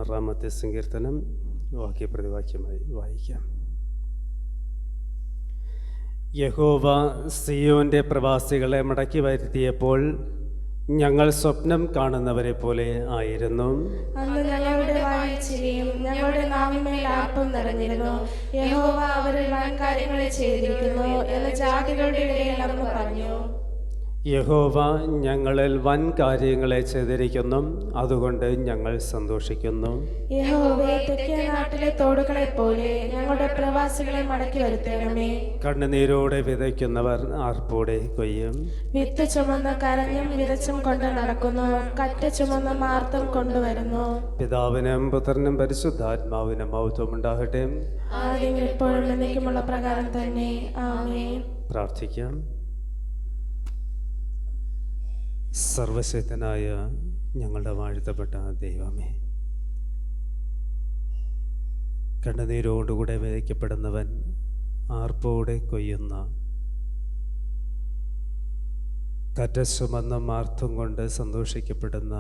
6-ാമത്തെ സങ്കീർത്തനം വാക്യപ്രതിവാക്യമായി വായിക്കാം. യഹോവ സിയോന്റെ പ്രവാസികളെ മടക്കി വരുത്തിയപ്പോൾ ഞങ്ങൾ സ്വപ്നം കാണുന്നവരെ പോലെ ആയിരുന്നു. അന്ന് ഞങ്ങളുടെ വായിൽ ചിരിയും ഞങ്ങളുടെ നാവിന്മേൽ ആർപ്പും നിറഞ്ഞിരുന്നു. യഹോവ അവരിൽ വൻ കാര്യങ്ങളെ ചെയ്തിരിക്കുന്നു എന്ന് ജാതികളുടെ ഇടയിൽ അന്ന് പറഞ്ഞു. യഹോവ ഞങ്ങളിൽ വൻ കാര്യങ്ങളെ ചെയ്തിരിക്കുന്നു, അതുകൊണ്ട് ഞങ്ങൾ സന്തോഷിക്കുന്നു. യഹോവേ, തെക്കേ നാട്ടിലെ തോടുകളെ പോലെ ഞങ്ങളുടെ പ്രവാസികളെ മടക്കി വരുത്തണമേ. കണ്ണുനീരോടെ വിതയ്ക്കുന്നവർ ആർപ്പോടെ കൊയ്യും. വിത്ത് ചുമന്ന് കരഞ്ഞും വിതച്ചും കൊണ്ട് നടക്കുന്നു, കറ്റ ചുമന്ന് മാർത്തം കൊണ്ടുവരുന്നു. പിതാവിനും പുത്രനും പരിശുദ്ധാത്മാവിനും മഹത്വമുണ്ടാകട്ടെ. ആദ്യം എപ്പോഴും എന്നേക്കുമുള്ള പ്രകാരം തന്നെ. ആമേൻ. പ്രാർത്ഥിക്കാം. സർവശക്തനായ ഞങ്ങളുടെ വാഴ്ത്തപ്പെട്ട ദൈവമേ, കണ്ണുനീരോടുകൂടെ വിതയ്ക്കപ്പെടുന്നവൻ ആർപ്പോടെ കൊയ്യുന്ന, കറ്റ ചുമന്ന മാർത്തം കൊണ്ട് സന്തോഷിക്കപ്പെടുന്ന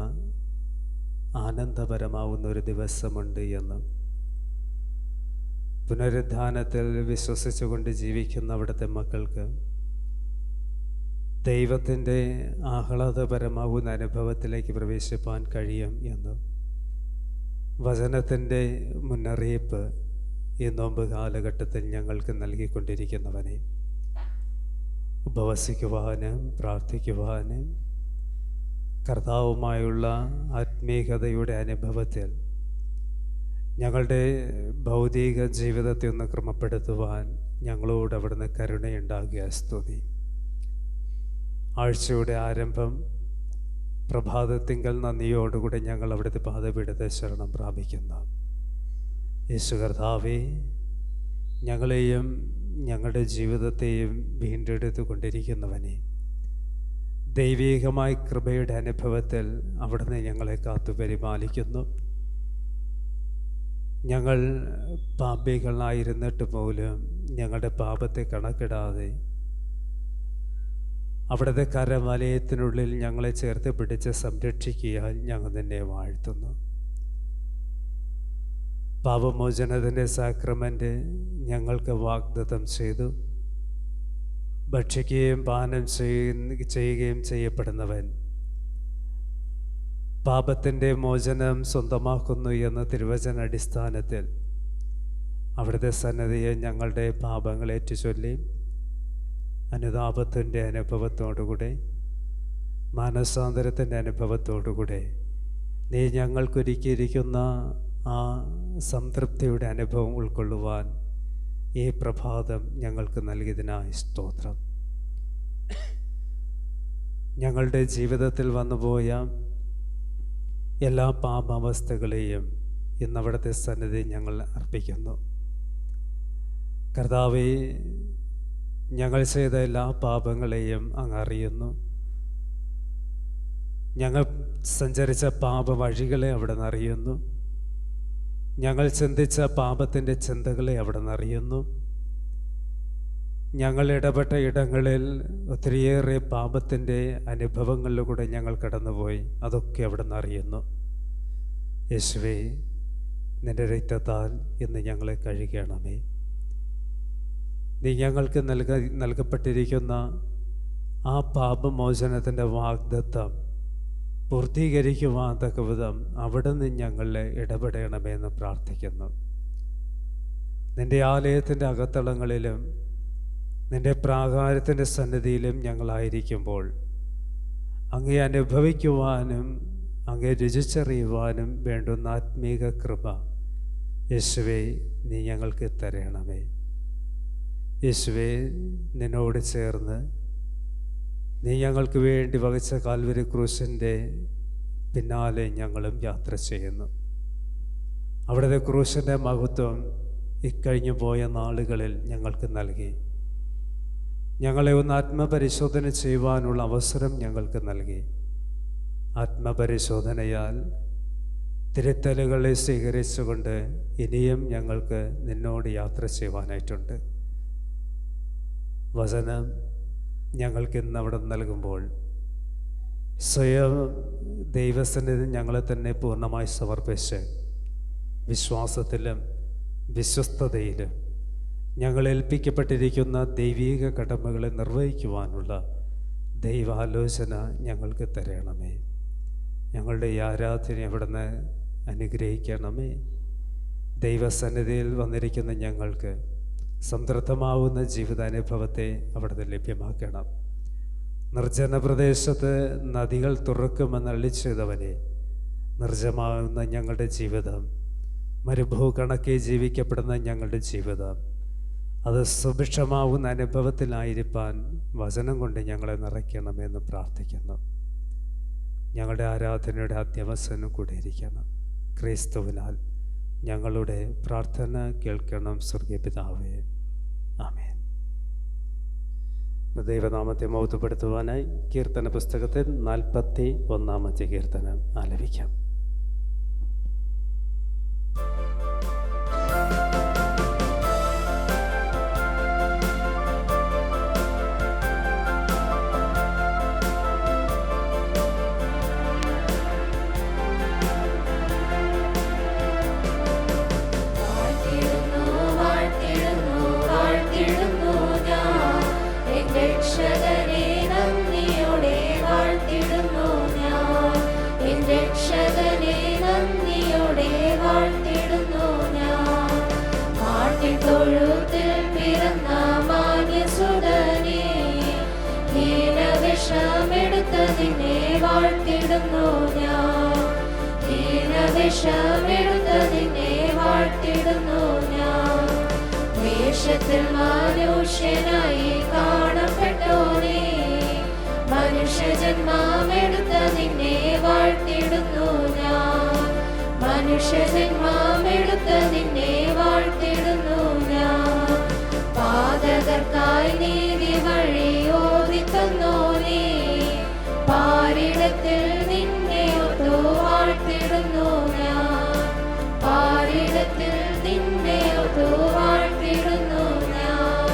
ആനന്ദപരമാവുന്ന ഒരു ദിവസമുണ്ട് എന്ന് പുനരുദ്ധാനത്തിൽ വിശ്വസിച്ചുകൊണ്ട് ജീവിക്കുന്ന അവിടുത്തെ മക്കൾക്ക് ദൈവത്തിൻ്റെ ആഹ്ലാദപരമാവുന്ന അനുഭവത്തിലേക്ക് പ്രവേശിപ്പാൻ കഴിയും എന്ന് വചനത്തിൻ്റെ മുന്നറിയിപ്പ് ഈ നോമ്പ് കാലഘട്ടത്തിൽ ഞങ്ങൾക്ക് നൽകിക്കൊണ്ടിരിക്കുന്നവനെ, ഉപവസിക്കുവാനും പ്രാർത്ഥിക്കുവാനും കർത്താവുമായുള്ള ആത്മീയതയുടെ അനുഭവത്തിൽ ഞങ്ങളുടെ ഭൗതിക ജീവിതത്തെ ഒന്ന് ക്രമപ്പെടുത്തുവാൻ ഞങ്ങളോട് അവിടുന്ന് കരുണയുണ്ടാകുക. സ്തുതി. ആഴ്ചയുടെ ആരംഭം പ്രഭാതത്തിങ്കൽ നന്ദിയോടുകൂടി ഞങ്ങൾ അവിടുത്തെ പാദപീഠത്തെ ശരണം പ്രാപിക്കുന്നു. യേശു കർത്താവേ, ഞങ്ങളെയും ഞങ്ങളുടെ ജീവിതത്തെയും വീണ്ടെടുത്തു കൊണ്ടിരിക്കുന്നവനെ, ദൈവീകമായ കൃപയുടെ അനുഭവത്തിൽ അവിടുന്ന് ഞങ്ങളെ കാത്തു പരിപാലിക്കുന്നു. ഞങ്ങൾ പാപികളായിരുന്നിട്ട് പോലും ഞങ്ങളുടെ പാപത്തെ കണക്കിടാതെ അവിടുത്തെ കരവലയത്തിനുള്ളിൽ ഞങ്ങളെ ചേർത്ത് പിടിച്ച് സംരക്ഷിക്കുക. ഞങ്ങൾ നിന്നെ വാഴ്ത്തുന്നു. പാപമോചനത്തിൻ്റെ സാക്രമെൻ്റ് ഞങ്ങൾക്ക് വാഗ്ദത്തം ചെയ്തു. ഭക്ഷിക്കുകയും പാനം ചെയ്യുകയും ചെയ്യപ്പെടുന്നവൻ പാപത്തിൻ്റെ മോചനം സ്വന്തമാക്കുന്നു എന്ന തിരുവചന അടിസ്ഥാനത്തിൽ അവിടുത്തെ സന്നദ്ധയെ ഞങ്ങളുടെ പാപങ്ങളേറ്റു ചൊല്ലി അനുതാപത്തിൻ്റെ അനുഭവത്തോടുകൂടെ, മാനസാന്തരത്തിൻ്റെ അനുഭവത്തോടുകൂടെ നീ ഞങ്ങൾക്കൊരുക്കിയിരിക്കുന്ന ആ സംതൃപ്തിയുടെ അനുഭവം ഉൾക്കൊള്ളുവാൻ ഈ പ്രഭാതം ഞങ്ങൾക്ക് നൽകിയതിനായി സ്തോത്രം. ഞങ്ങളുടെ ജീവിതത്തിൽ വന്നുപോയ എല്ലാ പാപാവസ്ഥകളെയും ഇന്നവിടുത്തെ സന്നിധി ഞങ്ങൾ അർപ്പിക്കുന്നു. കർത്താവേ, ഞങ്ങൾ ചെയ്ത എല്ലാ പാപങ്ങളെയും അങ്ങ് അറിയുന്നു. ഞങ്ങൾ സഞ്ചരിച്ച പാപ വഴികളെ അവിടെ നിന്ന് അറിയുന്നു. ഞങ്ങൾ ചിന്തിച്ച പാപത്തിൻ്റെ ചിന്തകളെ അവിടെ നിന്ന് അറിയുന്നു. ഞങ്ങൾ ഇടപെട്ട ഇടങ്ങളിൽ ഒത്തിരിയേറെ പാപത്തിൻ്റെ അനുഭവങ്ങളിലൂടെ ഞങ്ങൾ കടന്നുപോയി. അതൊക്കെ അവിടെ നിന്ന് അറിയുന്നു. യേശുവേ, നിൻ്റെ രക്തത്താൽ ഇന്ന് ഞങ്ങളെ കഴുകണമേ. നീ ഞങ്ങൾക്ക് നൽകപ്പെട്ടിരിക്കുന്ന ആ പാപമോചനത്തിൻ്റെ വാഗ്ദത്തം പൂർത്തീകരിക്കുവാൻ തക്കവിധം അവിടെ നിന്ന് ഞങ്ങളെ ഇടപെടണമെന്ന് പ്രാർത്ഥിക്കുന്നു. നിൻ്റെ ആലയത്തിൻ്റെ അകത്തളങ്ങളിലും നിൻ്റെ പ്രാകാരത്തിൻ്റെ സന്നിധിയിലും ഞങ്ങളായിരിക്കുമ്പോൾ അങ്ങേ അനുഭവിക്കുവാനും അങ്ങേ രുചിച്ചറിയുവാനും വേണ്ടുന്ന ആത്മീക കൃപ യേശുവേ നീ ഞങ്ങൾക്ക് തരണമേ. യേശുവേ, നിന്നോട് ചേർന്ന് നീ ഞങ്ങൾക്ക് വേണ്ടി വഹിച്ച കാൽവരി ക്രൂശിൻ്റെ പിന്നാലെ ഞങ്ങളും യാത്ര ചെയ്യുന്നു. അവിടുത്തെ ക്രൂശിൻ്റെ മഹത്വം ഇക്കഴിഞ്ഞു പോയ നാളുകളിൽ ഞങ്ങൾക്ക് നൽകി. ഞങ്ങളെ ഒന്ന് ആത്മപരിശോധന ചെയ്യുവാനുള്ള അവസരം ഞങ്ങൾക്ക് നൽകി. ആത്മപരിശോധനയാൽ തിരുത്തലുകളെ സ്വീകരിച്ചുകൊണ്ട് ഇനിയും ഞങ്ങൾക്ക് നിന്നോട് യാത്ര ചെയ്യുവാനായിട്ടുണ്ട്. വചനം ഞങ്ങൾക്ക് ഇന്ന് അവിടെ നൽകുമ്പോൾ സ്വയം ദൈവസന്നിധി ഞങ്ങളെ തന്നെ പൂർണ്ണമായി സമർപ്പിച്ച് വിശ്വാസത്തിലും വിശ്വസ്തതയിലും ഞങ്ങൾ ഏൽപ്പിക്കപ്പെട്ടിരിക്കുന്ന ദൈവീക കടമകളെ നിർവഹിക്കുവാനുള്ള ദൈവാലോചന ഞങ്ങൾക്ക് തരണമേ. ഞങ്ങളുടെ ഈ ആരാധന അവിടുന്ന് അനുഗ്രഹിക്കണമേ. ദൈവസന്നിധിയിൽ വന്നിരിക്കുന്ന ഞങ്ങൾക്ക് സംതൃപ്തമാവുന്ന ജീവിതാനുഭവത്തെ അവിടുന്ന് ലഭ്യമാക്കണം. നിർജ്ജന പ്രദേശത്ത് നദികൾ തുറക്കുമെന്ന് അരുളിച്ചെയ്തവനെ, നിർജ്ജമാകുന്ന ഞങ്ങളുടെ ജീവിതം, മരുഭൂ കണക്കെ ജീവിക്കപ്പെടുന്ന ഞങ്ങളുടെ ജീവിതം, അത് സുഭിക്ഷമാവുന്ന അനുഭവത്തിലായിരിക്കാൻ വചനം കൊണ്ട് ഞങ്ങളെ നിറയ്ക്കണമെന്ന് പ്രാർത്ഥിക്കുന്നു. ഞങ്ങളുടെ ആരാധനയുടെ അത്യമസനം കൂടെ ഇരിക്കണം. ക്രിസ്തുവിനാൽ ഞങ്ങളുടെ പ്രാർത്ഥന കേൾക്കണം സ്വർഗീയ പിതാവേ. ആമേൻ. ദൈവനാമത്തെ മഹത്വപ്പെടുത്തുവാനായി കീർത്തന പുസ്തകത്തിൽ 41 കീർത്തനം ആലപിക്കാം. വേഷത്തിൽ മനുഷ്യനായി കാണപ്പെട്ടോനേ, മനുഷ്യജന്മമെടുത്ത നിന്നെ വാഴ്ത്തിടുന്നു ഞാൻ. മനുഷ്യജന്മമെടുത്ത നിന്നെ വാഴ്ത്തിടുന്നു ഞാൻ. പാതകർക്കായി നീതി വഴി ഓതിത്തന്നോനേ, പാരിടത്തിൽ നിന്നെ ഒത്തു വാഴ്ത്തിടുന്നു ഞാൻ. പാരിടത്തിൽ നിന്നെ ഒത്തു വാഴ്ത്തിടുന്നു ഞാൻ.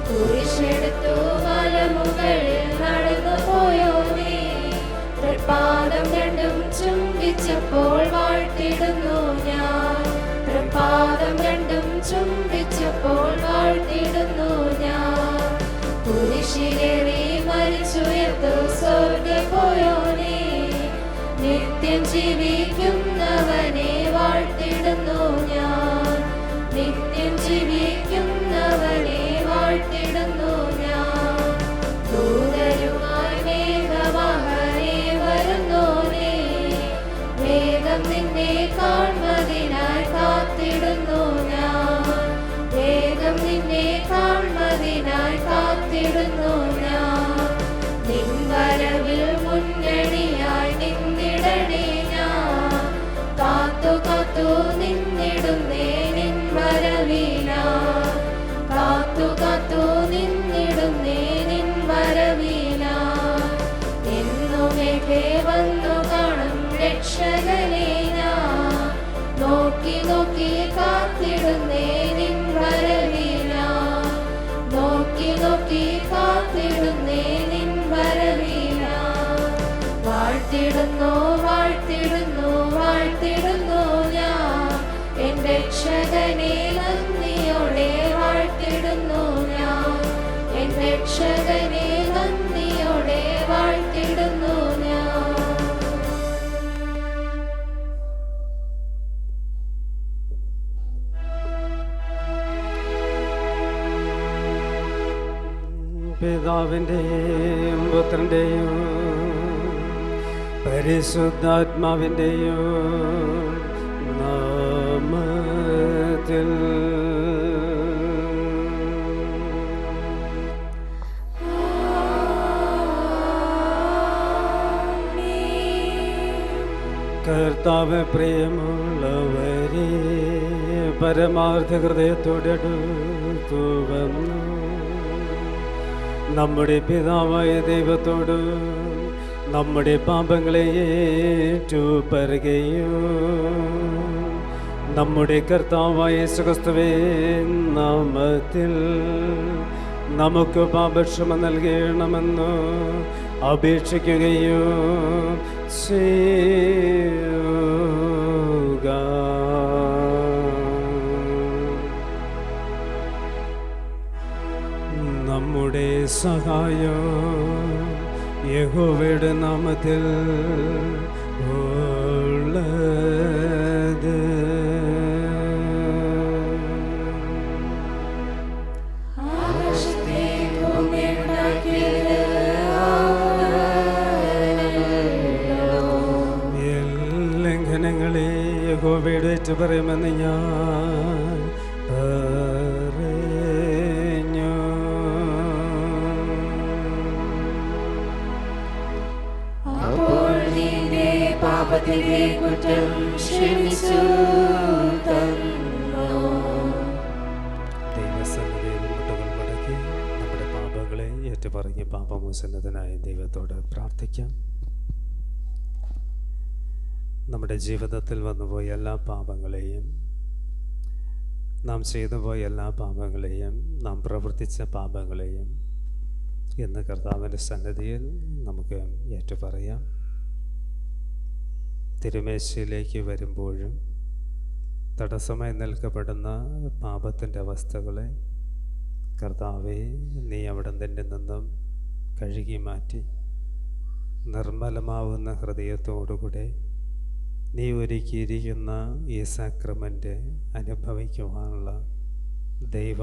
കുരിശെടുത്തു മലമുകളിൽ നടന്നു പോയോനേ, തൃപ്പാദം രണ്ടും ചുംബിച്ചപ്പോൾ വാഴ്ത്തിടുന്നു ഞാൻ. തൃപ്പാദം രണ്ടും ചുംബിച്ചപ്പോൾ വാഴ്ത്തിടുന്നു ഞാൻ. കുരിശിലേറി മരിച്ചുയർത്തു സ്വർഗ്ഗം പോയോനേ, നിത്യം ജീവിക്കുന്നവനെ വാഴ്ത്തിടുന്നു ഞാൻ. നിത്യം ജീവിക്കുന്നവനെ വാഴ്ത്തിടുന്നു ഞാൻ. ദൂതരുമായി മേഘവാഹനേ വരുന്നോനേ, വേഗം നിന്നെ കാൺമതിനായി കാത്തിടുന്നു ഞാൻ. വേഗം നിന്നെ കാൺമതിനായി കാത്തിടുന്നു ഞാൻ. നിൻ വരവിൽ മുന്നണിയായി നിന്നിടണേ ഞാൻ. കാത്തു കാത്തു നിന്നിടുന്നേ നിൻ വരവിനായി. കാത്തു കാത്തു നിന്നിടുന്നേ നിൻ വരവിനായി. എന്നുമേഘേ വന്നു കാണും രക്ഷകനെ ഞാൻ. നോക്കി നോക്കി കാത്തിടുന്നേ നിൻ വരവിനായി. നോക്കി നോക്കി കാത്തിടുന്നേ നിൻ വരവിനായി. വാഴ്ത്തിടുന്നു വാഴ്ത്തിടുന്നു വാഴ്ത്തിടുന്നു ഞാൻ. എൻ രക്ഷകനെ നന്ദിയോടെ വാഴ്ത്തിടുന്നു ഞാൻ. എൻ രക്ഷകനെ നന്ദിയോടെ വാഴ്ത്തിടുന്നു ഞാൻ. പിതാവിൻ്റെയും പുത്രൻ്റെയും പരിശുദ്ധാത്മാവിൻ്റെയും നാമത്തിൽ കർത്താവ് പ്രിയമുള്ളവരെ പരമാർത്ഥ ഹൃദയത്തോടെ അടുത്തു വന്നു നമ്മുടെ പിതാവായ ദൈവത്തോട് നമ്മുടെ പാപങ്ങളെ ഏറ്റുപറയുകയും നമ്മുടെ കർത്താവായ യേശുക്രിസ്തുവേ നാമത്തിൽ നമുക്ക് പാപക്ഷമ നൽകണമെന്ന് അപേക്ഷിക്കുകയും ചെയ്യുക. സഹായം യഹോവയുടെ നാമത്തിൽ ഉള്ളത്. ലംഘനങ്ങളെ യഹോവയുടെ ഏറ്റുപറയുമെന്ന് ഞാൻ പറഞ്ഞു. അപ്പോൾ നിന്റെ പാപത്തിലെ കുറ്റം ക്ഷമിച്ചു തന്നു. ദൈവസന്നിധിയിൽ മുട്ടുകൾ മടക്കി നമ്മുടെ പാപങ്ങളെ ഏറ്റുപറഞ്ഞ് പാപമോചനത്തിനായി ദൈവത്തോട് പ്രാർത്ഥിക്കാം. നമ്മുടെ ജീവിതത്തിൽ വന്നുപോയ എല്ലാ പാപങ്ങളെയും, നാം ചെയ്തുപോയ എല്ലാ പാപങ്ങളെയും, നാം പ്രവർത്തിച്ച പാപങ്ങളെയും ഇന്ന് കർത്താവിൻ്റെ സന്നിധിയിൽ നമുക്ക് ഏറ്റുപറയാം. തിരുമേശയിലേക്ക് വരുമ്പോഴും തടസ്സമായി നിൽക്കപ്പെടുന്ന പാപത്തിൻ്റെ അവസ്ഥകളെ കർത്താവേ, നീ അവിടെ നിന്നും കഴുകി മാറ്റി നിർമ്മലമാവുന്ന ഹൃദയത്തോടുകൂടെ നീ ഒരുക്കിയിരിക്കുന്ന ഈ സാക്രമെൻ്റ് അനുഭവിക്കുവാനുള്ള ദൈവ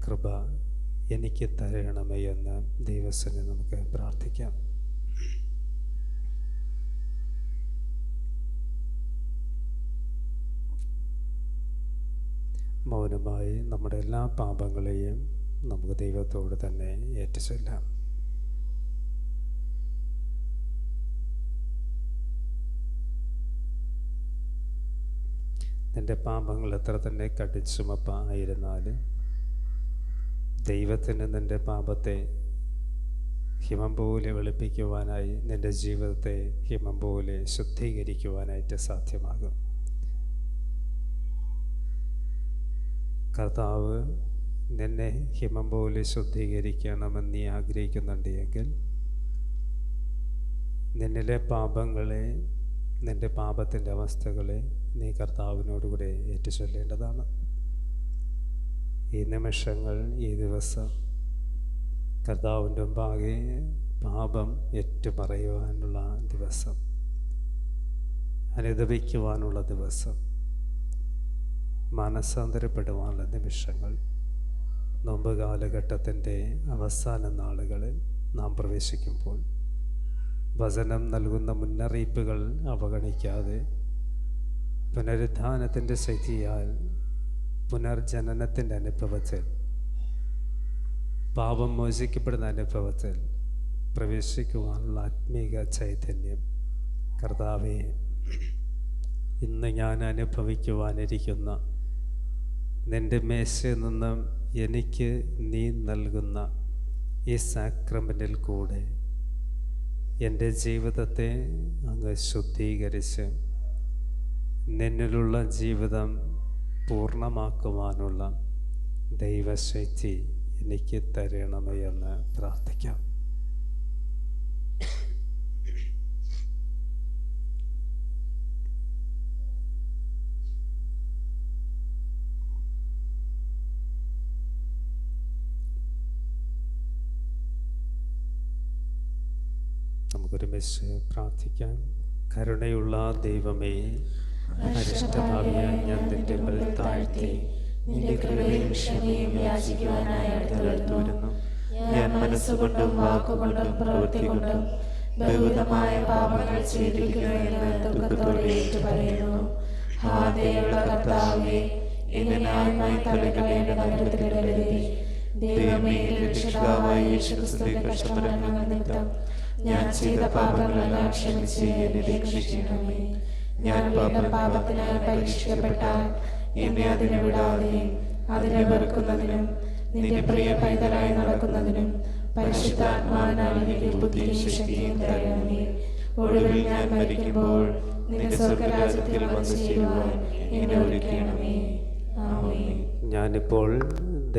കൃപ എനിക്ക് തരണമേ എന്ന് ദൈവസനെ നമുക്ക് പ്രാർത്ഥിക്കാം. മൗനമായി നമ്മുടെ എല്ലാ പാപങ്ങളെയും നമുക്ക് ദൈവത്തോട് തന്നെ ഏറ്റുചൊല്ലാം. നിൻ്റെ പാപങ്ങൾ എത്ര തന്നെ കടിച്ചുമപ്പായിരുന്നാലും ദൈവത്തിന് നിൻ്റെ പാപത്തെ ഹിമം പോലെ വെളുപ്പിക്കുവാനായി, നിൻ്റെ ജീവിതത്തെ ഹിമം പോലെ ശുദ്ധീകരിക്കുവാനായിട്ട് സാധ്യമാകും. കർത്താവ് നിന്നെ ഹിമം പോലെ ശുദ്ധീകരിക്കണമെന്ന് നീ ആഗ്രഹിക്കുന്നുണ്ട് എങ്കിൽ നിന്നിലെ പാപങ്ങളെ, നിൻ്റെ പാപത്തിൻ്റെ അവസ്ഥകളെ നീ കർത്താവിനോടുകൂടെ ഏറ്റുചൊല്ലേണ്ടതാണ്. ഈ നിമിഷങ്ങൾ, ഈ ദിവസം കർത്താവിൻ്റെ മുമ്പാകെ പാപം ഏറ്റുപറയുവാനുള്ള ദിവസം, അനുദപിക്കുവാനുള്ള ദിവസം, മാനസാന്തരപ്പെടുവാനുള്ള നിമിഷങ്ങൾ. നോമ്പ് കാലഘട്ടത്തിൻ്റെ അവസാന നാളുകളിൽ നാം പ്രവേശിക്കുമ്പോൾ വചനം നൽകുന്ന മുന്നറിയിപ്പുകൾ അവഗണിക്കാതെ പുനരുത്ഥാനത്തിൻ്റെ ശക്തിയാൽ പുനർജനനത്തിൻ്റെ അനുഭവത്തിൽ, പാപം മോചിക്കപ്പെടുന്ന അനുഭവത്തിൽ പ്രവേശിക്കുവാനുള്ള ആത്മീക ചൈതന്യം കർത്താവേ, ഇന്ന് ഞാൻ അനുഭവിക്കുവാനിരിക്കുന്ന നിൻ്റെ മേശയിൽ നിന്നും എനിക്ക് നീ നൽകുന്ന ഈ സാക്രമെൻ്റിൽ കൂടെ എൻ്റെ ജീവിതത്തെ അങ്ങ് ശുദ്ധീകരിച്ച് നിന്നിലുള്ള ജീവിതം പൂർണ്ണമാക്കുവാനുള്ള ദൈവശക്തി എനിക്ക് തരണമേ എന്ന് പ്രാർത്ഥിക്കാം. നമുക്കൊരുമിച്ച് പ്രാർത്ഥിക്കാം. കരുണയുള്ള ദൈവമേ, അരിഷ്ടഭാവിയാൽ ഞാൻ നിന്റെ മുമ്പിൽ താഴ്ത്തി നിന്റെ കൃപയും ക്ഷമയും യാചിക്കുവാനായി അടുത്തു വരുന്നു. ഞാൻ മനസ്സുകൊണ്ടും വാക്കുകൊണ്ടും പ്രവൃത്തി കൊണ്ടും ബഹുവിധമായ പാപങ്ങൾ ചെയ്തിരിക്കുന്നു എന്ന് ദുഃഖത്തോടെ ഏറ്റുപറയുന്നു. ഹാ ദയുള്ള കർത്താവേ, എന്നെ ന്യായമായി തള്ളിക്കളയേണ്ട നരകത്തിലിടരുതേ. ദൈവമേ, രക്ഷിതാവായ യേശുക്രിസ്തുവിന്റെ കഷ്ടമരണങ്ങൾ നിമിത്തം ഞാൻ ചെയ്ത പാപങ്ങളെല്ലാം ക്ഷമിച്ച് എന്നെ രക്ഷിക്കണമേ. ഞാൻ പാപത്തിനായി പരീക്ഷിക്കപ്പെട്ടാൽ എന്നെ അതിനെ വിടാതെയും അതിനെ വെറുക്കുന്നതിനും നിന്റെ പ്രിയ പൈതലായി നടക്കുന്നതിനും പരിശുദ്ധാത്മാവിനാൽ എനിക്ക് ബുദ്ധിയും ശക്തിയും തരണമേ. ഒടുവിൽ ഞാൻ മരിക്കുമ്പോൾ നിന്റെ സ്വർഗ്ഗരാജ്യത്തിൽ വന്നു ചേരുവാൻ എന്നെ ഒരുക്കണമേ. ആമേൻ. ഞാനിപ്പോൾ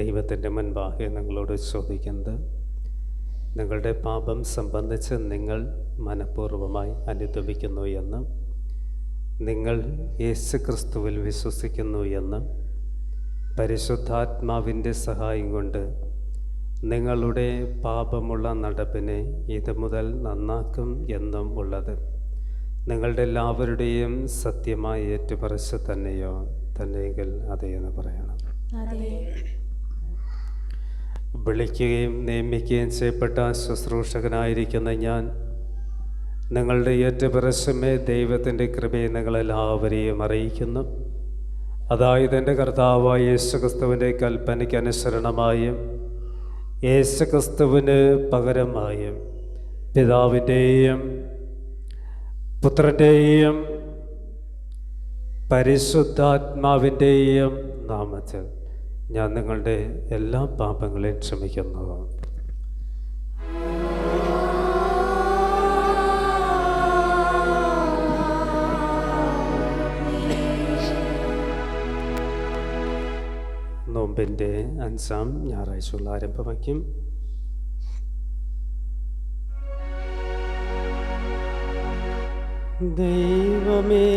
ദൈവത്തിൻ്റെ മുൻപാകെ നിങ്ങളോട് ചോദിക്കുന്നത്, നിങ്ങളുടെ പാപം സംബന്ധിച്ച് നിങ്ങൾ മനഃപൂർവ്വമായി അനുദപിക്കുന്നു എന്ന്, നിങ്ങൾ യേശുക്രിസ്തുവിൽ വിശ്വസിക്കുന്നു എന്ന്, പരിശുദ്ധാത്മാവിൻ്റെ സഹായം കൊണ്ട് നിങ്ങളുടെ പാപമുള്ള നടപ്പിനെ ഇത് മുതൽ നന്നാക്കും എന്നും ഉള്ളത് നിങ്ങളുടെ എല്ലാവരുടെയും സത്യമായി ഏറ്റുപറച്ച് തന്നെയോ തന്നെയെങ്കിൽ അതെ എന്ന് പറയണം. വിളിക്കുകയും നിയമിക്കുകയും ചെയ്യപ്പെട്ട ശുശ്രൂഷകനായിരിക്കുന്ന ഞാൻ നിങ്ങളുടെ ഏറ്റുപറച്ചമേ ദൈവത്തിൻ്റെ കൃപയെ നിങ്ങളെല്ലാവരെയും അറിയിക്കുന്നു. അതായത് എൻ്റെ കർത്താവായ യേശുക്രിസ്തുവിൻ്റെ കൽപ്പനയ്ക്ക് അനുസരണമായും യേശുക്രിസ്തുവിന് പകരമായും പിതാവിൻ്റെയും പുത്രൻ്റെയും പരിശുദ്ധാത്മാവിൻ്റെയും നാമത്തിൽ ഞാൻ നിങ്ങളുടെ എല്ലാ പാപങ്ങളെയും ക്ഷമിക്കുന്നു. നോമ്പിൻ്റെ 5-ാം ഞായറാഴ്ചയുള്ള ആരംഭമാക്കും. ദൈവമേ,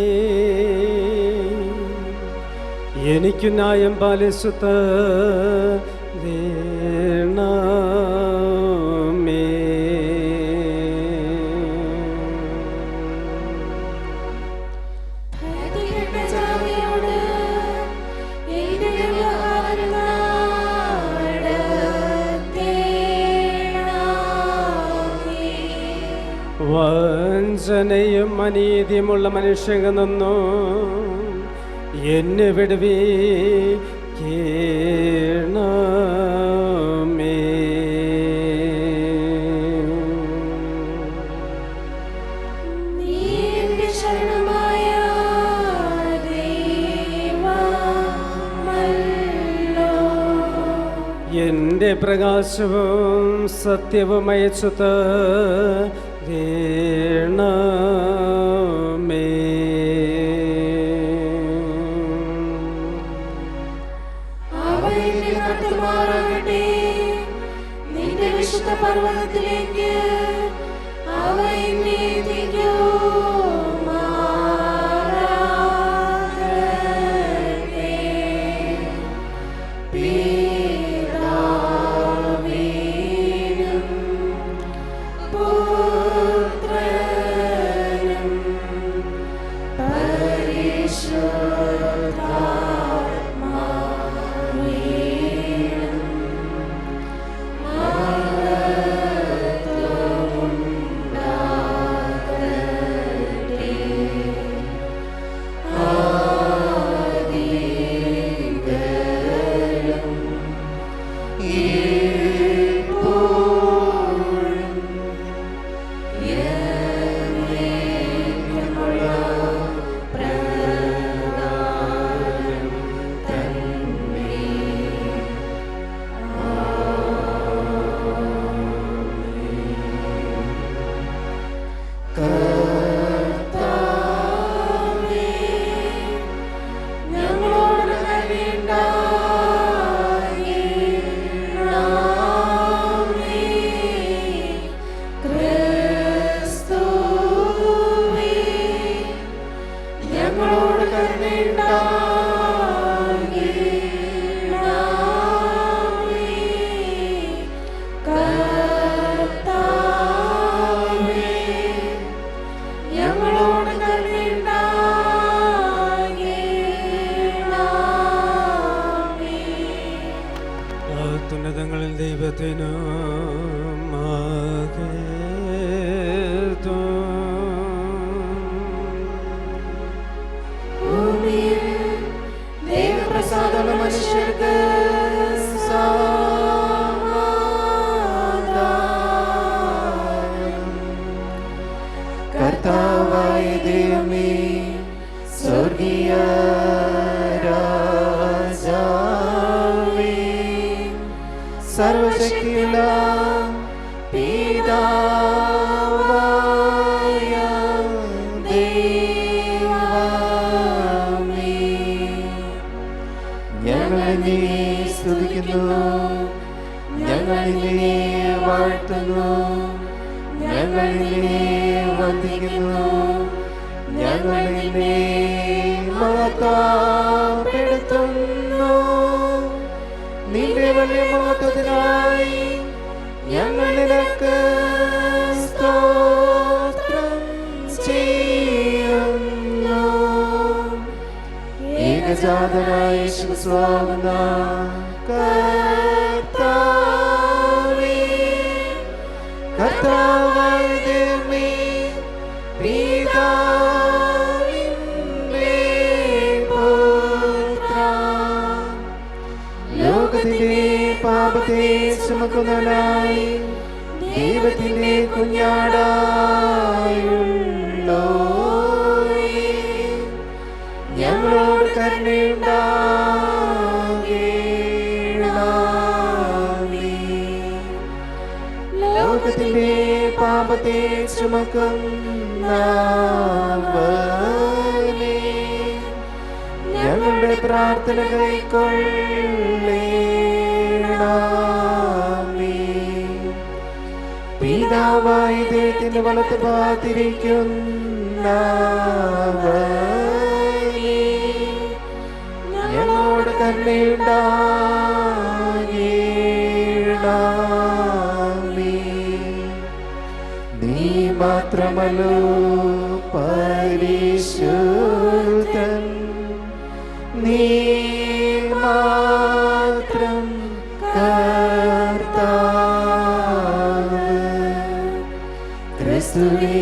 എനിക്കു ന്യായം പാലിച്ചുത്ത വേണമേ. വഞ്ചനയും അനീതിയുമുള്ള മനുഷ്യനിൽ നിന്നു എന്നെ വിടുവിക്കണമേ. എന്റെ പ്രകാശവും സത്യവും അയച്ചുത വേണമേ. നിന്റെ വിശുദ്ധ പർവ്വതത്തിലേക്ക് ദൈവത്തിനു മനുഷ്യർക്ക് കർത്താവായ ദൈവമേ, സ്വർഗീയ രാജാവേ, സർവശക്തിയുള്ള പിതാവായ ദൈവമേ, ഞങ്ങൾ നിന്നെ സ്തുതിക്കുന്നു, ഞങ്ങൾ നിന്നെ വാഴ്ത്തുന്നു, ഞങ്ങൾ നിന്നെ വന്ദിക്കുന്നു, ഞങ്ങൾ നിന്നെ മഹത്വപ്പെടുത്തുന്നു. നിന്റെ വലിയ മഹത്വത്തിനായി സ്തോത്രം ചെയ്യുന്നു. ഏകജാതനായ യേശുവാകുന്ന കർത്താവേ, കർത്താവായ ദൈവമേ, പിതാവിന്റെ പുത്രാ, ലോകത്തിന്റെ പാപത്തെ ചുമക്കുന്നവനായി ദൈവത്തിന്റെ കുഞ്ഞാടായുള്ളോരേ, ഞങ്ങളോട് കരുണയുണ്ടാകേണമേ. ലോകത്തിന്റെ പാപത്തെ ചുമക്കുന്നവനേ, ഞങ്ങളുടെ പ്രാർത്ഥന കൈക്കൊള്ളേണമേ. പിതാവായ ദൈവത്തിന്റെ വലത്ത് ഭാഗത്തിരിക്കുന്നവനേ, ഞങ്ങളോട് കരുണയുണ്ടാകേണമേ. നീ മാത്രമല്ലോ പരിശുദ്ധൻ, നീ മാത്രം കർത്താവ്. ക്രിസ്തുവേ,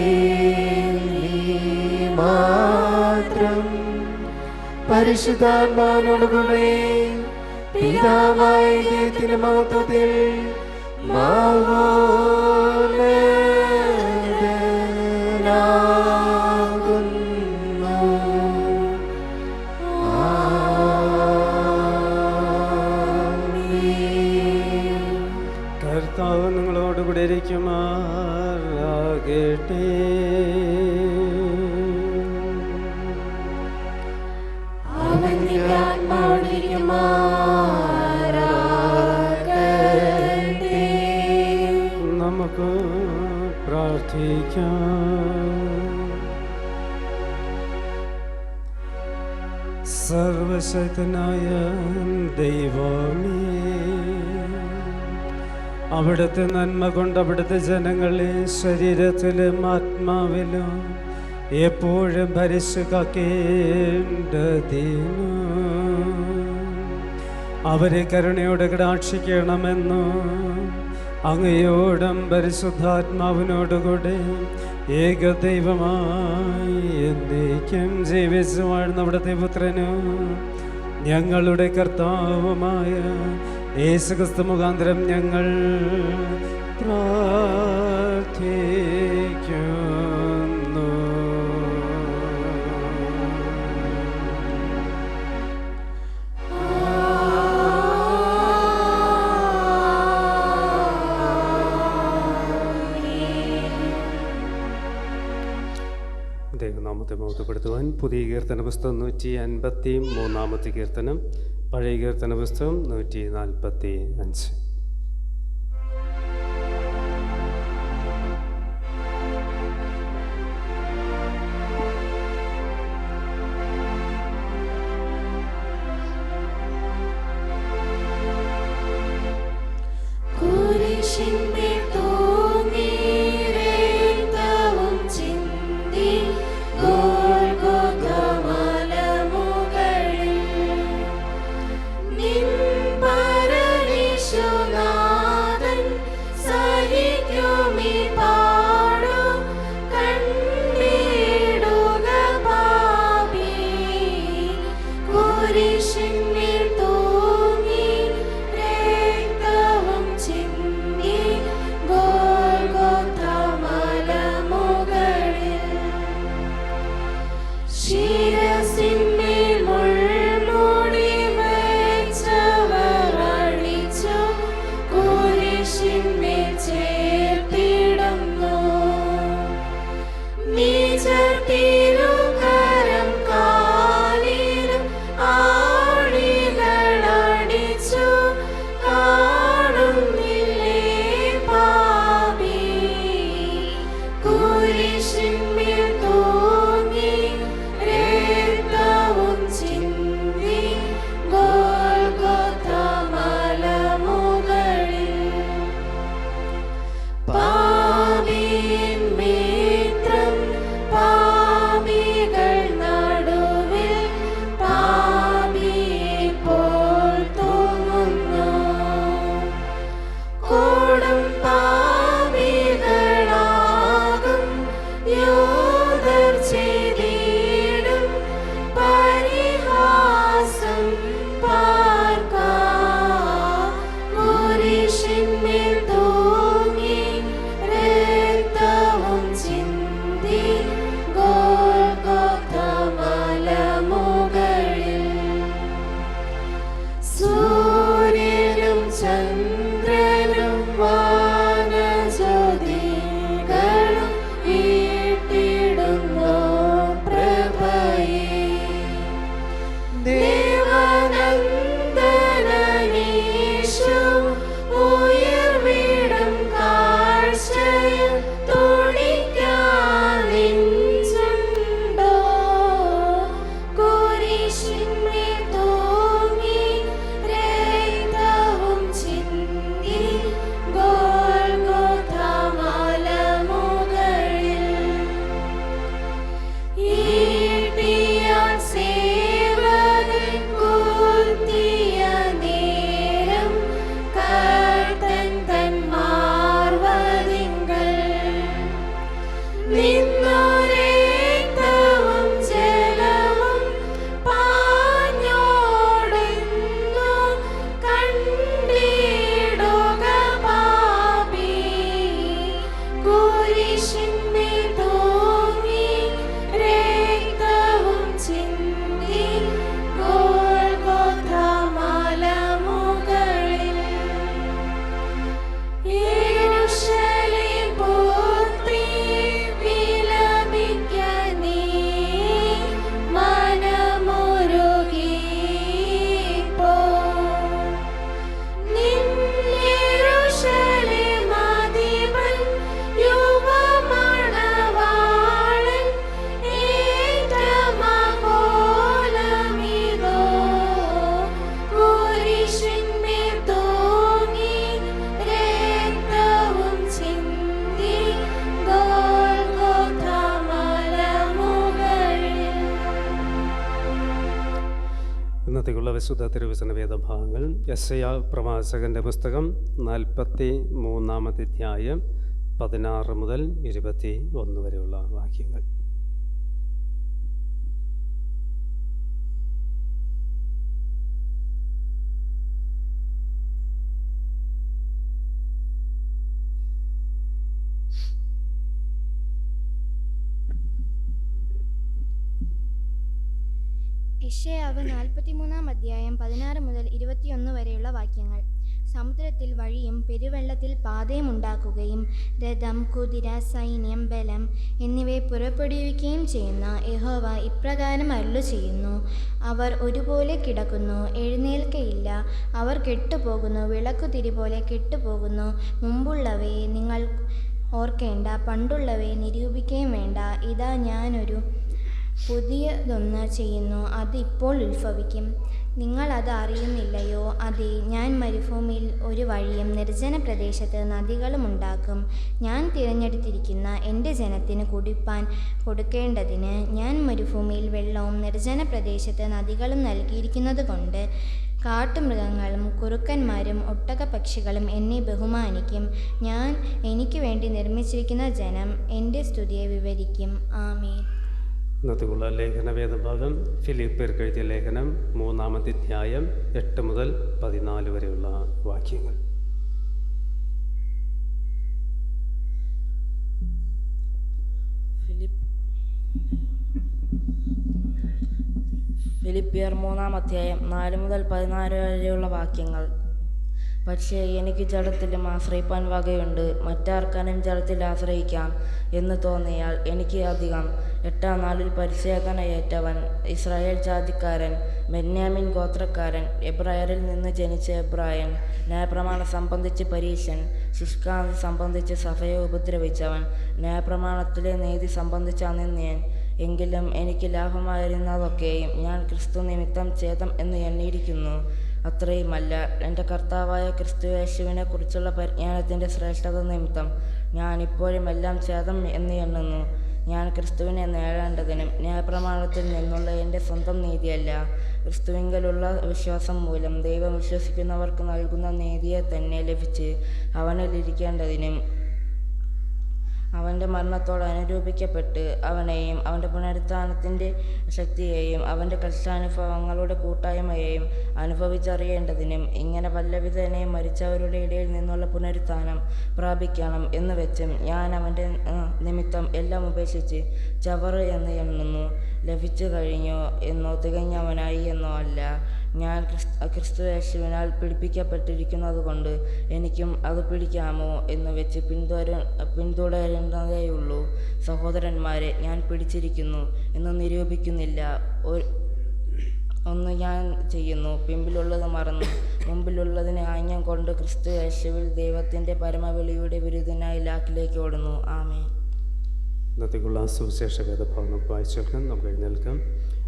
നീ മാത്രം പരിശുദ്ധാത്മാവിനോടുകൂടെ പിതാവായ ദൈവത്തിന്റെ മഹത്വത്തിൽ മഹോന്നതനാകുന്നു. ആമേൻ. കർത്താവ് നിങ്ങളോടുകൂടെ ഇരിക്കുമാറാകട്ടെ. അവന്റെ ആത്മാവിരിക്കുമാറാകട്ടെ. നമുക്ക് പ്രാർത്ഥിക്കാം. സർവശക്തനായ ദൈവമേ, അവിടുത്തെ നന്മ കൊണ്ട് അവിടുത്തെ ജനങ്ങളെ ശരീരത്തിലും ആത്മാവിലും എപ്പോഴും ഭരിച്ചു കാക്കേണ്ടതിനു അവരെ കരുണയോടെ കടാക്ഷിക്കണമെന്നു അങ്ങയോടും പരിശുദ്ധാത്മാവിനോടുകൂടെ ഏകദൈവമായി എന്നേക്കും ജീവിച്ചു വാഴുന്ന അവിടുത്തെ പുത്രനും ഞങ്ങളുടെ കർത്താവുമായ യേശുക്രിസ്തു മുഖാന്തരം ഞങ്ങൾ പ്രാർത്ഥിക്കുന്നു. ദൈവനാമത്തെ മഹത്വപ്പെടുത്തുവാൻ പുതിയ കീർത്തന പുസ്തകം 153 കീർത്തനം, പഴയ കീർത്തന പുസ്തകം 145. കുരിശിന്മേൽ തൂങ്ങി രക്തവും ചിന്തി ഗോൽഗോഥ മലമുകളിൽ നിൻ പരമേശ്വരനാഥൻ സഹിക്കുമീ പാടും കണ്ടിടുക പാപി. കുരിശിന്മേൽ തൂങ്ങി രക്തവും ചിന്തി വിശുദ്ധ തിരുവചന വേദഭാഗങ്ങൾ യെശയ്യാ പ്രവാചകന്റെ പുസ്തകം 43-ാമത്തെ അധ്യായം 16 മുതൽ 21 വരെയുള്ള വാക്യങ്ങൾ. യെശയ്യാവ് 43-ാം അധ്യായം 16 മുതൽ 21 വരെയുള്ള വാക്യങ്ങൾ. സമുദ്രത്തിൽ വഴിയും പെരുവെള്ളത്തിൽ പാതയും ഉണ്ടാക്കുകയും രഥം, കുതിര, സൈന്യം, ബലം എന്നിവയെ പുറപ്പെടുവിക്കുകയും ചെയ്യുന്ന യഹോവ ഇപ്രകാരം അരുളി ചെയ്യുന്നു: അവർ ഒരുപോലെ കിടക്കുന്നു, എഴുന്നേൽക്കയില്ല. അവർ കെട്ടുപോകുന്നു, വിളക്കുതിരി പോലെ കെട്ടുപോകുന്നു. മുമ്പുള്ളവയെ നിങ്ങൾ ഓർക്കേണ്ട, പണ്ടുള്ളവയെ നിരൂപിക്കുകയും വേണ്ട. ഇതാ ഞാനൊരു പുതിയതൊന്ന് ചെയ്യുന്നു, അത് ഇപ്പോൾ ഉത്ഭവിക്കും. നിങ്ങൾ അത് അറിയുന്നില്ലയോ? അതെ, ഞാൻ മരുഭൂമിയിൽ ഒരു വഴിയും നിർജ്ജന പ്രദേശത്ത് നദികളും ഉണ്ടാക്കും. ഞാൻ തിരഞ്ഞെടുത്തിരിക്കുന്ന എൻ്റെ ജനത്തിന് കുടിപ്പാൻ കൊടുക്കേണ്ടതിന് ഞാൻ മരുഭൂമിയിൽ വെള്ളവും നിർജ്ജന പ്രദേശത്ത് നദികളും നൽകിയിരിക്കുന്നത് കൊണ്ട് കാട്ടുമൃഗങ്ങളും കുറുക്കന്മാരും ഒട്ടകപ്പക്ഷികളും എന്നെ ബഹുമാനിക്കും. ഞാൻ എനിക്ക് വേണ്ടി നിർമ്മിച്ചിരിക്കുന്ന ജനം എൻ്റെ സ്തുതിയെ വിവരിക്കും. ആമേൻ. ഇന്നത്തേക്കുള്ള ലേഖനവേദഭാഗം ഫിലിപ്പിയർക്ക് എഴുതിയ ലേഖനം 3-ാമത്തെ അധ്യായം 8 മുതൽ 14 വരെയുള്ള വാക്യങ്ങൾ. ഫിലിപ്പിയർ 3-ാം അധ്യായം 4 മുതൽ 14 വരെയുള്ള വാക്യങ്ങൾ. പക്ഷേ എനിക്ക് ജഡത്തിലും ആശ്രയിപ്പാൻ വകയുണ്ട്. മറ്റാർക്കാനും ജഡത്തിൽ ആശ്രയിക്കാം എന്ന് തോന്നിയാൽ എനിക്ക് അധികം. 8-ാം നാളിൽ പരിച്ഛേദനയേറ്റവൻ, ഇസ്രായേൽ ജാതിക്കാരൻ, ബെന്യാമിൻ ഗോത്രക്കാരൻ, എബ്രായരിൽ നിന്ന് ജനിച്ച എബ്രായൻ, ന്യായപ്രമാണം സംബന്ധിച്ച് പരീശൻ, ശുഷ്കാന്തി സംബന്ധിച്ച് സഭയെ ഉപദ്രവിച്ചവൻ, ന്യായപ്രമാണത്തിലെ നീതി സംബന്ധിച്ച് അനിന്യൻ. എങ്കിലും എനിക്ക് ലാഭമായിരുന്നതൊക്കെയും ഞാൻ ക്രിസ്തു നിമിത്തം ഛേദം എന്ന് എണ്ണിയിരിക്കുന്നു. അത്രയുമല്ല, എൻ്റെ കർത്താവായ ക്രിസ്തു യേശുവിനെ കുറിച്ചുള്ള പരിജ്ഞാനത്തിൻ്റെ ശ്രേഷ്ഠത നിമിത്തം ഞാൻ ഇപ്പോഴും എല്ലാം ഛേദം എന്ന് എണ്ണുന്നു. ഞാൻ ക്രിസ്തുവിനെ നേടേണ്ടതിനും ന്യായപ്രമാണത്തിൽ നിന്നുള്ള എൻ്റെ സ്വന്തം നീതിയല്ല, ക്രിസ്തുവിങ്കലുള്ള വിശ്വാസം മൂലം ദൈവം വിശ്വസിക്കുന്നവർക്ക് നൽകുന്ന നീതിയെ തന്നെ ലഭിച്ച് അവനിലിരിക്കേണ്ടതിനും അവൻ്റെ മരണത്തോട് അനുരൂപിക്കപ്പെട്ട് അവനെയും അവൻ്റെ പുനരുത്ഥാനത്തിൻ്റെ ശക്തിയെയും അവൻ്റെ കഷ്ടാനുഭവങ്ങളുടെ കൂട്ടായ്മയെയും അനുഭവിച്ചറിയേണ്ടതിനും ഇങ്ങനെ വല്ലവിധേനയും മരിച്ചവരുടെ ഇടയിൽ നിന്നുള്ള പുനരുത്ഥാനം പ്രാപിക്കണം എന്ന് വെച്ചും ഞാൻ അവൻ്റെ നിമിത്തം എല്ലാം ഉപേക്ഷിച്ച് ചവറ് എന്ന് എണ്ണുന്നു. ലഭിച്ചു കഴിഞ്ഞോ എന്നോ തികഞ്ഞവനായി എന്നോ അല്ല, ഞാൻ ക്രിസ്തു യേശുവിനാൽ പിടിപ്പിക്കപ്പെട്ടിരിക്കുന്നത് കൊണ്ട് എനിക്കും അത് പിടിക്കാമോ എന്ന് വെച്ച് പിന്തുടരേണ്ടതേയുള്ളൂ. സഹോദരന്മാരെ, ഞാൻ പിടിച്ചിരിക്കുന്നു എന്ന് നിരൂപിക്കുന്നില്ല. ഒന്ന് ഞാൻ ചെയ്യുന്നു, പിമ്പിലുള്ളത് മറന്നു മുമ്പിലുള്ളതിനെ ആംഗ്യം കൊണ്ട് ക്രിസ്തു യേശുവിൽ ദൈവത്തിൻ്റെ പരമവിളിയുടെ വിരുദ്ധനായി ലാക്കിലേക്ക് ഓടുന്നു. ആമേൻ. ഇന്നത്തേക്കുള്ള സുവിശേഷ വേദഭാഗം വായിച്ചേൽക്കാം. നമുക്ക് എഴുന്നേൽക്കാം.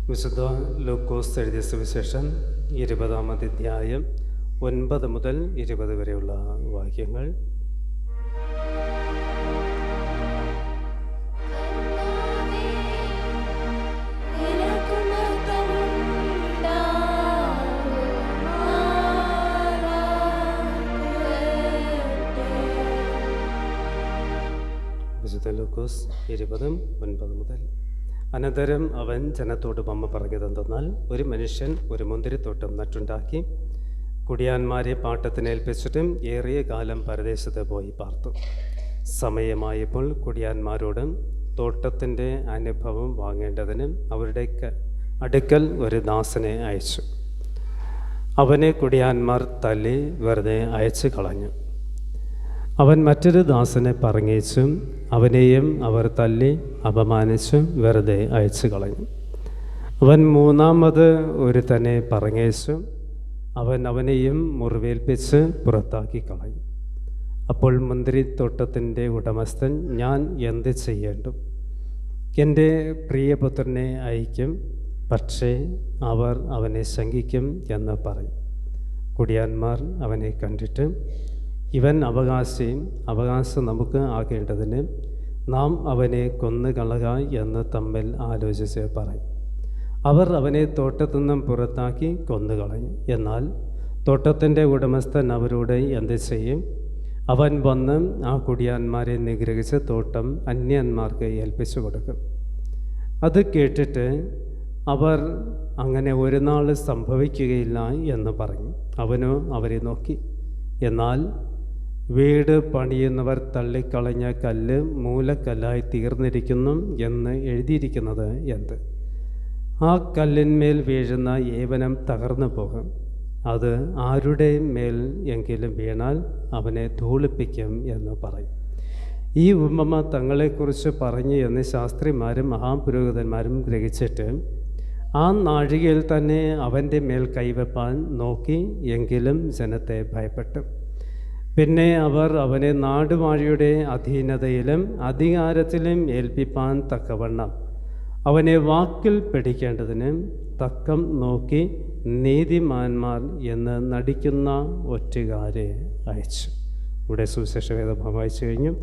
വിശുദ്ധ ലൂക്കോസ് എഴുതിയ സുവിശേഷം 20-ാമത്തെ അധ്യായം 9 മുതൽ 20 വരെയുള്ള വാക്യങ്ങൾ. വിശുദ്ധ ലൂക്കോസ് 20:9 മുതൽ. അനന്തരം അവൻ ജനത്തോട് വമ്മ പറഞ്ഞതെന്തെന്നാൽ, ഒരു മനുഷ്യൻ ഒരു മുന്തിരിത്തോട്ടം നട്ടുണ്ടാക്കി കുടിയാന്മാരെ പാട്ടത്തിനേൽപ്പിച്ചിട്ടും ഏറിയ കാലം പരദേശത്ത് പോയി പാർത്തു. സമയമായപ്പോൾ കുടിയാന്മാരോട് തോട്ടത്തിൻ്റെ അനുഭവം വാങ്ങേണ്ടതിന് അവരുടെ അടുക്കൽ ഒരു ദാസനെ അയച്ചു. അവനെ കുടിയാന്മാർ തല്ലി വെറുതെ അയച്ചു കളഞ്ഞു. അവൻ മറ്റൊരു ദാസനെ പറഞ്ഞേച്ചും അവനെയും അവർ തല്ലി അപമാനിച്ചു വെറുതെ അയച്ചു കളഞ്ഞു. അവൻ മൂന്നാമത് ഒരുത്തനെ പറഞ്ഞേച്ചും അവനെയും മുറിവേൽപ്പിച്ച് പുറത്താക്കി കളഞ്ഞു. അപ്പോൾ മുന്തിരിത്തോട്ടത്തിൻ്റെ ഉടമസ്ഥൻ, ഞാൻ എന്ത് ചെയ്യേണ്ടും? എൻ്റെ പ്രിയപുത്രനെ അയക്കും, പക്ഷേ അവർ അവനെ ശങ്കിക്കും എന്ന് പറയും. കുടിയാന്മാർ അവനെ കണ്ടിട്ട്, ഇവൻ അവകാശം നമുക്ക് ആകേണ്ടതിന് നാം അവനെ കൊന്നുകളക എന്ന് തമ്മിൽ ആലോചിച്ച് പറയും. അവർ അവനെ തോട്ടത്തു നിന്നും പുറത്താക്കി കൊന്നുകളഞ്ഞു. എന്നാൽ തോട്ടത്തിൻ്റെ ഉടമസ്ഥൻ അവരോട് എന്ത് ചെയ്യും? അവൻ വന്ന് ആ കുടിയാന്മാരെ നിഗ്രഹിച്ച് തോട്ടം അന്യന്മാർക്ക് ഏൽപ്പിച്ചു കൊടുക്കും. അത് കേട്ടിട്ട് അവർ അങ്ങനെ ഒരു നാൾ സംഭവിക്കുകയില്ല എന്ന് പറഞ്ഞു. അവനോ അവരെ നോക്കി. എന്നാൽ വീട് പണിയുന്നവർ തള്ളിക്കളഞ്ഞ കല്ല് മൂലക്കല്ലായി തീർന്നിരിക്കുന്നു എന്ന് എഴുതിയിരിക്കുന്നത് എന്ത്? ആ കല്ലിന്മേൽ വീഴുന്ന ഏവനും തകർന്നു പോകും. അത് ആരുടെ മേൽ എങ്കിലും വീണാൽ അവനെ ധൂളിപ്പിക്കും എന്ന് പറയും. ഈ ഉപമ തങ്ങളെക്കുറിച്ച് പറഞ്ഞു എന്ന് ശാസ്ത്രിമാരും മഹാപുരോഹിതന്മാരും ഗ്രഹിച്ചിട്ട് ആ നാഴികയിൽ തന്നെ അവൻ്റെ മേൽ കൈവെപ്പാൻ നോക്കി. എങ്കിലും ജനത്തെ ഭയപ്പെട്ടു. പിന്നെ അവർ അവനെ നാടുവാഴിയുടെ അധീനതയിലും അധികാരത്തിലും ഏൽപ്പിപ്പാൻ തക്കവണ്ണം അവനെ വാക്കിൽ പിടിക്കേണ്ടതിന് തക്കം നോക്കി നീതിമാന്മാർ എന്ന് നടിക്കുന്ന ഒറ്റുകാരെ അയച്ചു. ഇവിടെ സുവിശേഷ വേദഭാഗം വായിച്ചു കഴിഞ്ഞു.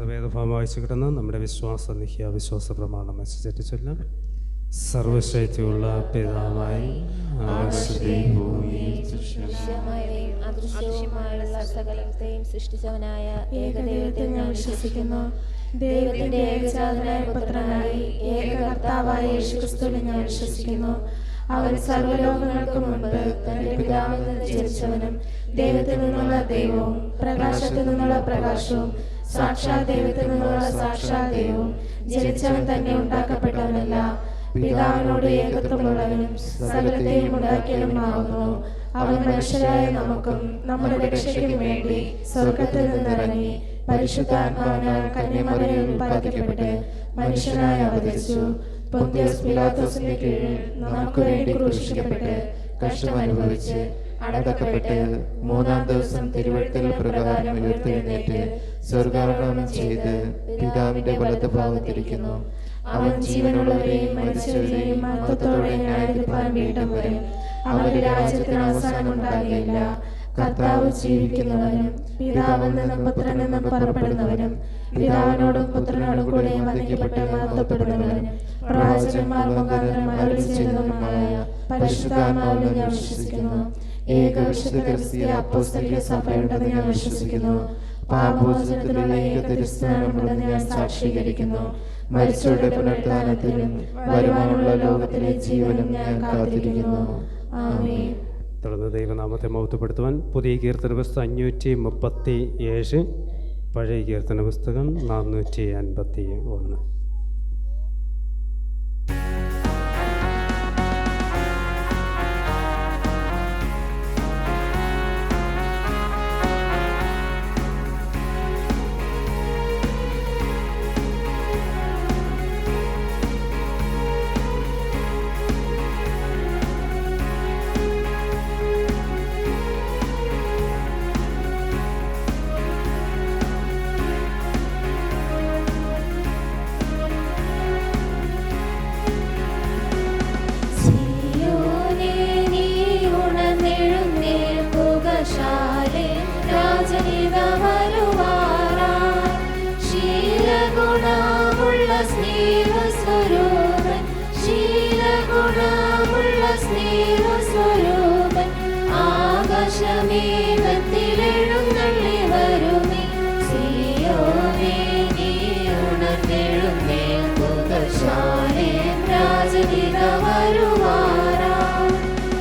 വേദഭാഗം വായിച്ചു കിടന്ന് നമ്മുടെ വിശ്വാസ നിഹ്യ വിശ്വാസ പ്രമാണം അനുസരിച്ചിട്ട് ചൊല്ലാം. സർവശക്തിയുള്ള പിതാവായി ആകാശത്തെയും ഭൂമിയെയും അദൃശ്യവുമായുള്ള സകലത്തെയും സൃഷ്ടിച്ചവനായ ഏകദൈവത്തിൽ ഞാൻ വിശ്വസിക്കുന്നു. ദൈവത്തിന്റെ ഏകജാതനായ പുത്രനായി ഏകകർത്താവായ യേശുക്രിസ്തുവിൽ ഞാൻ വിശ്വസിക്കുന്നു. അവൻ സർവ്വലോകങ്ങൾക്ക് മുൻപ് തന്റെ പിതാവിൽ നിന്ന് ജനിച്ചവനും ദൈവത്തിൽ നിന്നുള്ള ദൈവവും പ്രകാശത്തിൽ നിന്നുള്ള പ്രകാശവും സാക്ഷാൽ ദൈവത്തിൽ നിന്നുള്ള സാക്ഷാൽ ദൈവവും ജനിച്ചവൻ തന്നെ ഉണ്ടാക്കപ്പെട്ടവനല്ല. പിതാവിനോട് ഏകത്വമുള്ളവനും സകലത്തെയും ഉണ്ടാക്കിയവനുമാകുന്നു. അവൻ മനുഷ്യരായ നമുക്കും നമ്മുടെ രക്ഷയ്ക്കും വേണ്ടി സ്വർഗത്തിൽ നിന്നിറങ്ങി പരിശുദ്ധാത്മാവിനാൽ കന്യമറിയിൽ ഉത്പാദിക്കപ്പെട്ട് മനുഷ്യനായി അവതരിച്ചു. പൊന്തിയോസ് പിലാത്തോസിന്റെ കീഴിൽ നമുക്ക് വേണ്ടി ക്രൂശിക്കപ്പെട്ട് കഷ്ടം അനുഭവിച്ച് അടക്കപ്പെട്ട് മൂന്നാം ദിവസം തിരുവെഴുത്തുകൾ പ്രകാരം ഉയർത്തെഴുന്നേറ്റ് സ്വർഗാരോഹണം ചെയ്ത് പിതാവിന്റെ വലത്ത് ഭാഗത്തിരിക്കുന്നു. അവൻ ജീവനുള്ളവരെയും മരിച്ചവരെയും മഹത്വത്തോടെ ന്യായവിധിപ്പാൻ വീണ്ടും വരും. അവന്റെ രാജ്യത്തിന് അവസാനം ഉണ്ടാകുകയില്ല. കർത്താവ് ജീവിക്കുന്നവനും പിതാവിൽ നിന്നും പുത്രനിൽ നിന്നും പുറപ്പെടുന്നവനും പിതാവിനോടും പുത്രനോടും കൂടെ വധിക്കപ്പെട്ട് മഹത്വപ്പെടുന്നവനും പ്രവാചകന്മാർ മുഖാന്തരം അരുളി ചെയ്തതുമായ പരിശുദ്ധാത്മാവിൽ ഞാൻ വിശ്വസിക്കുന്നു. ഏകവിശുദ്ധ ക്രിസ്തീയ അപ്പോസ്തലിക സഭയുണ്ടെന്ന് ഞാൻ വിശ്വസിക്കുന്നു. പാപമോചനത്തിനുള്ള ഏക തിരുസ്നാനമുണ്ടെന്ന് ഞാൻ സാക്ഷീകരിക്കുന്നു. മരിച്ചവരുടെ പുനരുത്ഥാനത്തിലും വരുവാനുള്ള ലോകത്തിലെ ജീവനും ഞാൻ കാത്തിരിക്കുന്നു. ആമേൻ. തുടർന്ന് ദൈവനാമത്തെ മഹത്വപ്പെടുത്തുവാൻ പുതിയ കീർത്തന പുസ്തകം 537, പഴയ കീർത്തന പുസ്തകം 451.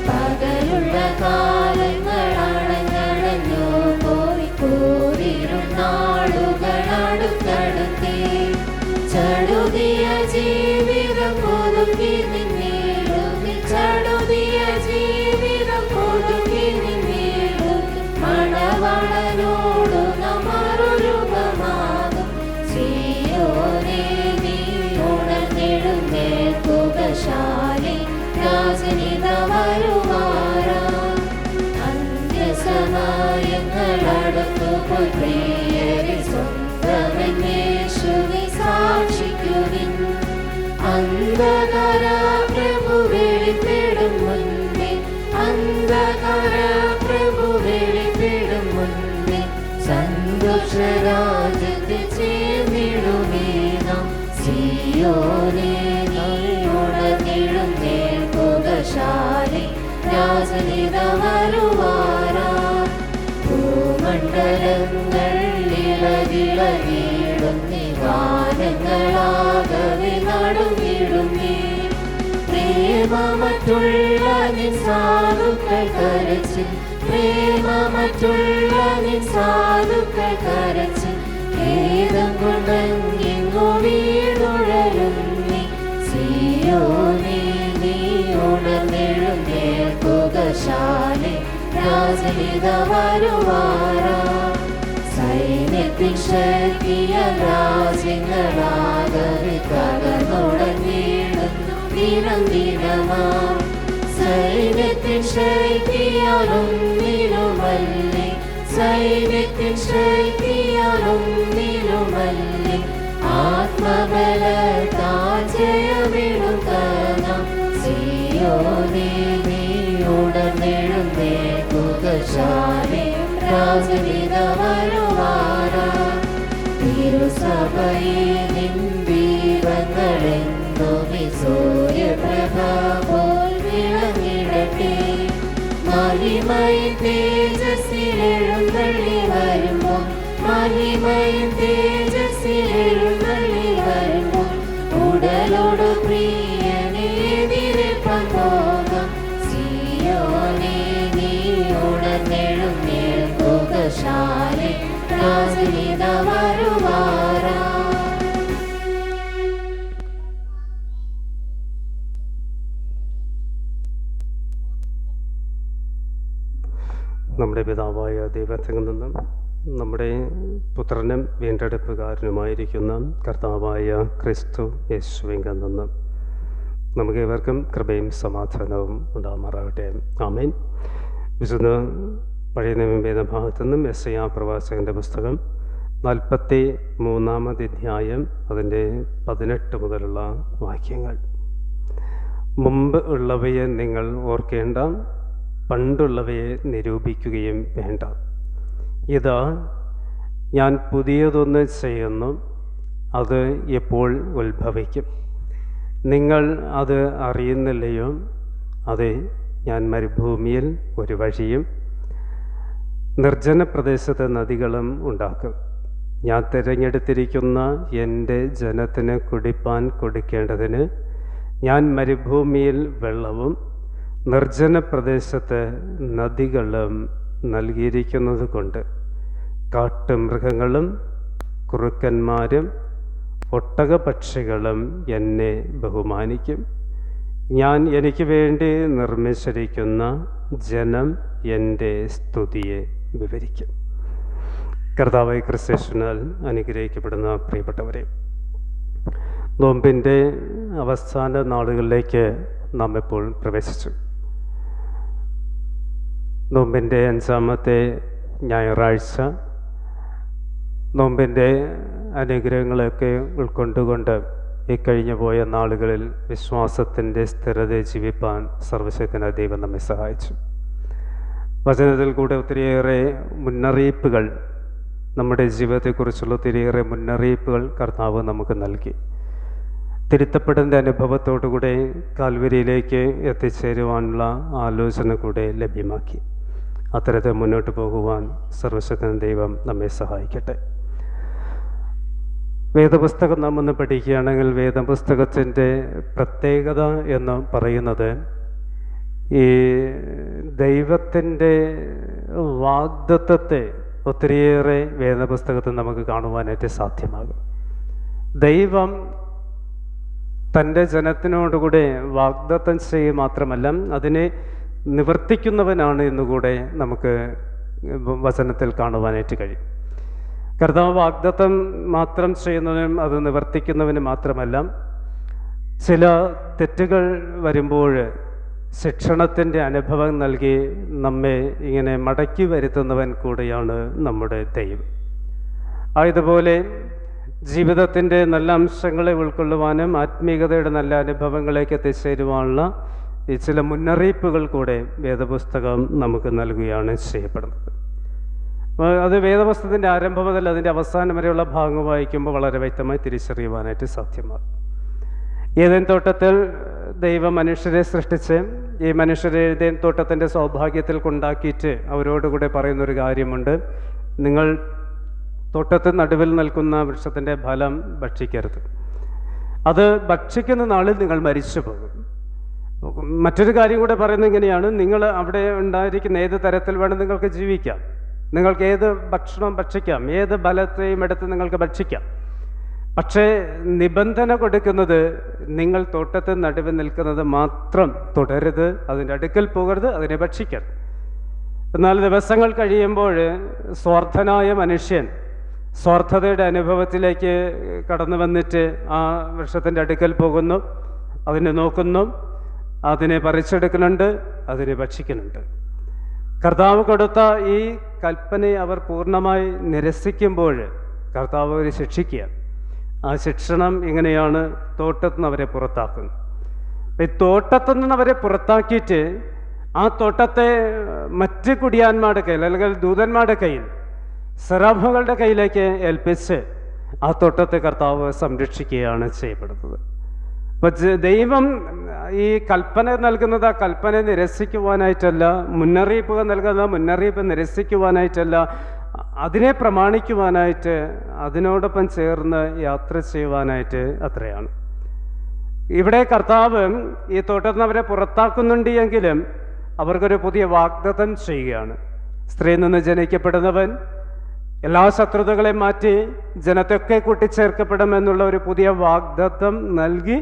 പകലുള്ള കാലങ്ങളാണഞ്ഞു പോയി കൂടിരുന്നാളുകളടുത്തടുത്തേ ചടുതിയ ജീവിതം പുതുക്കി നിന്നീടുക്കി ചടുതിയ ജീവിതം പുതുക്കി നിന്നീടുക്കി മണവാളനോടു നമ്മറുരൂപമാകും സിയോനേ നീ ഉണർന്നെഴുന്നേൽക്കുക ശാലി രാജ രക്ഷരാജ്യത്തിൽ ചേർന്നിടുമേ നാം സിയോനേ നീയുണർന്നെഴുന്നേൽക്കുകശാലി രാജനിത വരുവാനാ ഭൂമണ്ഡലങ്ങൾ ഇളകിളകിടുന്നീ ഗാനങ്ങളാകവെ നടുങ്ങിടുന്നീ പ്രേമമറ്റുള്ള നിൻ സാധുക്കൾ കരച്ചിൽ പ്രേമമറ്റുള്ള നിൻ സാധുക്കൾ കരച്ചിൽ ഏതം കൊണ്ടെങ്ങോ വീടുഴലുന്നീ സിയോനേ നീ ഉണർന്നെഴുന്നേൽക്കുകശാലി രാജനിത വരുവാനാ സൈന്യത്തിൻ ശക്തിയ രാജ്യങ്ങളാകവെ തകർന്നുടങ്ങിടുന്നു ദിനം ദിനമാം സൈന്യത്തിൻ ശക്തിയാലും നിലുമല്ലേ സൈന്യത്തിൻ ശക്തിയാലും നിലുമല്ലേ ആത്മബലത്താൽ ജയമെടുക്കുന്ന സിയോനേ നീ ഉണർന്നെഴുന്നേൽക്കുകശാലി രാജനിത വരുവാനാ തിരുസഭയെ നിൻ ദീപങ്ങളെങ്ങുമി സൂര്യപ്രഭ പോൽ വിളങ്ങിടട്ടെ മഹിമയും തേജസ്സിൽ എഴുന്നള്ളി വരുമ്പോൾ മഹിമയും തേജസ്സിൽ എഴുന്നള്ളി വരുമ്പോൾ ഉടലോട് പ്രിയനെ എതിരേൽപ്പാൻ പോകാം സിയോനേ നീ ഉണർന്നെഴുന്നേൽക്കുകശാലി രാജനിത വരുവാനാ നമ്മുടെ പിതാവായ ദൈവത്തിൽ നിന്നും നമ്മുടെ പുത്രനും വീണ്ടെടുപ്പുകാരനുമായിരിക്കുന്ന കർത്താവായ ക്രിസ്തു യേശുവിങ്കിൽ നിന്നും നമുക്ക് ഇവർക്കും കൃപയും സമാധാനവും ഉണ്ടാകുമാറാകട്ടെ. ആമേൻ. വിശുദ്ധ പഴയ നിയമ വേദഭാഗത്തു നിന്നും യെശയ്യാ പ്രവാചകൻ്റെ പുസ്തകം 43-ാമത് അധ്യായം അതിൻ്റെ 18 മുതലുള്ള വാക്യങ്ങൾ. മുമ്പ് ഉള്ളവയെ നിങ്ങൾ ഓർക്കേണ്ട, പണ്ടുള്ളവയെ നിരൂപിക്കുകയും വേണ്ട. ഇതാ ഞാൻ പുതിയതൊന്ന് ചെയ്യുന്നു, അത് എപ്പോൾ ഉത്ഭവിക്കും? നിങ്ങൾ അത് അറിയുന്നില്ലയോ? അതെ, ഞാൻ മരുഭൂമിയിൽ ഒരു വഴിയും നിർജ്ജന പ്രദേശത്ത് നദികളും ഉണ്ടാക്കും. ഞാൻ തിരഞ്ഞെടുത്തിരിക്കുന്ന എൻ്റെ ജനത്തിന് കുടിപ്പാൻ കൊടുക്കേണ്ടതിന് ഞാൻ മരുഭൂമിയിൽ വെള്ളവും നിർജ്ജന പ്രദേശത്ത് നദികളും നൽകിയിരിക്കുന്നത് കൊണ്ട് കാട്ടുമൃഗങ്ങളും കുറുക്കന്മാരും ഒട്ടകപക്ഷികളും എന്നെ ബഹുമാനിക്കും. ഞാൻ എനിക്ക് വേണ്ടി നിർമ്മിച്ചിരിക്കുന്ന ജനം എൻ്റെ സ്തുതിയെ വിവരിക്കും. കർത്താവായ ക്രിസ്തുയേശുവിനാൽ അനുഗ്രഹിക്കപ്പെടുന്ന പ്രിയപ്പെട്ടവരെ, നോമ്പിൻ്റെ അവസാന നാളുകളിലേക്ക് നാം ഇപ്പോൾ പ്രവേശിച്ചു. നോമ്പിൻ്റെ 5-ാമത്തെ ഞായറാഴ്ച നോമ്പിൻ്റെ അനുഗ്രഹങ്ങളൊക്കെ ഉൾക്കൊണ്ടുകൊണ്ട് ഈ കഴിഞ്ഞു പോയ നാളുകളിൽ വിശ്വാസത്തിൻ്റെ സ്ഥിരതയെ ജീവിപ്പാൻ സർവശക്തനായ ദൈവം നമ്മെ സഹായിച്ചു. വചനത്തിൽ കൂടെ ഒത്തിരിയേറെ മുന്നറിയിപ്പുകൾ, നമ്മുടെ ജീവിതത്തെക്കുറിച്ചുള്ള ഒത്തിരിയേറെ മുന്നറിയിപ്പുകൾ കർത്താവ് നമുക്ക് നൽകി. തിരുത്തപ്പെടുന്ന അനുഭവത്തോടുകൂടെ കാൽവരിയിലേക്ക് എത്തിച്ചേരുവാനുള്ള ആലോചന കൂടെ ലഭ്യമാക്കി. അത്തരത്തിൽ മുന്നോട്ട് പോകുവാൻ സർവശക്തൻ ദൈവം നമ്മെ സഹായിക്കട്ടെ. വേദപുസ്തകം നാം ഒന്ന് പഠിക്കുകയാണെങ്കിൽ വേദപുസ്തകത്തിൻ്റെ പ്രത്യേകത എന്ന് പറയുന്നത് ഈ ദൈവത്തിൻ്റെ വാഗ്ദത്തത്തെ ഒത്തിരിയേറെ വേദപുസ്തകത്തിൽ നമുക്ക് കാണുവാനായിട്ട് സാധ്യമാകും. ദൈവം തൻ്റെ ജനത്തിനോടുകൂടെ വാഗ്ദത്തം ചെയ്യുക മാത്രമല്ല, അതിനെ നിവർത്തിക്കുന്നവനാണ് എന്നുകൂടെ നമുക്ക് വചനത്തിൽ കാണുവാനായിട്ട് കഴിയും. കർത്താവ് വാഗ്ദത്തം മാത്രം ചെയ്യുന്നവനും അത് നിവർത്തിക്കുന്നവനും മാത്രമല്ല, ചില തെറ്റുകൾ വരുമ്പോൾ ശിക്ഷണത്തിൻ്റെ അനുഭവം നൽകി നമ്മെ ഇങ്ങനെ മടക്കി വരുത്തുന്നവൻ കൂടെയാണ് നമ്മുടെ ദൈവം. ആയതുപോലെ ജീവിതത്തിൻ്റെ നല്ല അംശങ്ങളെ ഉൾക്കൊള്ളുവാനും ആത്മീയതയുടെ നല്ല അനുഭവങ്ങളിലേക്ക് എത്തിച്ചേരുവാനുള്ള ഈ ചില മുന്നറിയിപ്പുകൾ കൂടെ വേദപുസ്തകം നമുക്ക് നൽകുകയാണ് ചെയ്യപ്പെടുന്നത്. അത് വേദപുസ്തകത്തിൻ്റെ ആരംഭം മുതൽ അതിൻ്റെ അവസാനം വരെയുള്ള ഭാഗം വായിക്കുമ്പോൾ വളരെ വ്യക്തമായി തിരിച്ചറിയുവാനായിട്ട് സാധ്യമാണ്. ഏദൻ തോട്ടത്തിൽ ദൈവം മനുഷ്യരെ സൃഷ്ടിച്ച് ഈ മനുഷ്യരെ ഏദൻ തോട്ടത്തിൻ്റെ സൗഭാഗ്യത്തിൽ കൊണ്ടാക്കിയിട്ട് അവരോടുകൂടെ പറയുന്നൊരു കാര്യമുണ്ട്: നിങ്ങൾ തോട്ടത്തിന് നടുവിൽ നിൽക്കുന്ന വൃക്ഷത്തിൻ്റെ ഫലം ഭക്ഷിക്കരുത്, അത് ഭക്ഷിക്കുന്ന നാളിൽ നിങ്ങൾ മരിച്ചു പോകും. മറ്റൊരു കാര്യം കൂടെ പറയുന്നത് ഇങ്ങനെയാണ്: നിങ്ങൾ അവിടെ ഉണ്ടായിരിക്കുന്ന ഏത് തരത്തിൽ വേണം നിങ്ങൾക്ക് ജീവിക്കാം, നിങ്ങൾക്ക് ഏത് ഭക്ഷണം ഭക്ഷിക്കാം, ഏത് ഫലത്തെയും എടുത്ത് നിങ്ങൾക്ക് ഭക്ഷിക്കാം. പക്ഷേ നിബന്ധന കൊടുക്കുന്നത് നിങ്ങൾ തോട്ടത്തിന് നടുവിൽ നിൽക്കുന്നത് മാത്രം തുടരുത്, അതിൻ്റെ അടുക്കൽ പോകരുത്, അതിനെ ഭക്ഷിക്കരുത്. എന്നാൽ ദിവസങ്ങൾ കഴിയുമ്പോൾ സ്വാർത്ഥനായ മനുഷ്യൻ സ്വാർത്ഥതയുടെ അനുഭവത്തിലേക്ക് കടന്നു വന്നിട്ട് ആ വൃക്ഷത്തിൻ്റെ അടുക്കൽ പോകുന്നു, അതിനെ നോക്കുന്നു, അതിനെ പറിച്ചെടുക്കുന്നുണ്ട്, അതിനെ ഭക്ഷിക്കുന്നുണ്ട്. കർത്താവ് കൊടുത്ത ഈ കൽപ്പനയെ അവർ പൂർണ്ണമായി നിരസിക്കുമ്പോൾ കർത്താവ് അവരെ ശിക്ഷിക്കുക. ആ ശിക്ഷണം ഇങ്ങനെയാണ്: തോട്ടത്തിൽ നിന്ന് അവരെ പുറത്താക്കുന്നു. ഈ തോട്ടത്തിൽ നിന്ന് അവരെ പുറത്താക്കിയിട്ട് ആ തോട്ടത്തെ മറ്റ് കുടിയാന്മാരുടെ കയ്യിൽ അല്ലെങ്കിൽ ദൂതന്മാരുടെ കയ്യിൽ, സെറാഫുകളുടെ കയ്യിലേക്ക് ഏൽപ്പിച്ച് ആ തോട്ടത്തെ കർത്താവ് സംരക്ഷിക്കുകയാണ് ചെയ്യപ്പെടുന്നത്. അപ്പോൾ ദൈവം ഈ കൽപ്പന നൽകുന്നത് ആ കൽപ്പന നിരസിക്കുവാനായിട്ടല്ല, മുന്നറിയിപ്പ് നൽകുന്ന മുന്നറിയിപ്പ് നിരസിക്കുവാനായിട്ടല്ല, അതിനെ പ്രമാണിക്കുവാനായിട്ട്, അതിനോടൊപ്പം ചേർന്ന് യാത്ര ചെയ്യുവാനായിട്ട് അത്രയാണ്. ഇവിടെ കർത്താവ് ഈ തോട്ടത്തിൽ നിന്ന് അവരെ പുറത്താക്കുന്നുണ്ട് എങ്കിലും അവർക്കൊരു പുതിയ വാഗ്ദത്തം ചെയ്യുകയാണ്. സ്ത്രീയിൽ നിന്ന് ജനിക്കപ്പെടുന്നവൻ എല്ലാ ശത്രുതകളെയും മാറ്റി ജനത്തൊക്കെ കൂട്ടിച്ചേർക്കപ്പെടുമെന്നുള്ള ഒരു പുതിയ വാഗ്ദത്തം നൽകി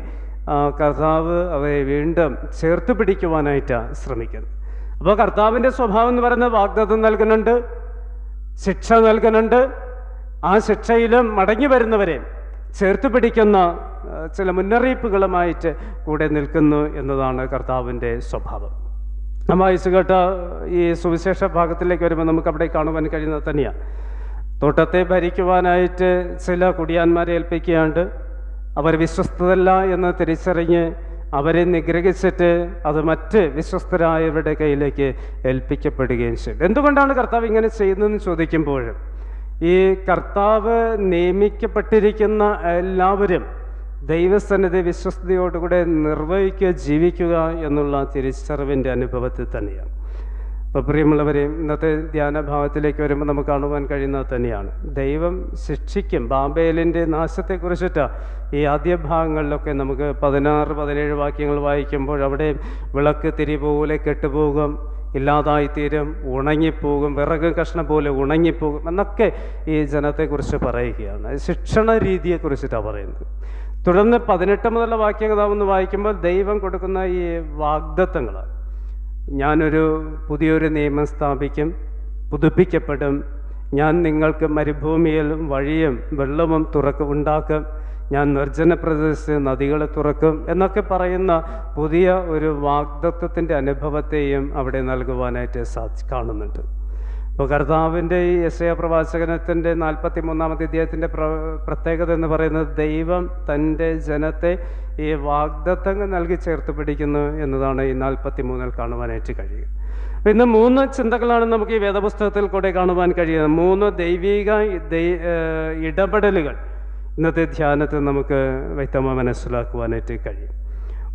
കർത്താവ് അവരെ വീണ്ടും ചേർത്ത് പിടിക്കുവാനായിട്ടാണ് ശ്രമിക്കുന്നത്. അപ്പോൾ കർത്താവിൻ്റെ സ്വഭാവം എന്ന് പറയുന്നത് വാഗ്ദത്തം നൽകുന്നുണ്ട്, ശിക്ഷ നൽകുന്നുണ്ട്. ആ ശിക്ഷയിലും മടങ്ങി വരുന്നവരെ ചേർത്ത് പിടിക്കുന്ന ചില മുന്നറിയിപ്പുകളുമായിട്ട് കൂടെ നിൽക്കുന്നു എന്നതാണ് കർത്താവിൻ്റെ സ്വഭാവം. നമ്മൾ വായിച്ചു കേട്ട ഈ സുവിശേഷ ഭാഗത്തിലേക്ക് വരുമ്പോൾ നമുക്ക് അവിടെ കാണുവാൻ കഴിയുന്നത് തന്നെയാണ്. തോട്ടത്തെ ഭരിക്കുവാനായിട്ട് ചില കുടിയാന്മാരെ ഏൽപ്പിക്കുകയുണ്ട്. അവർ വിശ്വസ്തരല്ല എന്ന് തിരിച്ചറിഞ്ഞ് അവരെ നിഗ്രഹിച്ചിട്ട് അത് മറ്റ് വിശ്വസ്തരായവരുടെ കയ്യിലേക്ക് ഏൽപ്പിക്കപ്പെടുകയും ചെയ്യും. എന്തുകൊണ്ടാണ് കർത്താവ് ഇങ്ങനെ ചെയ്യുന്നതെന്ന് ചോദിക്കുമ്പോൾ, ഈ കർത്താവ് നിയമിക്കപ്പെട്ടിരിക്കുന്ന എല്ലാവരും ദൈവസന്നിധി വിശ്വസ്തയോടുകൂടെ നിർവഹിക്കുക, ജീവിക്കുക എന്നുള്ള തിരിച്ചറിവിൻ്റെ അനുഭവത്തിൽ തന്നെയാണ്. അപ്പോൾ പ്രിയമുള്ളവരെ, ഇന്നത്തെ ധ്യാനഭാവത്തിലേക്ക് വരുമ്പോൾ നമുക്ക് കാണുവാൻ കഴിയുന്നത് തന്നെയാണ്. ദൈവം ശിക്ഷിക്കും. ബാബേലിൻ്റെ നാശത്തെക്കുറിച്ചിട്ടാണ് ഈ ആദ്യ ഭാഗങ്ങളിലൊക്കെ നമുക്ക് 16-17 വാക്യങ്ങൾ വായിക്കുമ്പോൾ അവിടെ വിളക്ക് തിരി പോലെ കെട്ടുപോകും, ഇല്ലാതായിത്തീരും, ഉണങ്ങിപ്പോകും, വിറക് കഷ്ണം പോലെ ഉണങ്ങിപ്പോകും എന്നൊക്കെ ഈ ജനത്തെക്കുറിച്ച് പറയുകയാണ്. ശിക്ഷണ രീതിയെക്കുറിച്ചിട്ടാണ് പറയുന്നത്. തുടർന്ന് 18 മുതലുള്ള വാക്യങ്ങൾ ഒന്ന് വായിക്കുമ്പോൾ ദൈവം കൊടുക്കുന്ന ഈ വാഗ്ദത്തങ്ങൾ: ഞാനൊരു പുതിയൊരു നിയമം സ്ഥാപിക്കും, പുതുപ്പിക്കപ്പെടും, ഞാൻ നിങ്ങൾക്ക് മരുഭൂമിയിൽ വഴിയും വെള്ളവും ഉണ്ടാക്കും, ഞാൻ നിർജ്ജന പ്രദേശത്ത് നദികളെ തുറക്കും എന്നൊക്കെ പറയുന്ന പുതിയ ഒരു വാഗ്ദത്തത്തിൻ്റെ അനുഭവത്തെയും അവിടെ നൽകുവാനായിട്ട് കാണുന്നുണ്ട്. ഇപ്പോൾ കർത്താവിൻ്റെ ഈ യെശയ്യാ പ്രവാചകനത്തിൻ്റെ 43-ാമത്തെ അധ്യായത്തിൻ്റെ പ്രത്യേകത എന്ന് പറയുന്നത് ദൈവം തൻ്റെ ജനത്തെ ഈ വാഗ്ദത്തങ്ങൾ നൽകി ചേർത്ത് പിടിക്കുന്നു എന്നതാണ് ഈ 43-ൽ കാണുവാനായിട്ട് കഴിയുക. ഇന്ന് 3 ചിന്തകളാണ് നമുക്ക് ഈ വേദപുസ്തകത്തിൽ കൂടെ കാണുവാൻ കഴിയുന്നത്. 3 ദൈവിക ഇടപെടലുകൾ ഇന്നത്തെ ധ്യാനത്തിൽ നമുക്ക് വ്യക്തമായി മനസ്സിലാക്കുവാനായിട്ട് കഴിയും.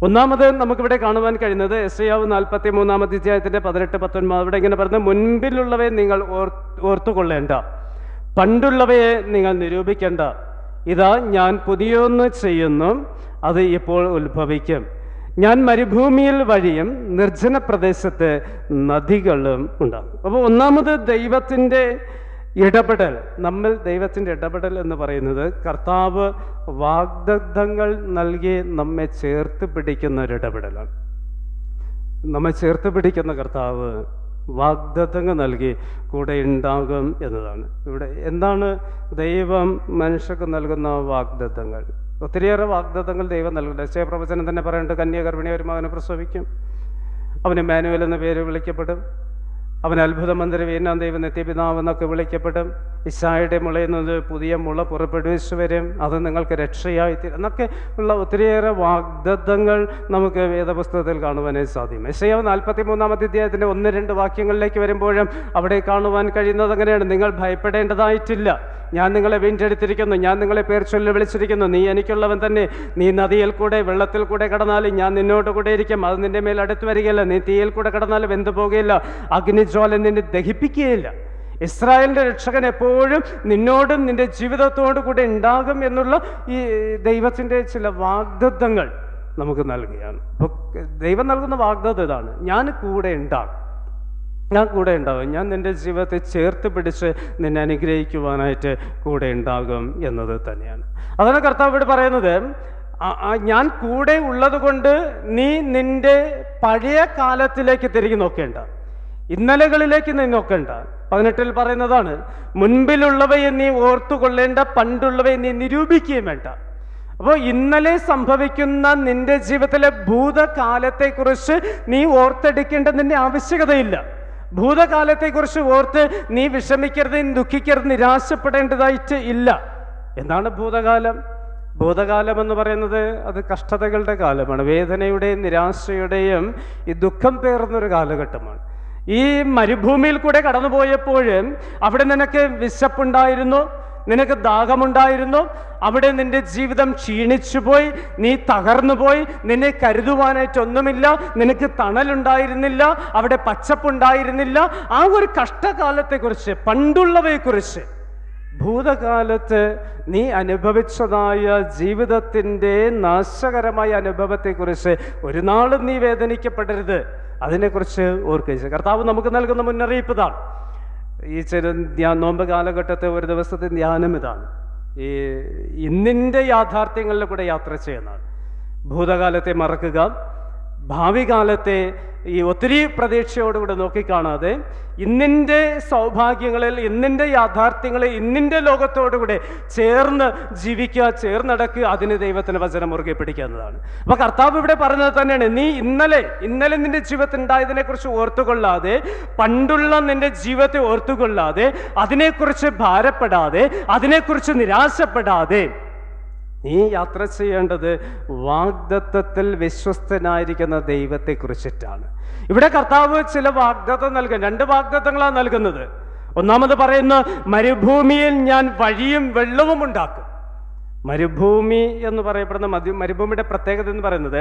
ഒന്നാമത് നമുക്കിവിടെ കാണുവാൻ കഴിയുന്നത് യെശയ്യാവ് 43-ാമത്തെ അധ്യായത്തിൻ്റെ 18-19 അവിടെ ഇങ്ങനെ പറഞ്ഞത്: മുൻപിലുള്ളവയെ നിങ്ങൾ ഓർത്തുകൊള്ളേണ്ട, പണ്ടുള്ളവയെ നിങ്ങൾ നിരൂപിക്കേണ്ട. ഇതാ ഞാൻ പുതിയൊന്ന് ചെയ്യുന്നു, അത് ഇപ്പോൾ ഉത്ഭവിക്കും. ഞാൻ മരുഭൂമിയിൽ വഴിയും നിർജ്ജന പ്രദേശത്ത് നദികളും ഉണ്ടാകും. അപ്പോൾ ഒന്നാമത് ദൈവത്തിൻ്റെ ഇടപെടൽ, നമ്മൾ ദൈവത്തിൻ്റെ ഇടപെടൽ എന്ന് പറയുന്നത് കർത്താവ് വാഗ്ദത്തങ്ങൾ നൽകി നമ്മെ ചേർത്ത് പിടിക്കുന്ന ഒരു ഇടപെടലാണ്. നമ്മെ ചേർത്ത് പിടിക്കുന്ന കർത്താവ് വാഗ്ദത്തങ്ങൾ നൽകി കൂടെ ഉണ്ടാകും എന്നതാണ്. ഇവിടെ എന്താണ് ദൈവം മനുഷ്യർക്ക് നൽകുന്ന വാഗ്ദത്തങ്ങൾ? ഒത്തിരിയേറെ വാഗ്ദത്തങ്ങൾ ദൈവം നൽകുന്നുണ്ട്. യെശയ്യാ പ്രവചനം തന്നെ പറയുന്നുണ്ട്: കന്യാഗർഭിണി ഒരു മകനെ പ്രസവിക്കും, അവന് ഇമ്മാനുവേൽ എന്ന പേര് വിളിക്കപ്പെടും, അവൻ അത്ഭുത മന്ത്രി, വീണാം ദൈവം, നിത്യപിതാവ് എന്നൊക്കെ വിളിക്കപ്പെടും. ഇശായുടെ മുളയിൽ നിന്ന് പുതിയ മുള പുറപ്പെടുവിച്ചു വരും, അത് നിങ്ങൾക്ക് രക്ഷയായി തീരും എന്നൊക്കെ ഉള്ള ഒത്തിരിയേറെ വാഗ്ദത്തങ്ങൾ നമുക്ക് വേദപുസ്തകത്തിൽ കാണുവാനായി സാധിക്കും. യെശയ്യാവ് 43-ാം അധ്യായത്തിൻ്റെ 1-2 വാക്യങ്ങളിലേക്ക് വരുമ്പോഴും അവിടെ കാണുവാൻ കഴിയുന്നത് അങ്ങനെയാണ്. നിങ്ങൾ ഭയപ്പെടേണ്ടതായിട്ടില്ല, ഞാൻ നിങ്ങളെ വീണ്ടെടുത്തിരിക്കുന്നു, ഞാൻ നിങ്ങളെ പേർ ചൊല്ലി വിളിച്ചിരിക്കുന്നു, നീ എനിക്കുള്ളവൻ തന്നെ. നീ നദിയിൽ കൂടെ വെള്ളത്തിൽ കൂടെ കടന്നാലും ഞാൻ നിന്നോട് കൂടെ ഇരിക്കും, അത് നിന്റെ മേൽ അടുത്ത് വരികയില്ല. നീ തീയിൽ കൂടെ കടന്നാലും വെന്തു പോകുകയില്ല, അഗ്നിജ്വാല നിന്നെ ദഹിപ്പിക്കുകയില്ല. ഇസ്രായേലിൻ്റെ രക്ഷകൻ എപ്പോഴും നിന്നോടും നിന്റെ ജീവിതത്തോടു കൂടെ ഉണ്ടാകും എന്നുള്ള ഈ ദൈവത്തിൻ്റെ ചില വാഗ്ദത്തങ്ങൾ നമുക്ക് നൽകുകയാണ്. അപ്പോൾ ദൈവം നൽകുന്ന വാഗ്ദത്തം ഇതാണ്: ഞാൻ കൂടെ ഉണ്ടാകും, ഞാൻ കൂടെ ഉണ്ടാകും, ഞാൻ നിൻ്റെ ജീവിതത്തെ ചേർത്ത് പിടിച്ച് നിന്നെ അനുഗ്രഹിക്കുവാനായിട്ട് കൂടെ ഉണ്ടാകും എന്നത് തന്നെയാണ്. അതാണ് കർത്താവ് ഇവിടെ പറയുന്നത്. ഞാൻ കൂടെ ഉള്ളത് കൊണ്ട് നീ നിൻ്റെ പഴയ കാലത്തിലേക്ക് തിരികെ നോക്കേണ്ട, ഇന്നലകളിലേക്ക് നീ നോക്കേണ്ട. 18 പറയുന്നതാണ്, മുൻപിലുള്ളവയെ നീ ഓർത്തുകൊള്ളേണ്ട, പണ്ടുള്ളവയെ നീ നിരൂപിക്കുകയും വേണ്ട. അപ്പോൾ ഇന്നലെ സംഭവിക്കുന്ന നിന്റെ ജീവിതത്തിലെ ഭൂതകാലത്തെക്കുറിച്ച് നീ ഓർത്തെടുക്കേണ്ടതിൻ്റെ ആവശ്യകതയില്ല. ഭൂതകാലത്തെക്കുറിച്ച് ഓർത്ത് നീ വിഷമിക്കരുത്, ദുഃഖിക്കരുത്, നിരാശപ്പെടേണ്ടതായിട്ട് ഇല്ല. എന്താണ് ഭൂതകാലം? ഭൂതകാലം എന്ന് പറയുന്നത് അത് കഷ്ടതകളുടെ കാലമാണ്, വേദനയുടെയും നിരാശയുടെയും ഈ ദുഃഖം പേറുന്നൊരു കാലഘട്ടമാണ്. ഈ മരുഭൂമിയിൽ കൂടെ കടന്നുപോയപ്പോഴും അവിടെ നിനക്ക് വിശപ്പുണ്ടായിരുന്നു, നിനക്ക് ദാഹമുണ്ടായിരുന്നു, അവിടെ നിന്റെ ജീവിതം ക്ഷീണിച്ചുപോയി, നീ തകർന്നുപോയി, നിന്നെ കരുതുവാനായിട്ടൊന്നുമില്ല, നിനക്ക് തണലുണ്ടായിരുന്നില്ല, അവിടെ പച്ചപ്പുണ്ടായിരുന്നില്ല. ആ ഒരു കഷ്ടകാലത്തെക്കുറിച്ച്, പണ്ടുള്ളവയെക്കുറിച്ച്, ഭൂതകാലത്ത് നീ അനുഭവിച്ചതായ ജീവിതത്തിൻ്റെ നാശകരമായ അനുഭവത്തെക്കുറിച്ച് ഒരു നാളും നീ വേദനിക്കപ്പെടരുത്, അതിനെക്കുറിച്ച് ഓർക്കുക. കർത്താവ് നമുക്ക് നൽകുന്ന മുന്നറിയിപ്പ് ഇതാണ്. ഈ നോമ്പ് കാലഘട്ടത്തെ ഒരു ദിവസത്തെ ധ്യാനം ഇതാണ്. ഈ ഇന്നിൻ്റെ യാഥാർത്ഥ്യങ്ങളിൽ കൂടെ യാത്ര ചെയ്യുന്നതാണ്. ഭൂതകാലത്തെ മറക്കുക, ഭാവി കാലത്തെ ഈ ഒത്തിരി പ്രതീക്ഷയോടുകൂടെ നോക്കിക്കാണാതെ ഇന്നിൻ്റെ സൗഭാഗ്യങ്ങളിൽ, ഇന്നിൻ്റെ യാഥാർത്ഥ്യങ്ങളിൽ, ഇന്നിൻ്റെ ലോകത്തോടുകൂടെ ചേർന്ന് ജീവിക്കുക, ചേർന്നടക്കുക, അതിന് ദൈവത്തിൻ്റെ വചനം മുറുകെ പിടിക്കുക എന്നതാണ്. അപ്പോൾ കർത്താവ് ഇവിടെ പറഞ്ഞത് തന്നെയാണ്, നീ ഇന്നലെ നിൻ്റെ ജീവിതത്തിൽ ഉണ്ടായതിനെക്കുറിച്ച് ഓർത്തുകൊള്ളാതെ, പണ്ടുള്ള നിൻ്റെ ജീവിതത്തെ ഓർത്തുകൊള്ളാതെ, അതിനെക്കുറിച്ച് ഭാരപ്പെടാതെ, അതിനെക്കുറിച്ച് നിരാശപ്പെടാതെ നീ യാത്ര ചെയ്യേണ്ടത് വാഗ്ദത്തത്തിൽ വിശ്വസ്തനായിരിക്കുന്ന ദൈവത്തെക്കുറിച്ചിട്ടാണ്. ഇവിടെ കർത്താവ് ചില വാഗ്ദത്തം നൽകും. 2 വാഗ്ദത്തങ്ങളാണ് നൽകുന്നത്. ഒന്നാമത് പറയുന്ന, മരുഭൂമിയിൽ ഞാൻ വഴിയും വെള്ളവും ഉണ്ടാക്കും. മരുഭൂമി എന്ന് പറയപ്പെടുന്ന മരുഭൂമിയുടെ പ്രത്യേകത എന്ന് പറയുന്നത്,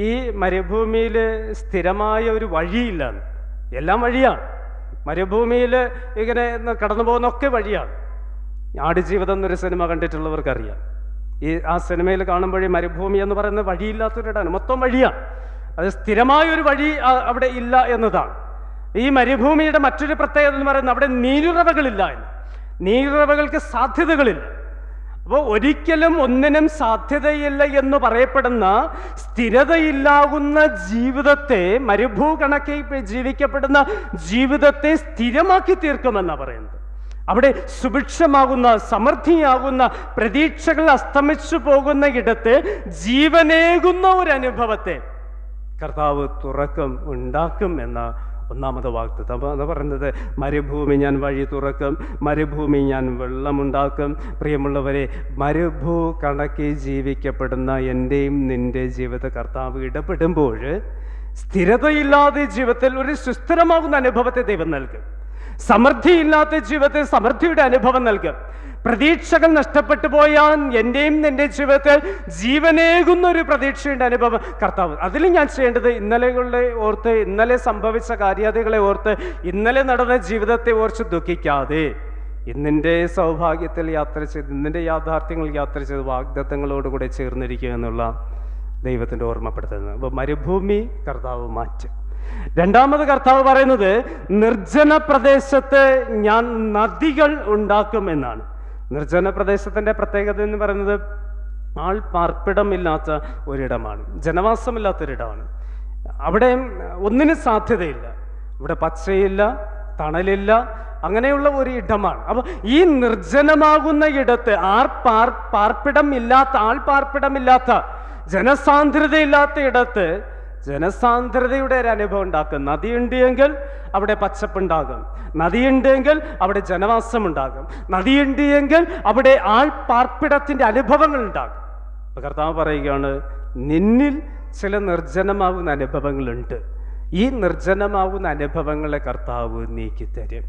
ഈ മരുഭൂമിയിൽ സ്ഥിരമായ ഒരു വഴിയില്ല, എല്ലാം വഴിയാണ്. മരുഭൂമിയിൽ ഇങ്ങനെ കടന്നു പോകുന്നൊക്കെ വഴിയാണ്. ആടുജീവിതം എന്നൊരു സിനിമ കണ്ടിട്ടുള്ളവർക്കറിയാം. ആ സിനിമയിൽ കാണുമ്പോഴേ മരുഭൂമി എന്ന് പറയുന്നത് വഴിയില്ലാത്തൊരിടാണ്, മൊത്തം വഴിയാണ്. അത് സ്ഥിരമായൊരു വഴി അവിടെ ഇല്ല എന്നതാണ്. ഈ മരുഭൂമിയുടെ മറ്റൊരു പ്രത്യേകത എന്ന് പറയുന്നത്, അവിടെ നീരുറവകളില്ല എന്ന്. നീരുറവകൾക്ക് സാധ്യതകളില്ല. അപ്പോൾ ഒരിക്കലും ഒന്നിനും സാധ്യതയില്ല എന്ന് പറയപ്പെടുന്ന സ്ഥിരതയില്ലാകുന്ന ജീവിതത്തെ, മരുഭൂകണക്കിൽ ജീവിക്കപ്പെടുന്ന ജീവിതത്തെ സ്ഥിരമാക്കി തീർക്കുമെന്നാണ് പറയുന്നത്. അവിടെ സുഭിക്ഷമാകുന്ന, സമൃദ്ധിയാകുന്ന, പ്രതീക്ഷകൾ അസ്തമിച്ചു പോകുന്ന ഇടത്ത് ജീവനേകുന്ന ഒരു അനുഭവത്തെ കർത്താവ് തുറക്കും, ഉണ്ടാക്കും എന്ന ഒന്നാമത് വാഗ്ദത്തം. അത് പറയുന്നത്, മരുഭൂമി ഞാൻ വഴി തുറക്കും, മരുഭൂമി ഞാൻ വെള്ളമുണ്ടാക്കും. പ്രിയമുള്ളവരെ, മരുഭൂ കണക്കി ജീവിക്കപ്പെടുന്ന എൻ്റെയും നിൻ്റെ ജീവിത കർത്താവ് ഇടപെടുമ്പോൾ സ്ഥിരതയില്ലാതെ ജീവിതത്തിൽ ഒരു സുസ്ഥിരമാകുന്ന അനുഭവത്തെ ദൈവം നൽകും. സമൃദ്ധിയില്ലാത്ത ജീവിതത്തിൽ സമൃദ്ധിയുടെ അനുഭവം നൽകും. പ്രതീക്ഷകൾ നഷ്ടപ്പെട്ടു പോയാൽ എൻ്റെയും നിൻ്റെ ജീവിതത്തിൽ ജീവനേകുന്ന ഒരു പ്രതീക്ഷയുടെ അനുഭവം കർത്താവ്. അതിൽ ഞാൻ ചെയ്യേണ്ടത്, ഇന്നലെകളെ ഓർത്ത്, ഇന്നലെ സംഭവിച്ച കാര്യാദികളെ ഓർത്ത്, ഇന്നലെ നടന്ന ജീവിതത്തെ ഓർത്ത് ദുഃഖിക്കാതെ ഇന്നിൻ്റെ സൗഭാഗ്യത്തിൽ യാത്ര ചെയ്ത്, ഇന്നിൻ്റെ യാഥാർത്ഥ്യങ്ങൾ യാത്ര ചെയ്ത് വാഗ്ദത്തങ്ങളോടുകൂടെ ചേർന്നിരിക്കുക എന്നുള്ള ദൈവത്തിൻ്റെ ഓർമ്മപ്പെടുത്തുന്നത്. അപ്പോൾ മരുഭൂമി കർത്താവ് മാറ്റും. രണ്ടാമത് കർത്താവ് പറയുന്നത്, നിർജ്ജന പ്രദേശത്ത് ഞാൻ നദികൾ ഉണ്ടാക്കും എന്നാണ്. നിർജ്ജന പ്രദേശത്തിൻ്റെ പ്രത്യേകത എന്ന് പറയുന്നത്, ആൾ പാർപ്പിടമില്ലാത്ത ഒരിടമാണ്, ജനവാസമില്ലാത്തൊരിടമാണ്. അവിടെ ഒന്നിനും സാധ്യതയില്ല, ഇവിടെ പച്ചയില്ല, തണലില്ല, അങ്ങനെയുള്ള ഒരു ഇടമാണ്. അപ്പോൾ ഈ നിർജ്ജനമാകുന്ന ഇടത്ത് പാർപ്പിടമില്ലാത്ത, ആൾ പാർപ്പിടമില്ലാത്ത, ജനസാന്ദ്രതയില്ലാത്ത ഇടത്ത് ജനസാന്ദ്രതയുടെ ഒരു അനുഭവം ഉണ്ടാക്കും. നദിയുണ്ടെങ്കിൽ അവിടെ പച്ചപ്പുണ്ടാകും, നദിയുണ്ടെങ്കിൽ അവിടെ ജനവാസം ഉണ്ടാകും, നദിയുണ്ടെങ്കിൽ അവിടെ ആൾപ്പാർപ്പിടത്തിൻ്റെ അനുഭവങ്ങൾ ഉണ്ടാകും. അപ്പം കർത്താവ് പറയുകയാണ്, നിന്നിൽ ചില നിർജ്ജനമാകുന്ന അനുഭവങ്ങളുണ്ട്. ഈ നിർജ്ജനമാകുന്ന അനുഭവങ്ങളെ കർത്താവ് നീക്കിത്തരും.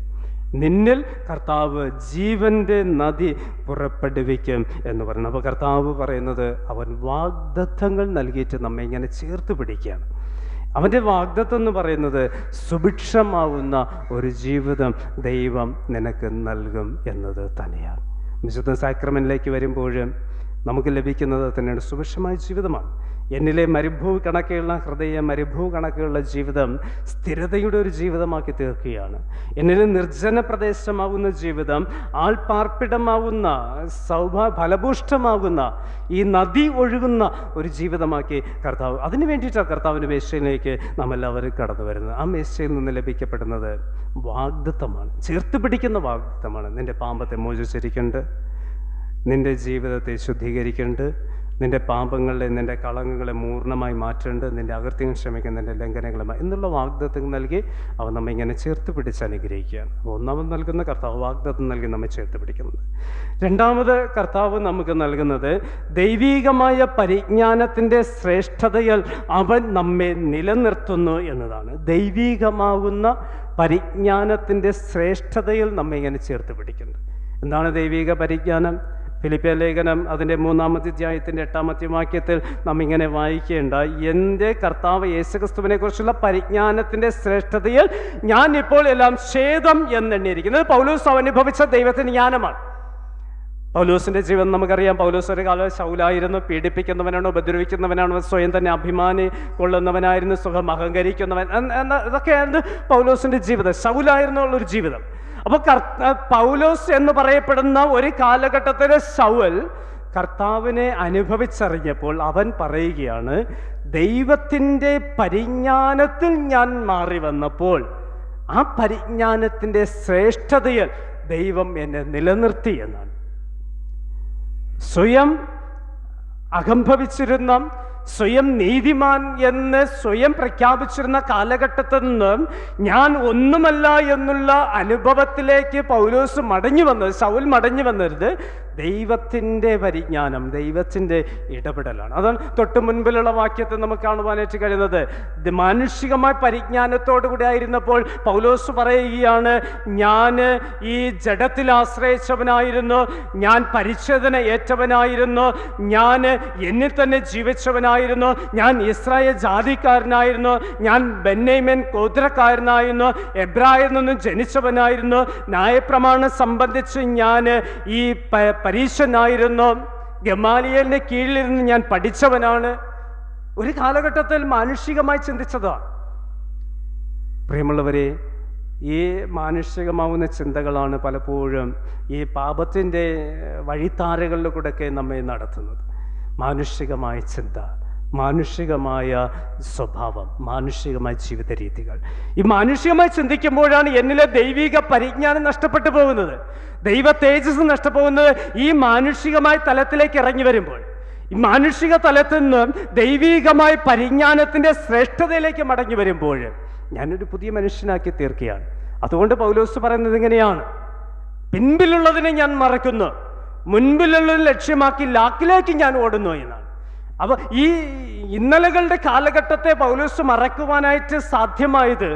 നിന്നിൽ കർത്താവ് ജീവൻ്റെ നദി പുറപ്പെടുവിക്കും എന്ന് പറയുന്നു. അപ്പോൾ കർത്താവ് പറയുന്നത് അവൻ വാഗ്ദത്തങ്ങൾ നൽകിയിട്ട് നമ്മെ ഇങ്ങനെ ചേർത്ത് പിടിക്കുകയാണ്. അവൻ്റെ വാഗ്ദത്തം എന്ന് പറയുന്നത് സുഭിക്ഷമാവുന്ന ഒരു ജീവിതം ദൈവം നിനക്ക് നൽകും എന്നത് തന്നെയാണ്. വിശുദ്ധ സാക്രമെന്റിലേക്ക് വരുമ്പോഴും നമുക്ക് ലഭിക്കുന്നത് തന്നെയാണ് സുഭിക്ഷമായ ജീവിതമാണ്. എന്നിലെ മരുഭൂമി കണക്കെയുള്ള ഹൃദയം, മരുഭൂമി കണക്കെയുള്ള ജീവിതം സ്ഥിരതയുടെ ഒരു ജീവിതമാക്കി തീർക്കുകയാണ്. എന്നിലെ നിർജ്ജന പ്രദേശമാകുന്ന ജീവിതം ആൾപ്പാർപ്പിടമാകുന്ന ഫലഭൂഷ്ടമാകുന്ന ഈ നദി ഒഴുകുന്ന ഒരു ജീവിതമാക്കി കർത്താവ്, അതിനു വേണ്ടിയിട്ടാണ് കർത്താവിൻ്റെ മേശയിലേക്ക് നാം എല്ലാവരും കടന്നു വരുന്നത്. ആ മേശയിൽ നിന്ന് ലഭിക്കപ്പെടുന്നത് വാഗ്ദത്തമാണ്, ചേർത്ത് പിടിക്കുന്ന വാഗ്ദത്തമാണ്. നിൻ്റെ പാപത്തെ മോചിച്ചിരിക്കുന്നുണ്ട്, നിൻ്റെ ജീവിതത്തെ ശുദ്ധീകരിക്കുന്നുണ്ട്, നിൻ്റെ പാപങ്ങളെ, നിൻ്റെ കളങ്കങ്ങളെ പൂർണ്ണമായി മാറ്റുന്നുണ്ട്, നിൻ്റെ അകൃത്യങ്ങൾ ക്ഷമിക്കുന്ന നിൻ്റെ ലംഘനങ്ങളുമായി എന്നുള്ള വാഗ്ദത്തം നൽകി അവൻ നമ്മെ ഇങ്ങനെ ചേർത്ത് പിടിച്ച് അനുഗ്രഹിക്കുകയാണ്. ഒന്നാമത് നൽകുന്ന കർത്താവ് വാഗ്ദത്തം നൽകി നമ്മെ ചേർത്ത് പിടിക്കുന്നത്. രണ്ടാമത് കർത്താവ് നമുക്ക് നൽകുന്നത് ദൈവീകമായ പരിജ്ഞാനത്തിൻ്റെ ശ്രേഷ്ഠതയിൽ അവൻ നമ്മെ നിലനിർത്തുന്നു എന്നതാണ്. ദൈവീകമാകുന്ന പരിജ്ഞാനത്തിൻ്റെ ശ്രേഷ്ഠതയിൽ നമ്മെ ഇങ്ങനെ ചേർത്ത് പിടിക്കുന്നത്. എന്താണ് ദൈവിക പരിജ്ഞാനം? ഫിലിപ്പിയ ലേഖനം അതിൻ്റെ 3-ാമത്തെ അധ്യായത്തിൻ്റെ 8-ാമത്തെ വാക്യത്തിൽ നാം ഇങ്ങനെ വായിക്കേണ്ട, എൻ്റെ കർത്താവ് യേശുക്രിസ്തുവിനെ കുറിച്ചുള്ള പരിജ്ഞാനത്തിൻ്റെ ശ്രേഷ്ഠതയിൽ ഞാൻ ഇപ്പോൾ എല്ലാം ഛേദം എന്നെണ്ണിയിരിക്കുന്നത്. പൗലോസ് അനുഭവിച്ച ദൈവത്തിൻ്റെ ജ്ഞാനമാണ്. പൗലോസിൻ്റെ ജീവിതം നമുക്കറിയാം. പൗലോസ് ഒരു കാലം ശൗലായിരുന്നു, പീഡിപ്പിക്കുന്നവനാണ്, ഉപദ്രവിക്കുന്നവനാണ്, സ്വയം തന്നെ അഭിമാനി കൊള്ളുന്നവനായിരുന്നു, സുഖം അഹങ്കരിക്കുന്നവൻ, ഇതൊക്കെയായിരുന്നു പൗലോസിൻ്റെ ജീവിതം. ശൗലായിരുന്നുള്ളൊരു ജീവിതം. അപ്പോൾ പൗലോസ് എന്ന് പറയപ്പെടുന്ന ഒരു കാലഘട്ടത്തിലെ ശൗൽ കർത്താവിനെ അനുഭവിച്ചറിഞ്ഞപ്പോൾ അവൻ പറയുകയാണ്, ദൈവത്തിൻ്റെ പരിജ്ഞാനത്തിൽ ഞാൻ മാറി വന്നപ്പോൾ ആ പരിജ്ഞാനത്തിൻ്റെ ശ്രേഷ്ഠതയിൽ ദൈവം എന്നെ നിലനിർത്തി എന്നാണ്. സ്വയം അഹംഭവിച്ചിരുന്ന, സ്വയം നീതിമാൻ എന്ന് സ്വയം പ്രഖ്യാപിച്ചിരുന്ന കാലഘട്ടത്തിൽ നിന്ന് ഞാൻ ഒന്നുമല്ല എന്നുള്ള അനുഭവത്തിലേക്ക് പൗലോസ് മടങ്ങി വന്നത്, ശൗൽ മടങ്ങി വന്നത് ദൈവത്തിൻ്റെ പരിജ്ഞാനം, ദൈവത്തിൻ്റെ ഇടപെടലാണ്. അതാണ് തൊട്ട് മുൻപിലുള്ള വാക്യത്തിൽ നമുക്ക് കാണുവാനായിട്ട് കഴിയുന്നത്. മാനുഷികമായ പരിജ്ഞാനത്തോടു കൂടി ആയിരുന്നപ്പോൾ പൗലോസ് പറയുകയാണ്, ഞാൻ ഈ ജഡത്തിൽ ആശ്രയിച്ചവനായിരുന്നു, ഞാൻ പരിച്ഛേദന ഏറ്റവനായിരുന്നു, ഞാൻ എന്നിൽ തന്നെ ജീവിച്ചവനായിരുന്നു, ഞാൻ ഇസ്രായേൽ ജാതിക്കാരനായിരുന്നു, ഞാൻ ബെന്യാമീൻ ഗോത്രക്കാരനായിരുന്നു, എബ്രായരിൽ നിന്നും ജനിച്ചവനായിരുന്നു, ന്യായപ്രമാണം സംബന്ധിച്ച് ഞാൻ ഈ പരീശനായിരുന്നു, ഗമാലിയേലിന്റെ കീഴിലിരുന്ന് ഞാൻ പഠിച്ചവനാണ്. ഒരു കാലഘട്ടത്തിൽ മാനുഷികമായി ചിന്തിച്ചതാണ്. പ്രിയമുള്ളവരെ, ഈ മാനുഷികമാവുന്ന ചിന്തകളാണ് പലപ്പോഴും ഈ പാപത്തിൻ്റെ വഴിത്താരകളിലൂടെയൊക്കെ നമ്മെ നടത്തുന്നത്. മാനുഷികമായ ചിന്ത, മാനുഷികമായ സ്വഭാവം, മാനുഷികമായ ജീവിത രീതികൾ. ഈ മാനുഷികമായി ചിന്തിക്കുമ്പോഴാണ് എന്നിലെ ദൈവിക പരിജ്ഞാനം നഷ്ടപ്പെട്ടു പോകുന്നത്, ദൈവ തേജസ് നഷ്ടപ്പെടുന്നത്. ഈ മാനുഷികമായ തലത്തിലേക്ക് ഇറങ്ങി വരുമ്പോൾ, ഈ മാനുഷിക തലത്തിൽ നിന്ന് ദൈവികമായ പരിജ്ഞാനത്തിൻ്റെ ശ്രേഷ്ഠതയിലേക്ക് മടങ്ങി വരുമ്പോൾ ഞാനൊരു പുതിയ മനുഷ്യനാക്കി തീർക്കുകയാണ്. അതുകൊണ്ട് പൗലോസ് പറയുന്നത് ഇങ്ങനെയാണ്, പിൻപിലുള്ളതിനെ ഞാൻ മറക്കുന്നു, മുൻപിലുള്ളത് ലക്ഷ്യമാക്കി ലാക്കിലേക്ക് ഞാൻ ഓടുന്നു എന്നാണ്. അപ്പോൾ ഈ ഇന്നലകളുടെ കാലഘട്ടത്തെ പൗലോസ് മറക്കുവാനായിട്ട് സാധ്യമായത്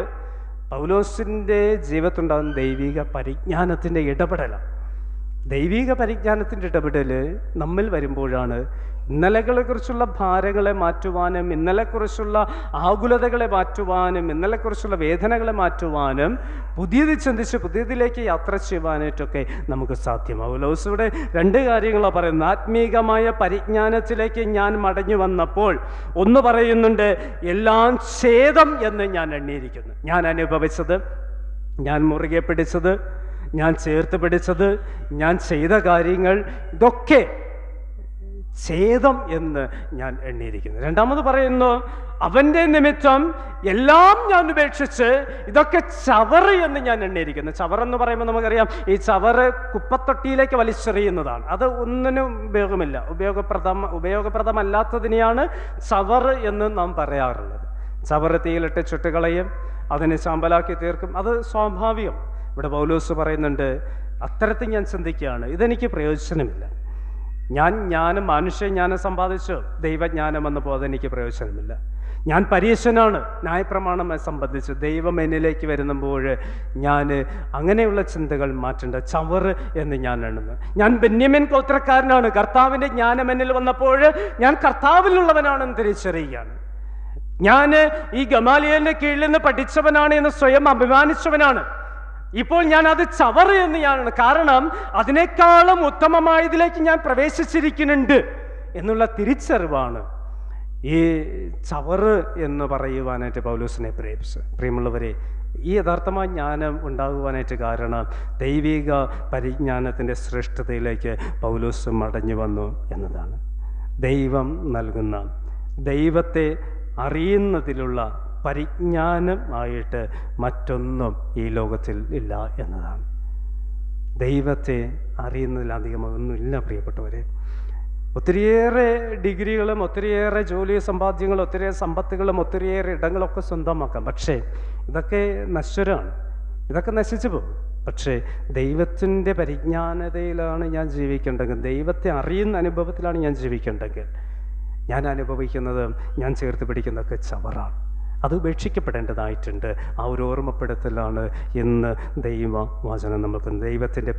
പൗലോസിൻ്റെ ജീവിതത്തിലുണ്ടാകുന്ന ദൈവിക പരിജ്ഞാനത്തിൻ്റെ ഇടപെടലാണ്. ദൈവിക പരിജ്ഞാനത്തിൻ്റെ ഇടപെടൽ നമ്മിൽ വരുമ്പോഴാണ് ഇന്നലകളെക്കുറിച്ചുള്ള ഭാരങ്ങളെ മാറ്റുവാനും, ഇന്നലെക്കുറിച്ചുള്ള ആകുലതകളെ മാറ്റുവാനും, ഇന്നലെക്കുറിച്ചുള്ള വേദനകളെ മാറ്റുവാനും, പുതിയത് ചിന്തിച്ച് പുതിയതിലേക്ക് യാത്ര ചെയ്യുവാനായിട്ടൊക്കെ നമുക്ക് സാധ്യമാവും. പൗലോസിവിടെ 2 കാര്യങ്ങളാണ് പറയുന്നത്. ആത്മീകമായ പരിജ്ഞാനത്തിലേക്ക് ഞാൻ മടങ്ങി വന്നപ്പോൾ ഒന്ന് പറയുന്നുണ്ട്, എല്ലാം ഛേദം എന്ന് ഞാൻ എണ്ണിയിരിക്കുന്നു. ഞാൻ അനുഭവിച്ചത്, ഞാൻ മുറുകെ പിടിച്ചത്, ഞാൻ ചേർത്ത് പിടിച്ചത്, ഞാൻ ചെയ്ത കാര്യങ്ങൾ, ഇതൊക്കെ ഛേദം എന്ന് ഞാൻ എണ്ണിയിരിക്കുന്നു. രണ്ടാമത് പറയുന്നു, അവൻ്റെ നിമിത്തം എല്ലാം ഞാൻ ഉപേക്ഷിച്ച് ഇതൊക്കെ ചവറ് എന്ന് ഞാൻ എണ്ണിയിരിക്കുന്നു. ചവറെന്ന് പറയുമ്പോൾ നമുക്കറിയാം, ഈ ചവറ് കുപ്പത്തൊട്ടിയിലേക്ക് വലിച്ചെറിയുന്നതാണ്. അത് ഒന്നിനും ഉപയോഗമില്ല, ഉപയോഗപ്രദമല്ലാത്തതിനെയാണ് ചവറ് എന്ന് നാം പറയാറുള്ളത്. ചവറ് തീയിലിട്ട് ചുട്ടുകളയും, അതിനെ ചാമ്പലാക്കി തീർക്കും. അത് സ്വാഭാവികം. ഇവിടെ പൗലോസ് പറയുന്നുണ്ട്, അത്തരത്തിൽ ഞാൻ ചിന്തിക്കുകയാണ്, ഇതെനിക്ക് പ്രയോജനമില്ല. ഞാൻ മനുഷ്യജ്ഞാനം സമ്പാദിച്ചു, ദൈവജ്ഞാനം വന്നപ്പോൾ അതെനിക്ക് പ്രയോജനമില്ല. ഞാൻ പരീശനാണ്, ന്യായപ്രമാണം സംബന്ധിച്ച് ദൈവം എന്നിലേക്ക് വരുമ്പോൾ ഞാൻ അങ്ങനെയുള്ള ചിന്തകൾ മാറ്റേണ്ട. ചവറ് എന്ന് ഞാൻ എണ്ണുന്നു. ഞാൻ ബെന്യാമിൻ ഗോത്രക്കാരനാണ്, കർത്താവിൻ്റെ ജ്ഞാനം എന്നിൽ വന്നപ്പോൾ ഞാൻ കർത്താവിലുള്ളവനാണെന്ന് തിരിച്ചറിയുകയാണ്. ഞാൻ ഈ ഗമാലിയലിൻ്റെ കീഴിൽ നിന്ന് പഠിച്ചവനാണ് എന്ന് സ്വയം അഭിമാനിച്ചവനാണ്. ഇപ്പോൾ ഞാൻ അത് ചവറ് എന്ന് ഞാനാണ്. കാരണം അതിനേക്കാളും ഉത്തമമായതിലേക്ക് ഞാൻ പ്രവേശിച്ചിരിക്കുന്നുണ്ട് എന്നുള്ള തിരിച്ചറിവാണ് ഈ ചവറ് എന്ന് പറയുവാനായിട്ട് പൗലോസിനെ പ്രേരിപ്പിച്ചത്. പ്രിയമുള്ളവരെ, ഈ യഥാർത്ഥമായ ജ്ഞാനം ഉണ്ടാകുവാനായിട്ട് കാരണം ദൈവിക പരിജ്ഞാനത്തിൻ്റെ ശ്രേഷ്ഠതയിലേക്ക് പൗലോസ് മടങ്ങി വന്നു എന്നതാണ്. ദൈവം നൽകുന്ന, ദൈവത്തെ അറിയുന്നതിലുള്ള പരിജ്ഞാനമായിട്ട് മറ്റൊന്നും ഈ ലോകത്തിൽ ഇല്ല എന്നതാണ്. ദൈവത്തെ അറിയുന്നതിലധികം ഒന്നുമില്ല പ്രിയപ്പെട്ടവരെ. ഒത്തിരിയേറെ ഡിഗ്രികളും ഒത്തിരിയേറെ ജോലി സമ്പാദ്യങ്ങളും ഒത്തിരിയേറെ സമ്പത്തുകളും ഒത്തിരിയേറെ ഇടങ്ങളൊക്കെ സ്വന്തമാക്കാം. പക്ഷേ ഇതൊക്കെ നശ്വരമാണ്, ഇതൊക്കെ നശിച്ചു പോകും. പക്ഷേ ദൈവത്തിൻ്റെ പരിജ്ഞാനതയിലാണ് ഞാൻ ജീവിക്കേണ്ടതെങ്കിൽ, ദൈവത്തെ അറിയുന്ന അനുഭവത്തിലാണ് ഞാൻ ജീവിക്കേണ്ടതെങ്കിൽ, ഞാൻ അനുഭവിക്കുന്നത്, ഞാൻ ചേർത്ത് പിടിക്കുന്നതൊക്കെ ചവറാണ്. അത് ഉപേക്ഷിക്കപ്പെടേണ്ടതായിട്ടുണ്ട്. ആ ഒരു ഓർമ്മപ്പെടുത്തലാണ് ഇന്ന് ദൈവവചനം നമുക്ക്. ദൈവത്തിൻ്റെ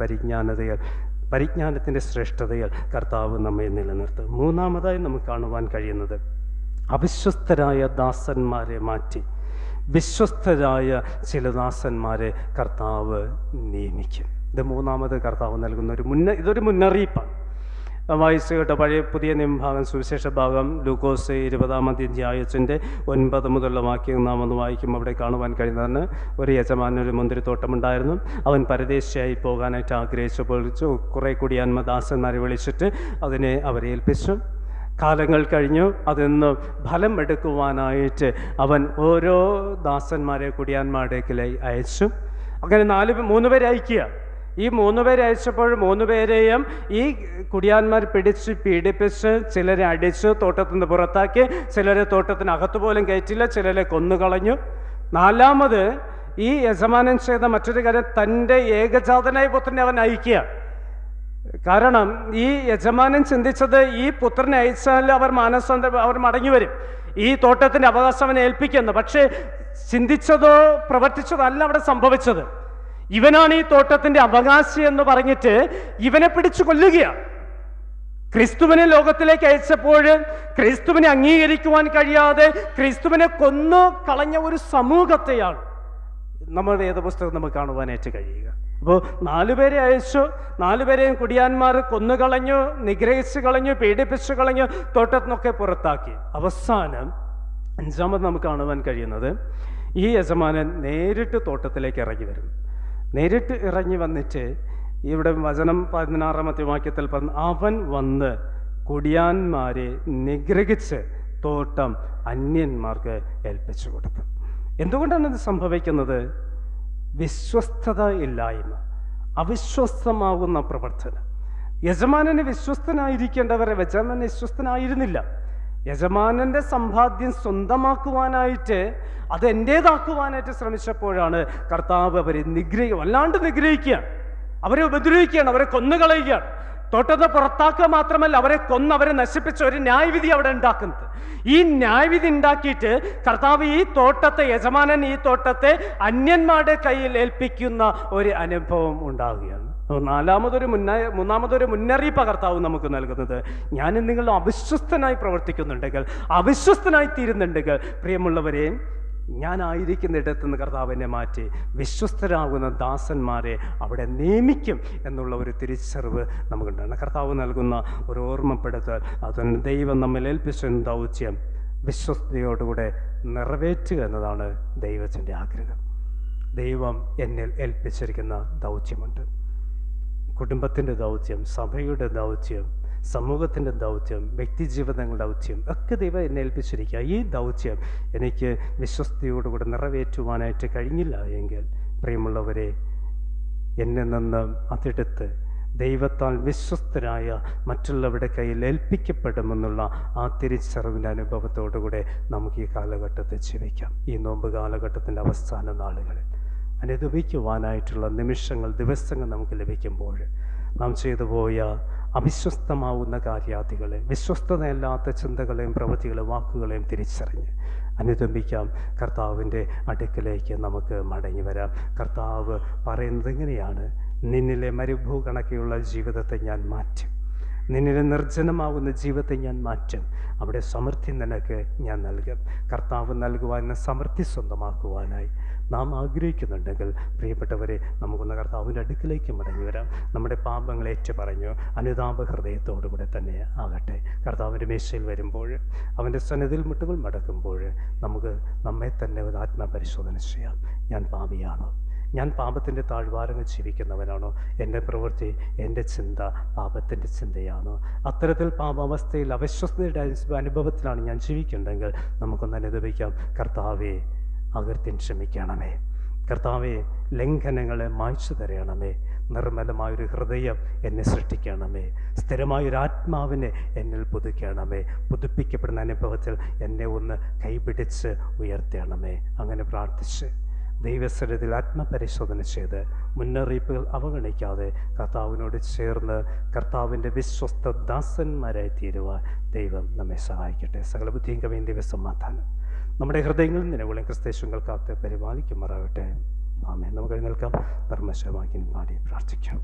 പരിജ്ഞാനത്തിൻ്റെ ശ്രേഷ്ഠതയിൽ കർത്താവ് നമ്മെ നിലനിർത്തും. മൂന്നാമതായി നമുക്ക് കാണുവാൻ കഴിയുന്നത്, അവിശ്വസ്തരായ ദാസന്മാരെ മാറ്റി വിശ്വസ്തരായ ചില ദാസന്മാരെ കർത്താവ് നിയമിക്കും. ഇത് മൂന്നാമത് കർത്താവ് നൽകുന്ന ഇതൊരു മുന്നറിയിപ്പാണ്. വായിച്ചു കേട്ട പുതിയ നിയമഭാഗം, സുവിശേഷ ഭാഗം ലൂക്കോസ് 20-ാം അധ്യായത്തിൻ്റെ 9 മുതലുള്ള വാക്യം നാം ഒന്ന് വായിക്കുമ്പോൾ അവിടെ കാണുവാൻ കഴിയുന്നതാണ്. ഒരു യജമാനൊരു മുന്തിരിത്തോട്ടമുണ്ടായിരുന്നു. അവൻ പരദേശിയായി പോകാനായിട്ട് ആഗ്രഹിച്ചപ്പോൾ കുറേ കുടിയാന്മദാസന്മാരെ വിളിച്ചിട്ട് അതിനെ അവരെ ഏൽപ്പിച്ചു. കാലങ്ങൾ കഴിഞ്ഞു. അതിന്ന് ഫലം എടുക്കുവാനായിട്ട് അവൻ ഓരോ ദാസന്മാരെ കുടിയാന്മാരുടേക്കിലേക്ക് അയച്ചു. അങ്ങനെ 3 പേരെ അയക്കുക. ഈ 3 പേരെ അയച്ചപ്പോൾ 3 പേരെയും ഈ കുടിയാന്മാർ പിടിച്ച് പീഡിപ്പിച്ച്, ചിലരെ അടിച്ച് തോട്ടത്തിൽ നിന്ന് പുറത്താക്കി, ചിലരെ തോട്ടത്തിനകത്ത് പോലും കയറ്റില്ല, ചിലരെ കൊന്നുകളഞ്ഞു. 4ാമത് ഈ യജമാനൻ ചെയ്ത മറ്റൊരു കാര്യം, തൻ്റെ ഏകജാതനായ പുത്രനെ അവൻ അയക്കുക. കാരണം ഈ യജമാനൻ ചിന്തിച്ചത്, ഈ പുത്രനെ അയച്ചാൽ അവർ മടങ്ങി വരും, ഈ തോട്ടത്തിൻ്റെ അവകാശം അവനെ ഏൽപ്പിക്കുന്നു. പക്ഷേ ചിന്തിച്ചതോ പ്രവർത്തിച്ചതോ അല്ല അവിടെ സംഭവിച്ചത്. ഇവനാണ് ഈ തോട്ടത്തിൻ്റെ അവകാശി എന്ന് പറഞ്ഞിട്ട് ഇവനെ പിടിച്ചു കൊല്ലുകയാണ്. ക്രിസ്തുവിനെ ലോകത്തിലേക്ക് അയച്ചപ്പോൾ ക്രിസ്തുവിനെ അംഗീകരിക്കുവാൻ കഴിയാതെ ക്രിസ്തുവിനെ കൊന്നു കളഞ്ഞ ഒരു സമൂഹത്തെയാണ് നമ്മുടെ വേദപുസ്തകം നമുക്ക് കാണുവാനായിട്ട് കഴിയുക. അപ്പോൾ 4 പേരെ അയച്ചു. 4 പേരെയും കുടിയാന്മാർ കൊന്നുകളഞ്ഞു, നിഗ്രഹിച്ചു കളഞ്ഞു, പീഡിപ്പിച്ചു കളഞ്ഞു, തോട്ടത്തിൽ നിന്നൊക്കെ പുറത്താക്കി. അവസാനം 5ാമത് നമുക്ക് കാണുവാൻ കഴിയുന്നത്, ഈ യജമാനൻ നേരിട്ട് തോട്ടത്തിലേക്ക് ഇറങ്ങി വരും. നേരിട്ട് ഇറങ്ങി വന്നിട്ട് ഇവിടെ വചനം 16-ാമത്തെ വാക്യത്തിൽ പറഞ്ഞു, അവൻ വന്ന് കുടിയാന്മാരെ നിഗ്രഹിച്ച് തോട്ടം അന്യന്മാർക്ക് ഏൽപ്പിച്ചു കൊടുത്തു. എന്തുകൊണ്ടാണ് ഇത് സംഭവിക്കുന്നത്? വിശ്വസ്തത ഇല്ലായ്മ, അവിശ്വസ്തമാകുന്ന പ്രവർത്തനം. യജമാനന് വിശ്വസ്തനായിരിക്കേണ്ടവരെ യജമാനൻ വിശ്വസ്തനായിരുന്നില്ല. യജമാനൻ്റെ സമ്പാദ്യം സ്വന്തമാക്കുവാനായിട്ട്, അത് എൻ്റേതാക്കുവാനായിട്ട് ശ്രമിച്ചപ്പോഴാണ് കർത്താവ് അവരെ വല്ലാണ്ട് നിഗ്രഹിക്കുകയാണ്, അവരെ ഉപദ്രവിക്കുകയാണ്, അവരെ കൊന്നുകളയുകയാണ്. തോട്ടത്തെ പുറത്താക്കുക മാത്രമല്ല, അവരെ നശിപ്പിച്ച ഒരു ന്യായവിധി അവിടെ ഉണ്ടാക്കുന്നത്. ഈ ന്യായവിധി ഉണ്ടാക്കിയിട്ട് കർത്താവ് ഈ തോട്ടത്തെ, യജമാനൻ ഈ തോട്ടത്തെ അന്യന്മാരുടെ കയ്യിൽ ഏൽപ്പിക്കുന്ന ഒരു അനുഭവം ഉണ്ടാവുകയാണ്. മൂന്നാമതൊരു മുന്നറിയിപ്പ് കർത്താവ് നമുക്ക് നൽകുന്നത്, ഞാൻ നിങ്ങൾ അവിശ്വസ്തനായി പ്രവർത്തിക്കുന്നുണ്ടെങ്കിൽ, അവിശ്വസ്തനായി തീരുന്നുണ്ടെങ്കിൽ, പ്രിയമുള്ളവരെ, ഞാനായിരിക്കുന്നിടത്ത് നിന്ന് കർത്താവ് എന്നെ മാറ്റി വിശ്വസ്തരാകുന്ന ദാസന്മാരെ അവിടെ നിയമിക്കും എന്നുള്ള ഒരു തിരിച്ചറിവ് നമുക്കുണ്ടാണ്. കർത്താവ് നൽകുന്ന ഒരു ഓർമ്മപ്പെടുത്തൽ, അതിന് ദൈവം നമ്മിൽ ഏൽപ്പിച്ച ദൗത്യം വിശ്വസ്തയോടുകൂടെ നിറവേറ്റുക എന്നതാണ് ദൈവത്തിൻ്റെ ആഗ്രഹം. ദൈവം എന്നിൽ ഏൽപ്പിച്ചിരിക്കുന്ന ദൗത്യമുണ്ട്. കുടുംബത്തിൻ്റെ ദൗത്യം, സഭയുടെ ദൗത്യം, സമൂഹത്തിൻ്റെ ദൗത്യം, വ്യക്തിജീവിതങ്ങളുടെ ദൗത്യം ഒക്കെ ദൈവം എന്നെ ഏൽപ്പിച്ചിരിക്കുക. ഈ ദൗത്യം എനിക്ക് വിശ്വസ്തയോടുകൂടെ നിറവേറ്റുവാനായിട്ട് കഴിഞ്ഞില്ല എങ്കിൽ, പ്രിയമുള്ളവരെ, എന്നിൽ നിന്ന് അതെടുത്ത് ദൈവത്താൽ വിശ്വസ്തരായ മറ്റുള്ളവരുടെ കയ്യിൽ ഏൽപ്പിക്കപ്പെടുമെന്നുള്ള ആ തിരിച്ചറിവിൻ്റെ അനുഭവത്തോടുകൂടെ നമുക്ക് ഈ കാലഘട്ടത്തെ ജീവിക്കാം. ഈ നോമ്പ് കാലഘട്ടത്തിൻ്റെ അവസാന നാളുകളിൽ അനുഭവിക്കുവാനായിട്ടുള്ള നിമിഷങ്ങൾ, ദിവസങ്ങൾ നമുക്ക് ലഭിക്കുമ്പോൾ നാം ചെയ്തു പോയ അവിശ്വസ്തമാവുന്ന കാര്യാദികളെ, വിശ്വസ്തതയല്ലാത്ത ചിന്തകളെയും പ്രവൃത്തികളെയും വാക്കുകളെയും തിരിച്ചറിഞ്ഞ് അനുദമിക്കാം. കർത്താവിൻ്റെ അടുക്കലേക്ക് നമുക്ക് മടങ്ങി വരാം. കർത്താവ് പറയുന്നത് എങ്ങനെയാണ്? നിന്നിലെ മരുഭൂ കണക്കെയുള്ള ജീവിതത്തെ ഞാൻ മാറ്റും, നിന്നിലെ നിർജ്ജനമാകുന്ന ജീവിതത്തെ ഞാൻ മാറ്റും, അവിടെ സമൃദ്ധി നിനക്ക് ഞാൻ നൽകും. കർത്താവ് നൽകുവാൻ സമൃദ്ധി സ്വന്തമാക്കുവാനായി നാം ആഗ്രഹിക്കുന്നുണ്ടെങ്കിൽ പ്രിയപ്പെട്ടവരെ, നമുക്കൊന്ന് കർത്താവിൻ്റെ അടുക്കിലേക്ക് മടങ്ങി വരാം. നമ്മുടെ പാപങ്ങൾ ഏറ്റുപറഞ്ഞു അനുതാപ ഹൃദയത്തോടുകൂടെ തന്നെ ആകട്ടെ. കർത്താവിൻ്റെ മേശയിൽ വരുമ്പോൾ, അവൻ്റെ സന്നിധിയിൽ മുട്ടുകൾ മടക്കുമ്പോൾ നമുക്ക് നമ്മെ തന്നെ ഒരു ആത്മപരിശോധന ചെയ്യാം. ഞാൻ പാപിയാണോ? ഞാൻ പാപത്തിൻ്റെ താഴ്വാരങ്ങൾ ജീവിക്കുന്നവനാണോ? എൻ്റെ പ്രവൃത്തി, എൻ്റെ ചിന്ത പാപത്തിൻ്റെ ചിന്തയാണോ? അത്തരത്തിൽ പാപാവസ്ഥയിൽ അവിശ്വസ്തയുടെ അനുഭവത്തിലാണ് ഞാൻ ജീവിക്കുന്നുണ്ടെങ്കിൽ നമുക്കൊന്ന് അനുഭവിക്കാം. കർത്താവേ, അകൃത്യം ക്ഷമിക്കണമേ. കർത്താവേ, ലംഘനങ്ങളെ മായ്ച്ചു തരണമേ. നിർമ്മലമായൊരു ഹൃദയം എന്നെ സൃഷ്ടിക്കണമേ. സ്ഥിരമായൊരു ആത്മാവിനെ എന്നിൽ പുതുക്കണമേ. പുതുപ്പിക്കപ്പെടുന്ന അനുഭവത്തിൽ എന്നെ ഒന്ന് കൈപിടിച്ച് ഉയർത്തണമേ. അങ്ങനെ പ്രാർത്ഥിച്ച് ദൈവസന്നിധിയിൽ ആത്മപരിശോധന ചെയ്ത് മുന്നറിയിപ്പുകൾ അവഗണിക്കാതെ കർത്താവിനോട് ചേർന്ന് കർത്താവിൻ്റെ വിശ്വസ്ത ദാസന്മാരായി തീരുവാൻ ദൈവം നമ്മെ സഹായിക്കട്ടെ. സകല ബുദ്ധിയും കവിയും ദൈവസമാധാനം നമ്മുടെ ഹൃദയങ്ങളിൽ നിലവിളെ ക്രിസ്തേശുങ്ങൾ കാത്ത് പരിപാലിക്കുമാറാകട്ടെ. ആമേൻ. നമുക്ക് എഴുന്നേൽക്കാം. ധർമ്മശവാക്യം പാടി പ്രാർത്ഥിക്കാം.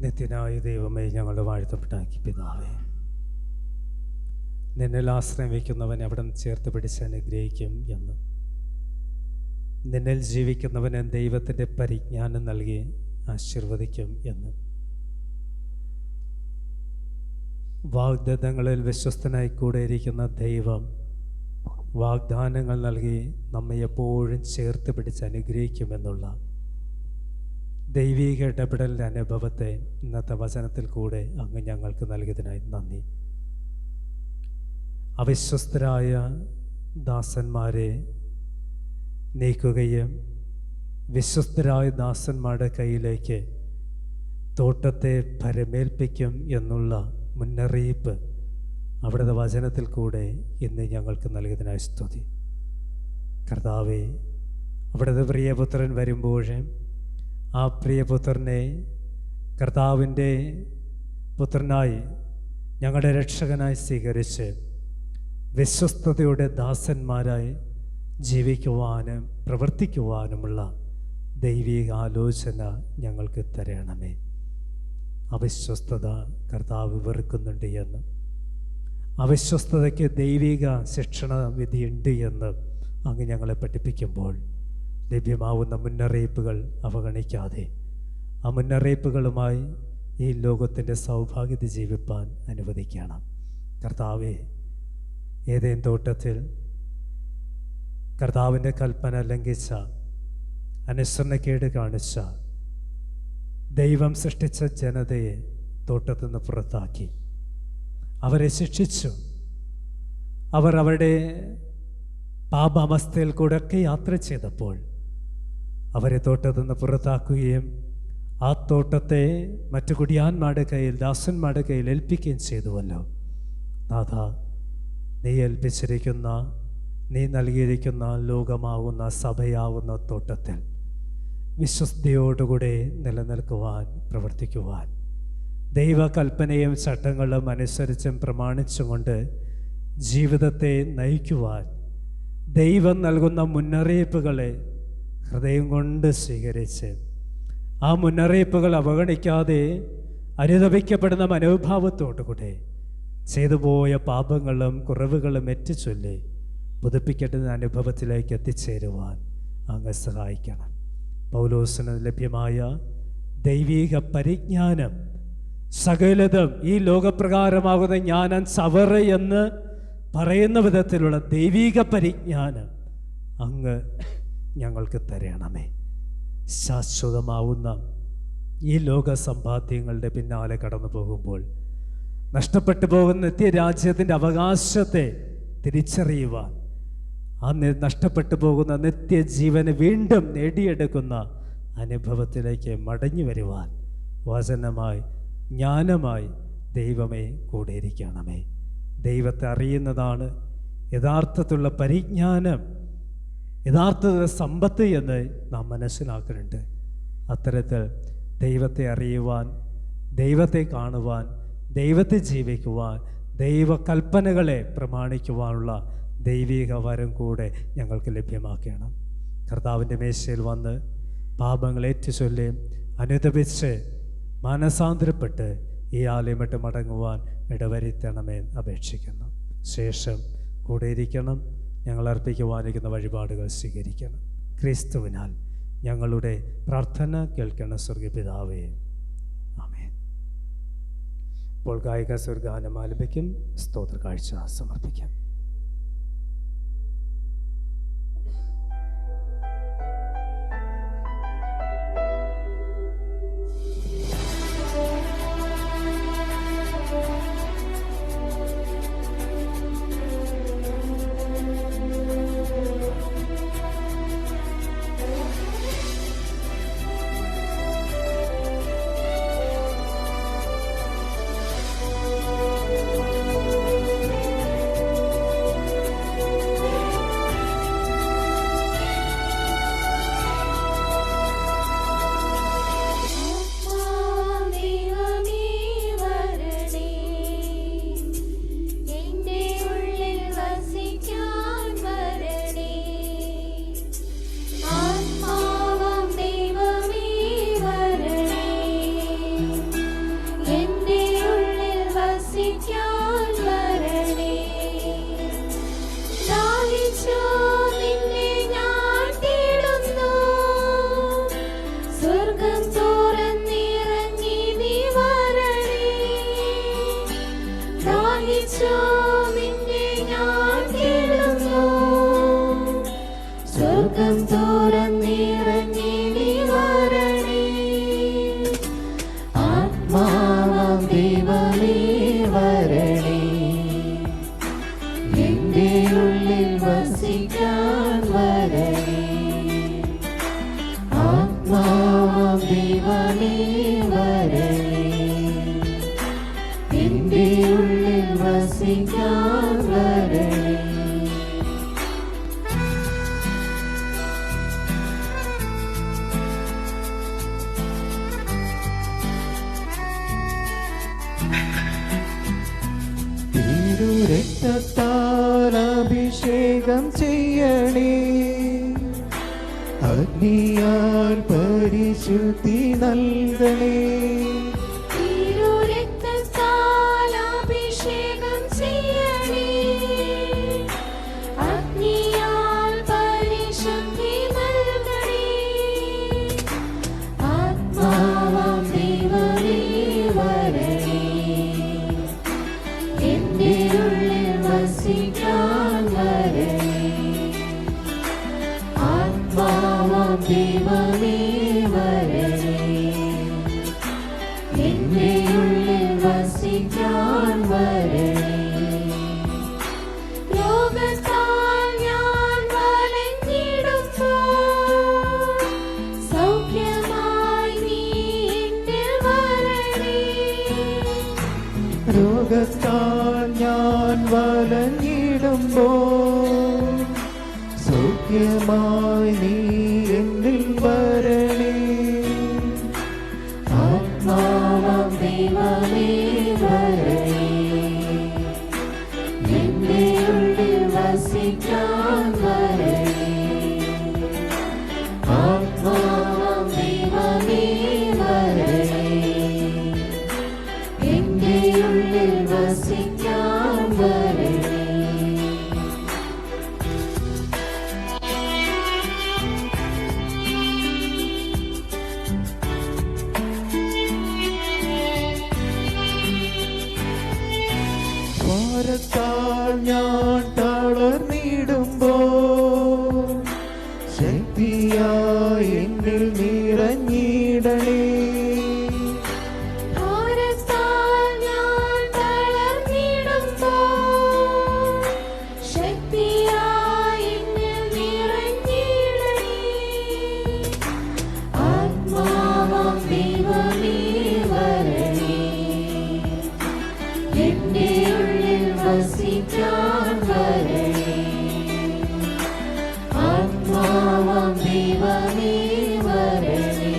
നിത്യനായ ദൈവമേ, ഞങ്ങളുടെ വാഴ്ത്തപ്പെട്ടാക്കി പിതാവേ, നിന്നിൽ ആശ്രയം വയ്ക്കുന്നവൻ അവിടെ നിന്ന് ചേർത്ത് പിടിച്ച് അനുഗ്രഹിക്കും എന്ന്, നിന്നിൽ ജീവിക്കുന്നവന് ദൈവത്തിൻ്റെ പരിജ്ഞാനം നൽകി ആശീർവദിക്കും എന്ന്, വാഗ്ദത്തങ്ങളിൽ വിശ്വസ്തനായി കൂടെ ഇരിക്കുന്ന ദൈവം വാഗ്ദാനങ്ങൾ നൽകി നമ്മെ എപ്പോഴും ചേർത്ത് പിടിച്ച് അനുഗ്രഹിക്കുമെന്നുള്ള ദൈവീക ഇടപെടലിൻ്റെ അനുഭവത്തെ ഇന്നത്തെ വചനത്തിൽ കൂടെ അങ്ങ് ഞങ്ങൾക്ക് നൽകിയതിനായി നന്ദി. അവിശ്വസ്തരായ ദാസന്മാരെ നീക്കുകയും വിശ്വസ്തരായ ദാസന്മാരുടെ കയ്യിലേക്ക് തോട്ടത്തെ പരമേൽപ്പിക്കും എന്നുള്ള മുന്നറിയിപ്പ് അവിടുത്തെ വചനത്തിൽ കൂടെ ഇന്ന് ഞങ്ങൾക്ക് നൽകിയതിനായി സ്തുതി. കർത്താവേ, അവിടുത്തെ പ്രിയപുത്രൻ വരുമ്പോഴേ ആ പ്രിയപുത്രനെ കർത്താവിൻ്റെ പുത്രനായി ഞങ്ങളുടെ രക്ഷകനായി സ്വീകരിച്ച് വിശ്വസ്തതയുടെ ദാസന്മാരായി ജീവിക്കുവാനും പ്രവർത്തിക്കുവാനുമുള്ള ദൈവിക ആലോചന ഞങ്ങൾക്ക് തരണമേ. അവിശ്വസ്തത കർത്താവ് വെറുക്കുന്നുണ്ട് എന്ന്, അവിശ്വസ്തതയ്ക്ക് ദൈവിക ശിക്ഷണ വിധിയുണ്ട് എന്ന് അങ്ങ് ഞങ്ങളെ പഠിപ്പിക്കുമ്പോൾ ലഭ്യമാവുന്ന മുന്നറിയിപ്പുകൾ അവഗണിക്കാതെ ആ മുന്നറിയിപ്പുകളുമായി ഈ ലോകത്തിൻ്റെ സൗഭാഗ്യത ജീവിപ്പാൻ അനുവദിക്കണം. കർത്താവേ, ഏതേൻ തോട്ടത്തിൽ കർത്താവിൻ്റെ കൽപ്പന ലംഘിച്ച, അനുസരണക്കേട് കാണിച്ച ദൈവം സൃഷ്ടിച്ച ജനതയെ തോട്ടത്തിൽ നിന്ന് പുറത്താക്കി, അവരെ ശിക്ഷിച്ചു. അവർ അവരുടെ പാപാവസ്ഥയിൽ കൂടെയൊക്കെ യാത്ര ചെയ്തപ്പോൾ അവരെ തോട്ടത്തിൽ നിന്ന് പുറത്താക്കുകയും ആ തോട്ടത്തെ മറ്റു കുടിയാന്മാരുടെ കയ്യിൽ, ദാസന്മാരുടെ കയ്യിൽ ഏൽപ്പിക്കുകയും ചെയ്തുവല്ലോ. നാഥ, നീ ഏൽപ്പിച്ചിരിക്കുന്ന, നീ നൽകിയിരിക്കുന്ന ലോകമാവുന്ന, സഭയാവുന്ന തോട്ടത്തിൽ വിശ്വസ്തയോടുകൂടെ നിലനിൽക്കുവാൻ, പ്രവർത്തിക്കുവാൻ, ദൈവകൽപ്പനയും ചട്ടങ്ങളും അനുസരിച്ചും പ്രമാണിച്ചുകൊണ്ട് ജീവിതത്തെ നയിക്കുവാൻ, ദൈവം നൽകുന്ന മുന്നറിയിപ്പുകളെ ഹൃദയം കൊണ്ട് സ്വീകരിച്ച് ആ മുന്നറിയിപ്പുകൾ അവഗണിക്കാതെ അനുതപിക്കപ്പെടുന്ന മനോഭാവത്തോടുകൂടെ ചെയ്തുപോയ പാപങ്ങളും കുറവുകളും എത്തിച്ചൊല്ലി പുതുപ്പിക്കേണ്ടുന്ന അനുഭവത്തിലേക്ക് എത്തിച്ചേരുവാൻ അങ്ങ് സഹായിക്കണം. പൗലോസിന് ലഭ്യമായ ദൈവീക പരിജ്ഞാനം, സകലതും ഈ ലോകപ്രകാരമാകുന്ന ജ്ഞാനം സവറ എന്ന് പറയുന്ന വിധത്തിലുള്ള ദൈവീക പരിജ്ഞാനം അങ്ങ് ഞങ്ങൾക്ക് തരണമേ. ശാശ്വതമാവുന്ന ഈ ലോക സമ്പാദ്യങ്ങളുടെ പിന്നാലെ കടന്നു പോകുമ്പോൾ നഷ്ടപ്പെട്ടു പോകുന്ന നിത്യരാജ്യത്തിൻ്റെ അവകാശത്തെ തിരിച്ചറിയുവാൻ, ആ നഷ്ടപ്പെട്ടു പോകുന്ന നിത്യജീവനെ വീണ്ടും നേടിയെടുക്കുന്ന അനുഭവത്തിലേക്ക് മടങ്ങി വരുവാൻ വചനമായി, ജ്ഞാനമായി ദൈവമേ കൂടെയിരിക്കണമേ. ദൈവത്തെ അറിയുന്നതാണ് യഥാർത്ഥത്തിലുള്ള പരിജ്ഞാനം, യഥാർത്ഥ സമ്പത്ത് എന്ന് നാം മനസ്സിലാക്കുന്നുണ്ട്. അത്തരത്തിൽ ദൈവത്തെ അറിയുവാൻ, ദൈവത്തെ കാണുവാൻ, ദൈവത്തെ ജീവിക്കുവാൻ, ദൈവകൽപ്പനകളെ പ്രമാണിക്കുവാനുള്ള ദൈവിക വരം കൂടെ ഞങ്ങൾക്ക് ലഭ്യമാക്കണം. കർത്താവിൻ്റെ മേശയിൽ വന്ന് പാപങ്ങൾ ഏറ്റുചൊല്ലി അനുതപിച്ച് മാനസാന്തരപ്പെട്ട് ഈ ആലയമട്ട് മടങ്ങുവാൻ ഇടവരുത്തണമേ അപേക്ഷിക്കുന്നു. ശേഷം കൂടെ ഇരിക്കണം. ഞങ്ങൾ അർപ്പിക്കുവാനിരിക്കുന്ന വഴിപാടുകൾ സ്വീകരിക്കണം. ക്രിസ്തുവിനാൽ ഞങ്ങളുടെ പ്രാർത്ഥന കേൾക്കണം സ്വർഗപിതാവേ, ആമേൻ. ഇപ്പോൾ ഗായിക സ്വർഗാനം ആലപിക്കും. സ്തോത്ര കാഴ്ച സമർപ്പിക്കാം. അഭിഷേകം ചെയ്യണേ, അഗ്നിയാൽ പരിശുദ്ധി നൽകണേ. അഭിഷേകം ചെയ്യണേ, അഗ്നിയാൽ പരിശുദ്ധി നൽകണേ. ആത്മാവാം ദൈവമേ വരണേ, എന്റെ ഉള്ളിൽ വസിക്കാൻ വരണേ. ആത്മാവാം ദൈവമേ വരണേ, ദൈവമേ വരണേ, എന്റെ ഉള്ളിൽ വസിക്കാൻ വരണേ. ആത്മാവാം ദൈവമേ വരണേ, എന്റെ ഉള്ളിൽ വസിക്കാൻ വരണേ. ഭാരത്താൽ ഞാൻ തളർന്നിടുമ്പോൾ ശക്തിയായി എന്നിൽ നിറഞ്ഞിടണേ. ഭാരത്താൽ ഞാൻ തളർന്നിടുമ്പോൾ ശക്തിയായി എന്നിൽ നിറഞ്ഞിടണേ. ആത്മാവാം ദൈവമേ വരണേ, എന്റെ ഉള്ളിൽ വസിക്കാൻ വരണേ. ആത്മാവാം ദൈവമേ വരണേ,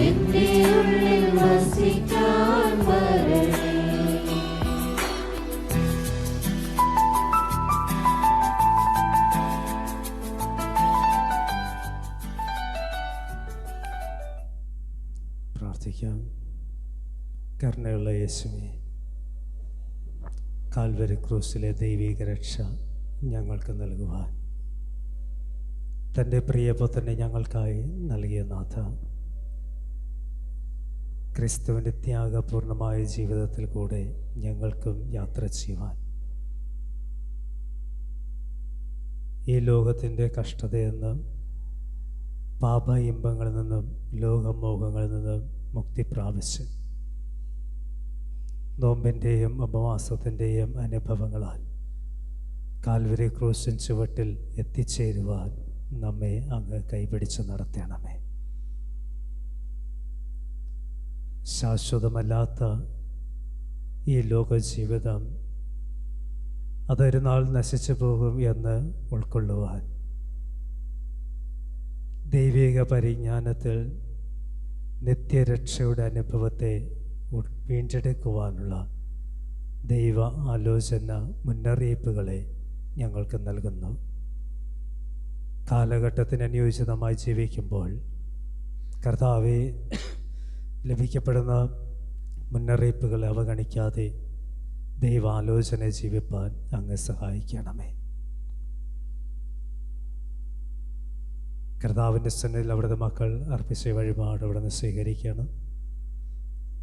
എന്റെ ഉള്ളിൽ വസിക്കാൻ വരണേ. പ്രാർത്ഥിക്കാം. കരുണയുള്ള യേശുവേ, കാൽവരി ക്രൂസിലെ ദൈവിക രക്ഷ ഞങ്ങൾക്ക് നൽകുവാൻ തൻ്റെ പ്രിയപുത്രനെ ഞങ്ങൾക്കായി നൽകിയ നാഥ, ക്രിസ്തുവിൻ്റെ ത്യാഗപൂർണമായ ജീവിതത്തിൽ കൂടെ ഞങ്ങൾക്കും യാത്ര ചെയ്യുവാൻ, ഈ ലോകത്തിൻ്റെ കഷ്ടതയെന്ന് പാപ ഇമ്പങ്ങളിൽ നിന്നും ലോകമോഹങ്ങളിൽ നിന്നും മുക്തി പ്രാപിച്ച് നോമ്പിൻ്റെയും ഉപവാസത്തിൻ്റെയും അനുഭവങ്ങളാൽ കാൽവരി ക്രൂശിൻ ചുവട്ടിൽ എത്തിച്ചേരുവാൻ നമ്മെ അങ്ങ് കൈപിടിച്ച് നടത്തണമേ. ശാശ്വതമല്ലാത്ത ഈ ലോകജീവിതം അതൊരു നാൾ നശിച്ചു പോകും എന്ന് ഉൾക്കൊള്ളുവാൻ, ദൈവിക പരിജ്ഞാനത്തിൽ നിത്യരക്ഷയുടെ അനുഭവത്തെ വീണ്ടെടുക്കുവാനുള്ള ദൈവ ആലോചന മുന്നറിയിപ്പുകളെ ഞങ്ങൾക്ക് നൽകുന്നു. കാലഘട്ടത്തിന് അനുയോജിതമായി ജീവിക്കുമ്പോൾ കർത്താവെ, ലഭിക്കപ്പെടുന്ന മുന്നറിയിപ്പുകളെ അവഗണിക്കാതെ ദൈവാലോചന ജീവിപ്പാൻ അങ്ങ് സഹായിക്കണമേ. കർത്താവിൻ്റെ സന്നിധിയിൽ അവിടുത്തെ മക്കൾ അർപ്പിച്ച വഴിപാട് അവിടെ നിന്ന് സ്വീകരിക്കണം.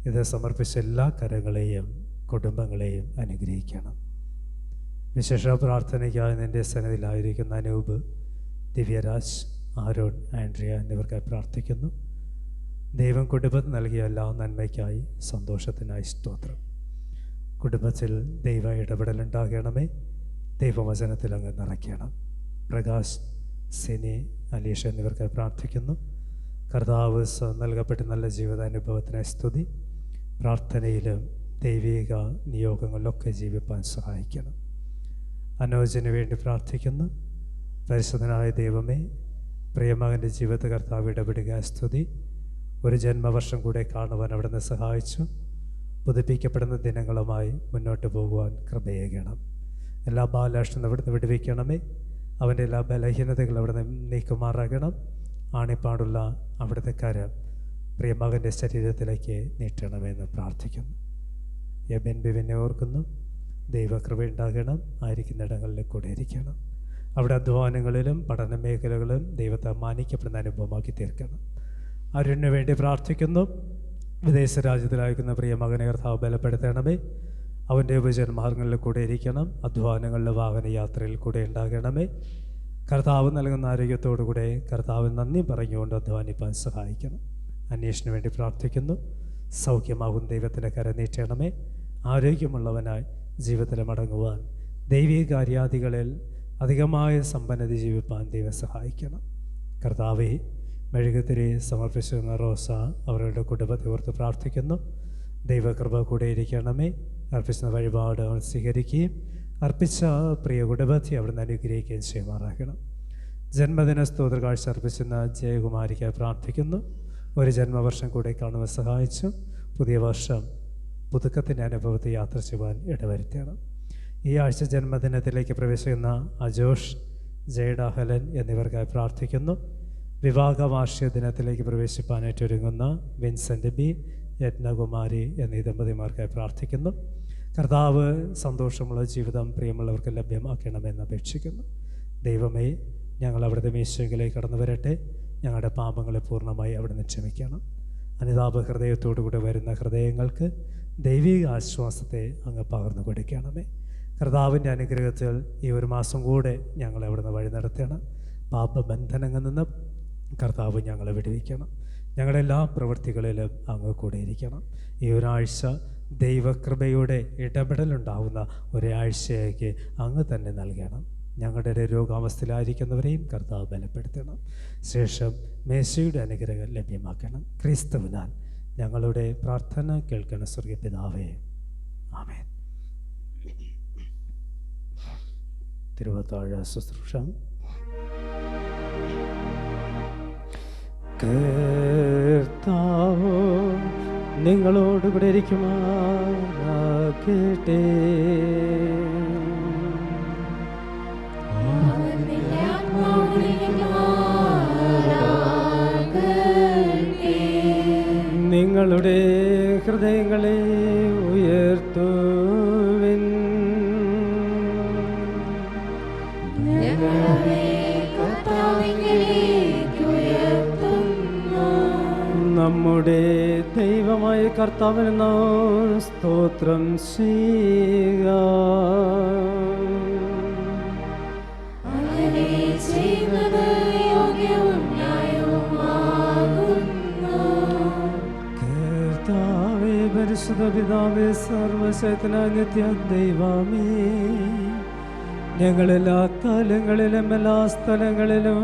ഇത് സമർപ്പിച്ച എല്ലാ കരങ്ങളെയും കുടുംബങ്ങളെയും അനുഗ്രഹിക്കണം. വിശേഷ പ്രാർത്ഥനയ്ക്കായി നിൻ്റെ സന്നിധിയിലായിരിക്കുന്ന അനൂപ്, ദിവ്യരാജ്, ആരോൺ, ആൻഡ്രിയ എന്നിവർക്കായി പ്രാർത്ഥിക്കുന്നു. ദൈവം കുടുംബത്തിന് നൽകിയ എല്ലാ നന്മയ്ക്കായി സന്തോഷത്തിനായി സ്തോത്രം. കുടുംബത്തിൽ ദൈവ ഇടപെടലുണ്ടാകണമേ. ദൈവവചനത്തിൽ അങ്ങ് നിറയ്ക്കണം. പ്രകാശ്, സിനി, അലീഷ എന്നിവർക്കായി പ്രാർത്ഥിക്കുന്നു. കർത്താവ് നൽകപ്പെട്ട നല്ല ജീവിതാനുഭവത്തിനായി സ്തുതി. പ്രാർത്ഥനയിലും ദൈവിക നിയോഗങ്ങളിലൊക്കെ ജീവിപ്പാൻ സഹായിക്കണം. അനോജിന് വേണ്ടി പ്രാർത്ഥിക്കുന്നു. പരിശുദ്ധനായ ദൈവമേ, പ്രിയമകൻ്റെ ജീവിതത്തിൽ കർത്താവ് ഇടപെടുക സ്തുതി. ഒരു ജന്മവർഷം കൂടെ കാണുവാൻ അവിടുന്ന് സഹായിച്ചു. പുതുപ്പിക്കപ്പെടുന്ന ദിനങ്ങളുമായി മുന്നോട്ട് പോകുവാൻ കൃപയേകണം. എല്ലാ ബാലാഷ്ടം അവിടുന്ന് വിടുവിക്കണമേ. അവൻ്റെ എല്ലാ ബലഹീനതകൾ അവിടുന്ന് നീക്കുമാറാകണം. ആണിപ്പാടുള്ള അവിടുത്തെ കരം പ്രിയമകൻ്റെ ശരീരത്തിലേക്ക് നീട്ടണമെന്ന് പ്രാർത്ഥിക്കുന്നു. യബൻ ബിവിനെ ഓർക്കുന്നു. ദൈവകൃപയുണ്ടാകണം. ആയിരിക്കുന്നിടങ്ങളിൽ കൂടെ ഇരിക്കണം. അവിടെ അധ്വാനങ്ങളിലും പഠന മേഖലകളിലും ദൈവത്തെ മാനിക്കപ്പെടുന്ന അനുഭവമാക്കി തീർക്കണം. അരുണിന് വേണ്ടി പ്രാർത്ഥിക്കുന്നു. വിദേശ രാജ്യത്തിലായിരിക്കുന്ന പ്രിയമകനെ കർത്താവ് ബലപ്പെടുത്തണമേ. അവൻ്റെ ഉപജന്മാർഗങ്ങളിൽ കൂടെ ഇരിക്കണം. അധ്വാനങ്ങളിലെ വാഹനയാത്രയിൽ കൂടെ ഉണ്ടാകണമേ. കർത്താവ് നൽകുന്ന ആരോഗ്യത്തോടു കൂടെ കർത്താവ് നന്ദി പറഞ്ഞുകൊണ്ട് അധ്വാനിപ്പാൻ സഹായിക്കണം. അന്വേഷണ വേണ്ടി പ്രാർത്ഥിക്കുന്നു. സൗഖ്യമാകും ദൈവത്തിൻ്റെ കരനീട്ടണമേ. ആരോഗ്യമുള്ളവനായി ജീവിതത്തിൽ മടങ്ങുവാൻ, ദൈവിക കാര്യാദികളിൽ അധികമായ സമ്പന്നത ജീവിപ്പാൻ ദൈവം സഹായിക്കണം. കർത്താവെ, മെഴുകുതിരി സമർപ്പിച്ചിരുന്ന റോസ അവരുടെ കുടുംബത്തെ ഓർത്ത് പ്രാർത്ഥിക്കുന്നു. ദൈവകൃപ കൂടെ ഇരിക്കണമേ. അർപ്പിച്ച വഴിപാട് അവൾ സ്വീകരിക്കുകയും അർപ്പിച്ച പ്രിയ കുടുംബത്തെ അവിടുന്ന് അനുഗ്രഹിക്കുകയും ചെയ്യുമാറാക്കണം. ജന്മദിന സ്തോത്ര കാഴ്ച അർപ്പിച്ചിരുന്ന ജയകുമാരിക്കായി പ്രാർത്ഥിക്കുന്നു. ഒരു ജന്മവർഷം കൂടെ കാണുവാൻ സഹായിച്ചു. പുതിയ വർഷം പുതുക്കത്തിൻ്റെ അനുഭവത്തെ യാത്ര ചെയ്യുവാൻ ഇടവരുത്തണം. ഈ ആഴ്ച ജന്മദിനത്തിലേക്ക് പ്രവേശിക്കുന്ന അജോഷ്, ജയ്ഡ, ഹെലൻ എന്നിവർക്കായി പ്രാർത്ഥിക്കുന്നു. വിവാഹ വാർഷിക ദിനത്തിലേക്ക് പ്രവേശിപ്പാനായിട്ട് ഒരുങ്ങുന്ന വിൻസെൻ്റ് ബി, യജ്ഞകുമാരി എന്നീ ദമ്പതിമാർക്കായി പ്രാർത്ഥിക്കുന്നു. കർത്താവ് സന്തോഷമുള്ള ജീവിതം പ്രിയമുള്ളവർക്ക് ലഭ്യമാക്കണമെന്ന് അപേക്ഷിക്കുന്നു. ദൈവമേ, ഞങ്ങൾ അവിടുത്തെ മേശയിലേക്ക് കടന്നു വരട്ടെ. ഞങ്ങളുടെ പാപങ്ങളെ പൂർണ്ണമായി അവിടുന്ന് ക്ഷമിക്കണം. അനുതാപ ഹൃദയത്തോടുകൂടി വരുന്ന ഹൃദയങ്ങൾക്ക് ദൈവിക ആശ്വാസത്തെ അങ്ങ് പകർന്നു കൊടുക്കണമേ. കർത്താവിൻ്റെ അനുഗ്രഹത്തിൽ ഈ ഒരു മാസം കൂടെ ഞങ്ങളെ അവിടുന്ന് വഴി നടത്തണം. പാപബന്ധനങ്ങളിൽ നിന്ന് കർത്താവ് ഞങ്ങളെ വിടുവിക്കണം. ഞങ്ങളുടെ എല്ലാ പ്രവൃത്തികളിലും അങ്ങ് കൂടെ ഇരിക്കണം. ഈ ഒരാഴ്ച ദൈവകൃപയുടെ ഇടപെടലുണ്ടാവുന്ന ഒരാഴ്ചയ്ക്ക് അങ്ങ് തന്നെ നൽകണം. ഞങ്ങളുടെ രോഗാവസ്ഥയിലായിരിക്കുന്നവരെയും കർത്താവ് ബലപ്പെടുത്തണം. ശേഷം മേശയുടെ അനുഗ്രഹം ലഭ്യമാക്കണം. ക്രിസ്തുവിനാൽ ഞങ്ങളുടെ പ്രാർത്ഥന കേൾക്കണം സ്വർഗ്ഗീയ പിതാവേ, ആമേൻ. തിരുവത്താഴ ശുശ്രൂഷ. കർത്താവോ നിങ്ങളോടുകൂടെ ഇരിക്കുമാറാകട്ടെ. നിങ്ങളുടെ ഹൃദയങ്ങളെ ഉയർത്തുവിൻ. നമ്മുടെ ദൈവമായ കർത്താവിന് നാം സ്തോത്രം ചെയ്യുക. കർത്താവേ, പരിശുദ്ധ പിതാവേ, സർവശക്തനായ നിത്യ ദൈവമേ, ഞങ്ങളെല്ലാ കാലങ്ങളിലും എല്ലാ സ്ഥലങ്ങളിലും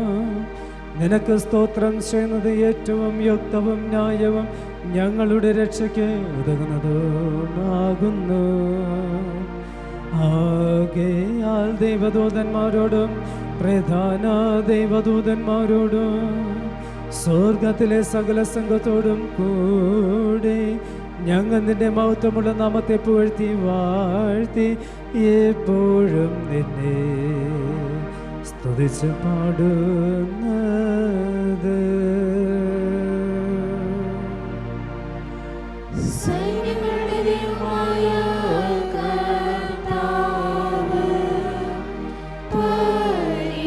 നിനക്ക് സ്തോത്രം ചെയ്യുന്നത് ഏറ്റവും യുക്തവും ന്യായവും ഞങ്ങളുടെ രക്ഷയ്ക്ക് ഉതകുന്നതുമാകുന്നു. ആകയാൽ ദൈവദൂതന്മാരോടും പ്രധാന ദൈവദൂതന്മാരോടും സ്വർഗത്തിലെ സകല സംഘത്തോടും കൂടി ഞങ്ങൾ നിന്റെ മഹത്വമുള്ള നാമത്തെ പുകഴ്ത്തി വാഴ്ത്തി എപ്പോഴും നിന്നെ സ്തുതിച്ച് പാടുന്നത്. സൈന്യങ്ങളുടെ ദൈവമായ കർത്താവ് പരിശുദ്ധൻ,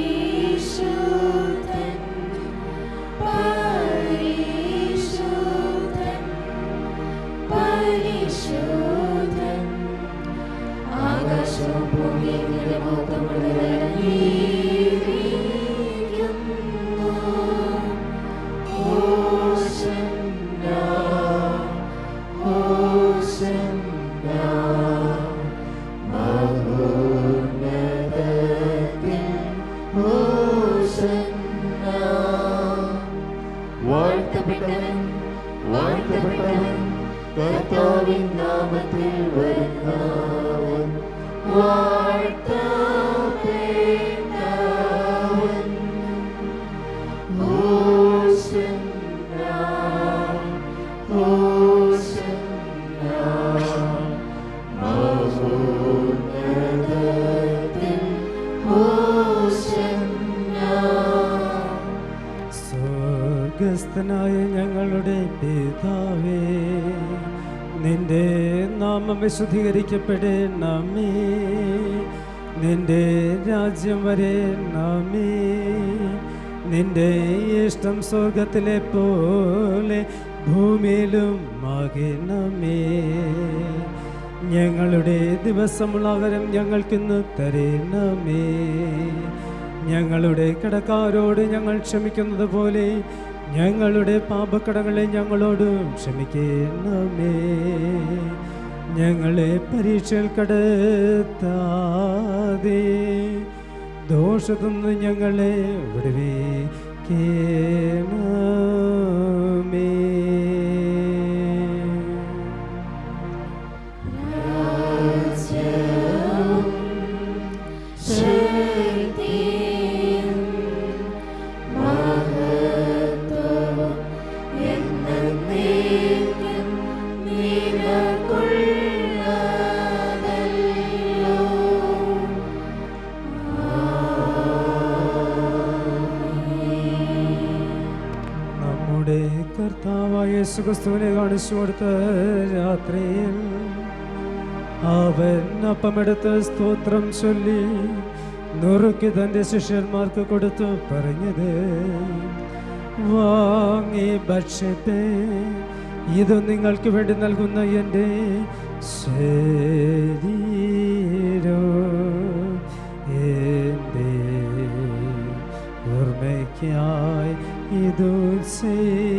പരിശുദ്ധൻ, പരിശുദ്ധൻ. ആകാശവും ഭൂമിയും നിന്റെ മഹത്വം നിറഞ്ഞിരിക്കുന്നു. ഹോശന്നാ, ഹോശന്നാ, മഹോന്നതത്തിൽ ഹോശന്നാ. വാഴ്ത്തപ്പെട്ടവൻ, വാഴ്ത്തപ്പെട്ടവൻ, കർത്താവിൻ നാമത്തിൽ വരുന്നവൻ. വാഴ്ത്തപ്പെട്ടവൻ. ഹോശന്നാ, ഹോശന്നാ, മഹോന്നതത്തിൽ ഹോശന്നാ. സ്വർഗസ്ഥനായ ഞങ്ങളുടെ പിതാവേ, നിന്റെ നാമം വിശുദ്ധീകരിക്കപ്പെടണമേ. നിന്റെ രാജ്യം വരണമേ. നിന്റെ ഇഷ്ടം സ്വർഗത്തിലെ പോലെ ഭൂമിയിലും ആകണമേ. ഞങ്ങളുടെ ദിവസമുള്ള ആഹാരം ഞങ്ങൾക്കിന്ന് തരണമേ. ഞങ്ങളുടെ കടക്കാരോട് ഞങ്ങൾ ക്ഷമിക്കുന്നത് പോലെ ഞങ്ങളുടെ പാപക്കടങ്ങളെ ഞങ്ങളോടും ക്ഷമിക്കണമേ. ഞങ്ങളെ പരീക്ഷയിൽ കടത്താതെ ദോഷത്തിൽ നിന്ന് ഞങ്ങളെ വിടുവിക്കണമേ. മഹത്വം എന്നേക്കും നമ്മുടെ കർത്താവായ യേശുക്രിസ്തുവിനെ കാണിച്ചു കൊടുത്ത രാത്രിയിൽ അവൻ അപ്പമെടുത്ത് സ്തോത്രം ചൊല്ലി നുറുക്കി തൻ്റെ ശിഷ്യന്മാർക്ക് കൊടുത്തു പറഞ്ഞത്, വാങ്ങി ഭക്ഷിപ്പേ, ഇത് നിങ്ങൾക്ക് വേണ്ടി നൽകുന്ന എൻ്റെ ശരീരം, എൻ്റെ ഓർമ്മയ്ക്കായി ഇതു ചെയ്യുവിൻ.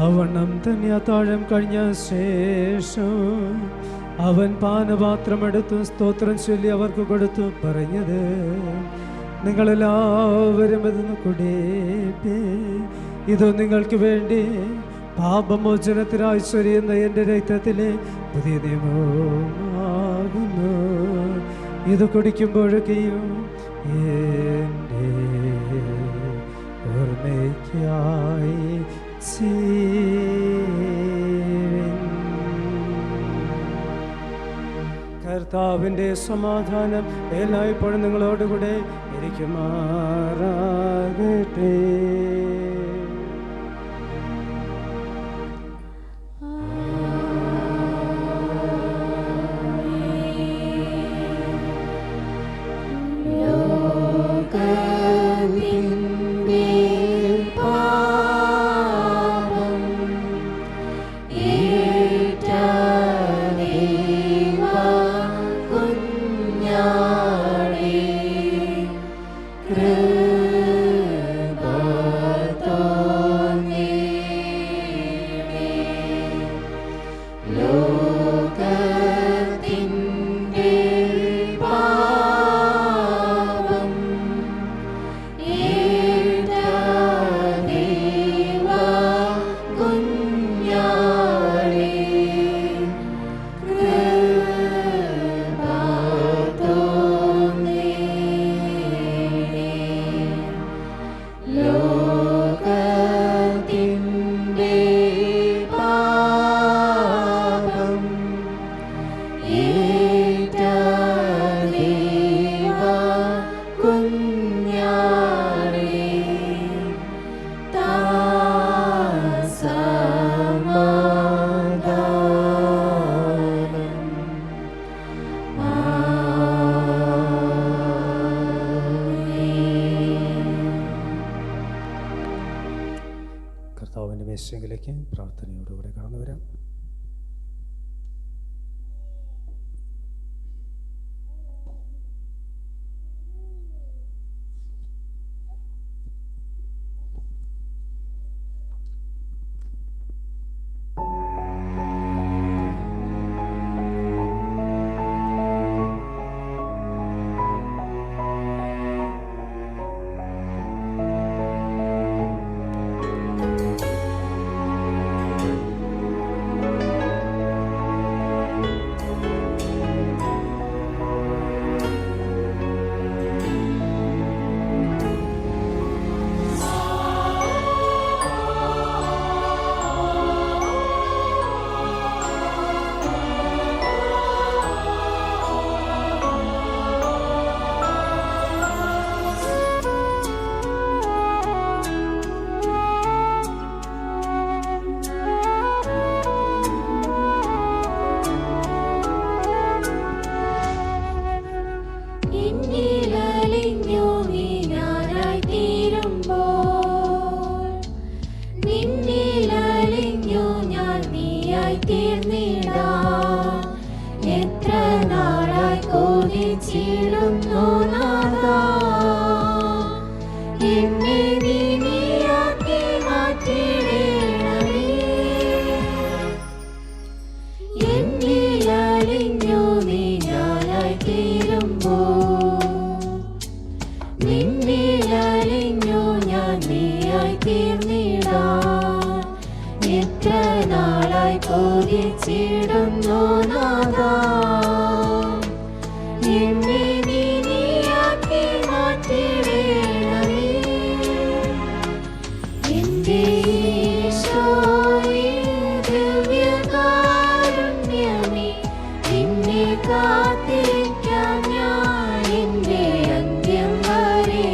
അവണ്ണം തന്നെ അത്താഴം കഴിഞ്ഞ ശേഷം അവൻ പാനപാത്രമെടുത്തു സ്തോത്രം ചൊല്ലി അവർക്ക് കൊടുത്തു പറഞ്ഞത്, നിങ്ങളെല്ലാവരും ഇതൊന്ന് കുടിപ്പേ, ഇത് നിങ്ങൾക്ക് വേണ്ടി പാപമോചനത്തിനായി ചൊരിയുന്ന എൻ്റെ രക്തത്തിലെ പുതിയ നിയമമാകുന്നു. ഇത് കുടിക്കുമ്പോഴൊക്കെയും എൻ്റെ ഓർമ്മയ്ക്കായി കർത്താവിൻ്റെ സമാധാനം എല്ലായ്പ്പോഴും നിങ്ങളോടുകൂടെ ഇരിക്കുമാറാകട്ടെ. കർത്താവിൻ്റെ മേശയിലേക്ക് പ്രാർത്ഥനയോടുകൂടെ കടന്നു വരാം. കാത്തിരിക്കാം ഞാൻ എൻ്റെ അന്ത്യം വരെ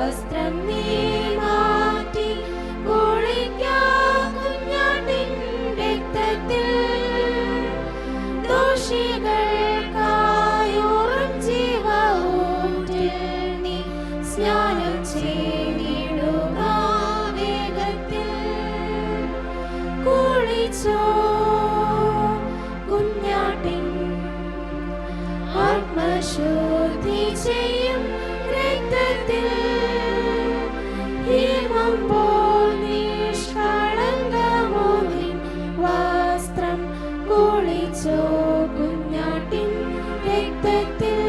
വസ്ത്രം നീ മാറ്റി കുളിക്കാം കുഞ്ഞാട്ടിൻ രക്തത്തിൽ ദോഷികൾക്കായോറും ജീവഊറ്റിൽ നീ സ്നാനം ചെയ്തിടുക വേഗത്തിൽ കുളിച്ചോ കുഞ്ഞാട്ടിൻ ആത്മശുദ്ധി ചെയ്യും രക്തത്തിൽ ഹിമം പോൽ നിഷ്കളങ്കമോ നിൻ വസ്ത്രം കുളിച്ചോ കുഞ്ഞാട്ടിൻ രക്തത്തിൽ.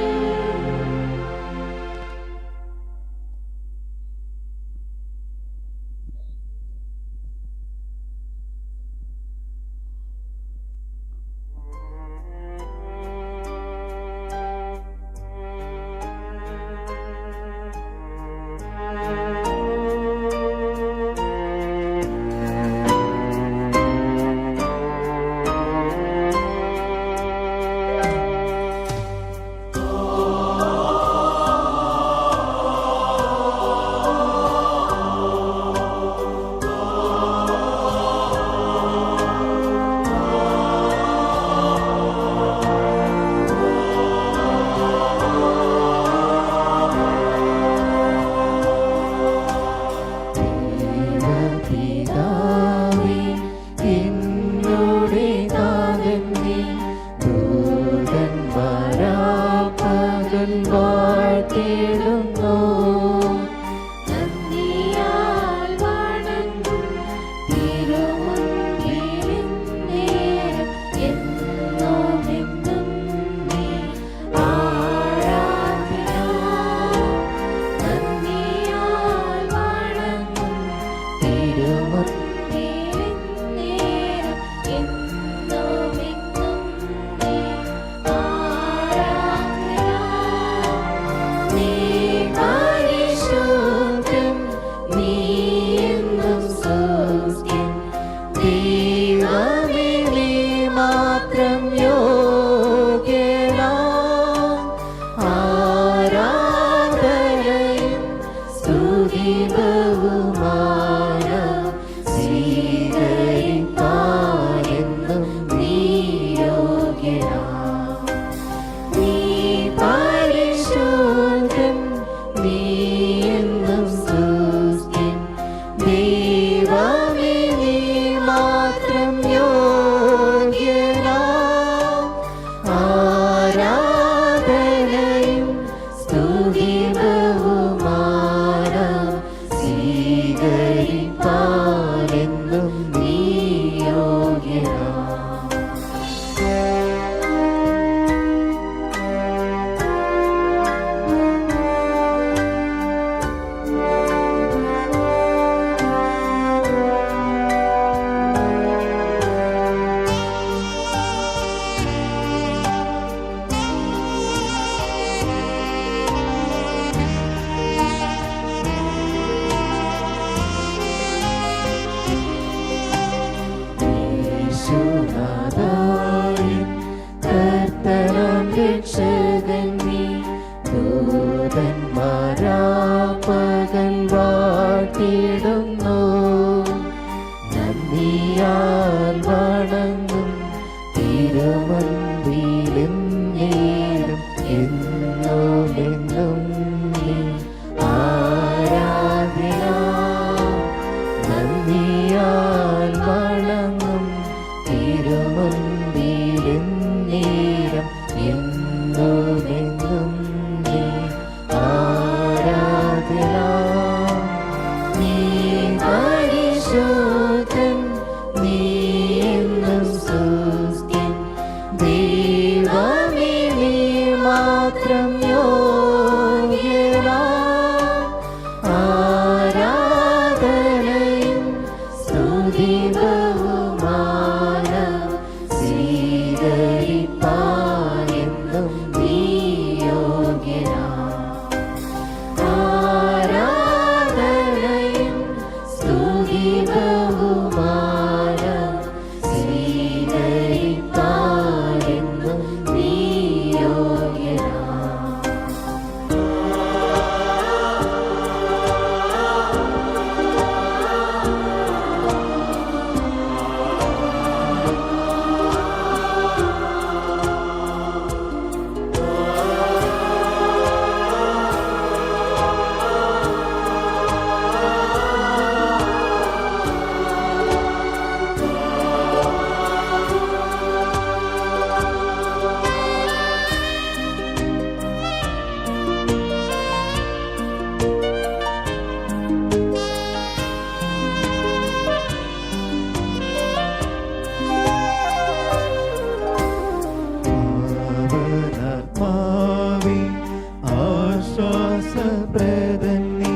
പ്രദൻ നീ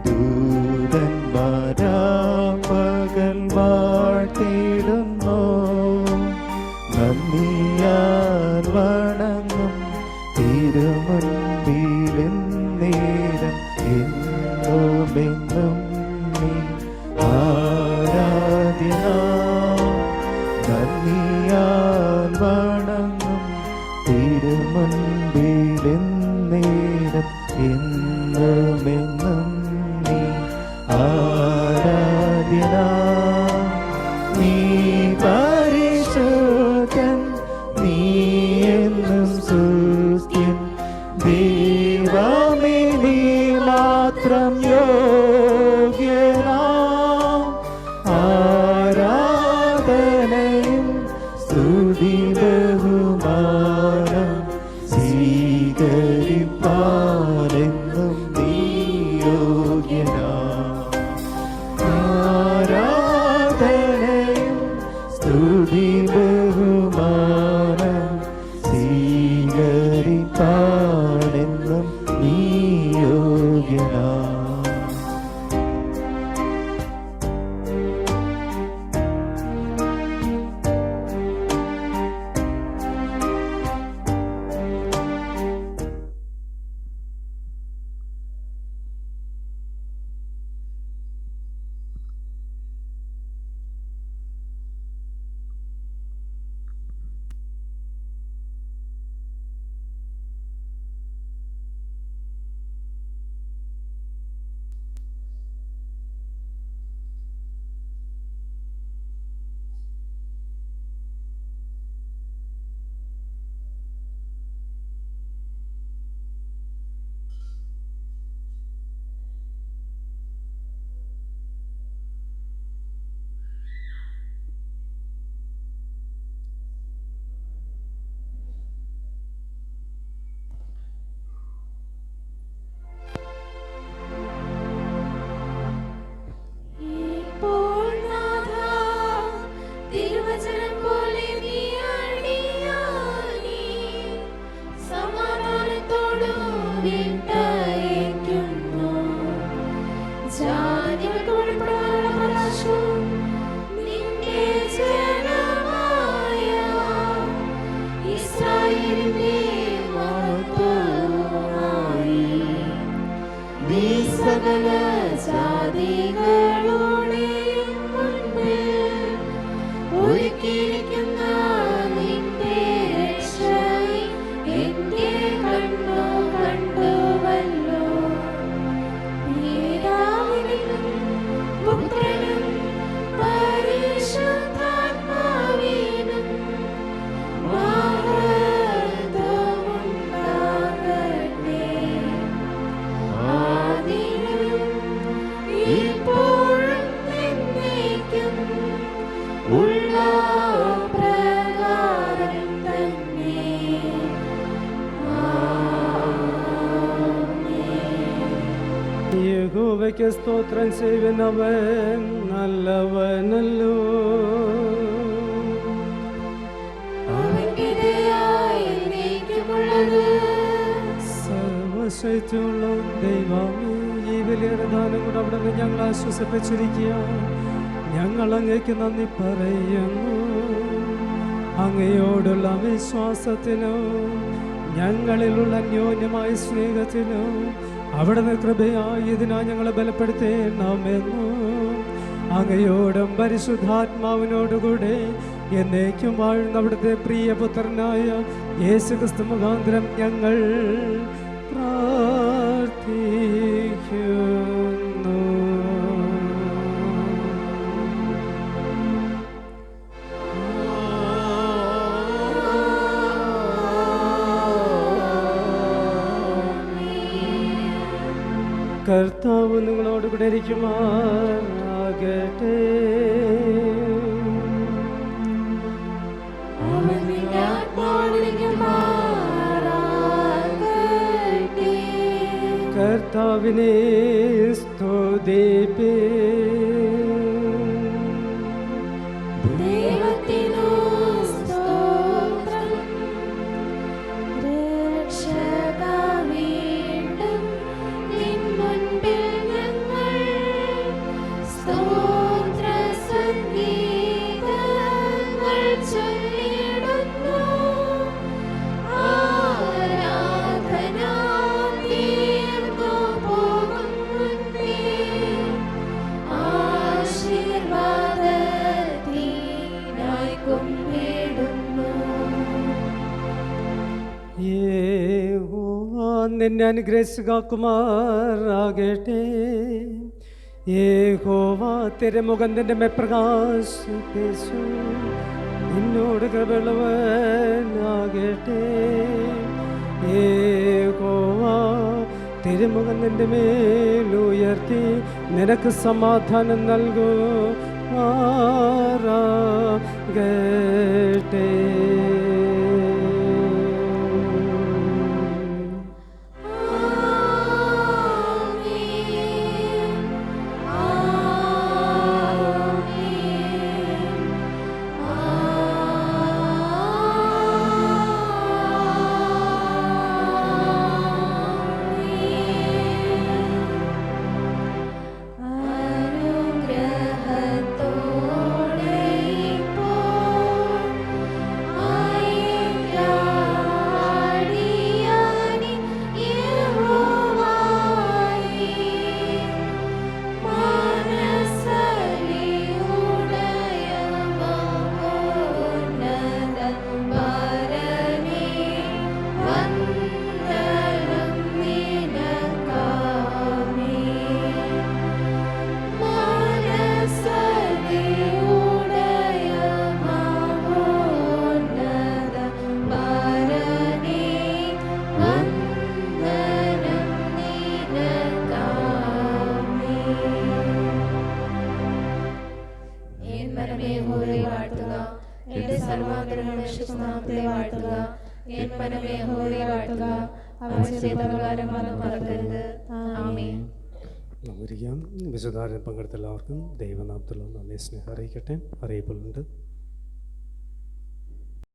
ദൂതന്മാരാ പകൽ വാഴ്ത്തിടുന്നു നന്ദിയാൽ വണങ്ങും തിരുമുൻപിലും നേരം എന്നുമെന്നും നീ ആരാധ്യനാ നന്ദിയാൽ വണങ്ങും തിരുമുൻപിലും നേരം എന്നുമെന്നും നീ ആരാധ്യനാ നീ പരിശുദ്ധൻ നീ എന്നും സ്തുത്യൻ ദൈവമേ നീ മാത്രം യോഗ്യനാം ആരാധനയും സ്തുതി ബഹുമാനം സ്വീകരിപ്പാനെന്നും നീ യോഗ്യനാം ആരാധനയും സ്തുതി ബഹുമാനം സ്വീകരിപ്പാനെന്നും നീ യോഗ്യനാം ഇപ്പോൾ നാഥാ തിരുവചനം പോലെ നീ അടിയാനെ സമാധാനത്തോടു വിട്ടയയ്ക്കുന്നു. ജാതികൾക്ക് വെളിപ്പെടാനുള്ള പ്രകാശവും നിന്റെ ജനമായ ഇസ്രായേലിന്റെ മഹത്വവുമായി നീ സകല ജാതികളുടെയും മുൻപിൽ ഒരുക്കിയിരിക്കുന്ന നിന്റെ രക്ഷയെ എന്റെ കണ്ണു കണ്ടുവല്ലോ. പിതാവിനും പുത്രനും പരിശുദ്ധാത്മാവിനും മഹത്വമുണ്ടാകട്ടെ. ആദിയിലും ഇപ്പോഴും എന്നേക്കും ഉള്ള പ്രകാരം തന്നെ. യഹോവയ്ക്ക് സ്തോത്രം ചെയ്യുന്നവൻ നല്ലവനല്ലോ. അവന്റെ ദയ എന്നേക്കുമുള്ളത്. സർവശക്തിയുള്ള ദൈവമേ, ഈ വലിയൊരു ദാനം കൊണ്ട് അവിടെ നിന്ന് ഞങ്ങൾ ആശ്വസിപ്പിച്ചിരിക്കുക. ഞങ്ങൾ അങ്ങേക്ക് നന്ദി പറയുന്നു. അങ്ങയോടുള്ള വിശ്വാസത്തിനും ഞങ്ങളിലുള്ള അന്യോന്യമായ സ്നേഹത്തിനും അവിടുന്ന് കൃപയായി ഇതിനായി ഞങ്ങളെ ബലപ്പെടുത്തേണമെന്നു. അങ്ങയോടും പരിശുദ്ധാത്മാവിനോടുകൂടെ എന്നേക്കും വാഴുന്ന അവിടുത്തെ പ്രിയപുത്രനായ യേശുക്രിസ്തു മുഖാന്തരം ഞങ്ങൾ പ്രാർത്ഥിക്കുന്നു. കർത്താവ് നിങ്ങളോട് കൂടെ ഇരിക്കുമാറാകട്ടെ. അവൻ നിന്റെ ആത്മാവിലിരിക്കുമാറാകട്ടെ. കർത്താവിനെ സ്തുതിപ്പിൻ. ദൈവത്തിനു സ്തോത്രം. രക്ഷക വീണ്ടും നിന്നെ അനുഗ്രഹിച്ച് കാക്കുമാറാകട്ടെ. യഹോവ തിരുമുഖം നിന്റെ മേൽ പ്രകാശിപ്പിച്ചു നിന്നോട് കൃപയുള്ളവനാകട്ടെ. യഹോവ തിരുമുഖം നിന്റെ മേലുയർത്തി നിനക്ക് സമാധാനം നൽകുമാറാകട്ടെ. വിശുദ്ധാരൻ പങ്കെടുത്ത എല്ലാവർക്കും ദൈവനാമത്തിലുള്ള നന്ദി സ്നേഹം അറിയിക്കട്ടെ. അറിയിപ്പുണ്ട്.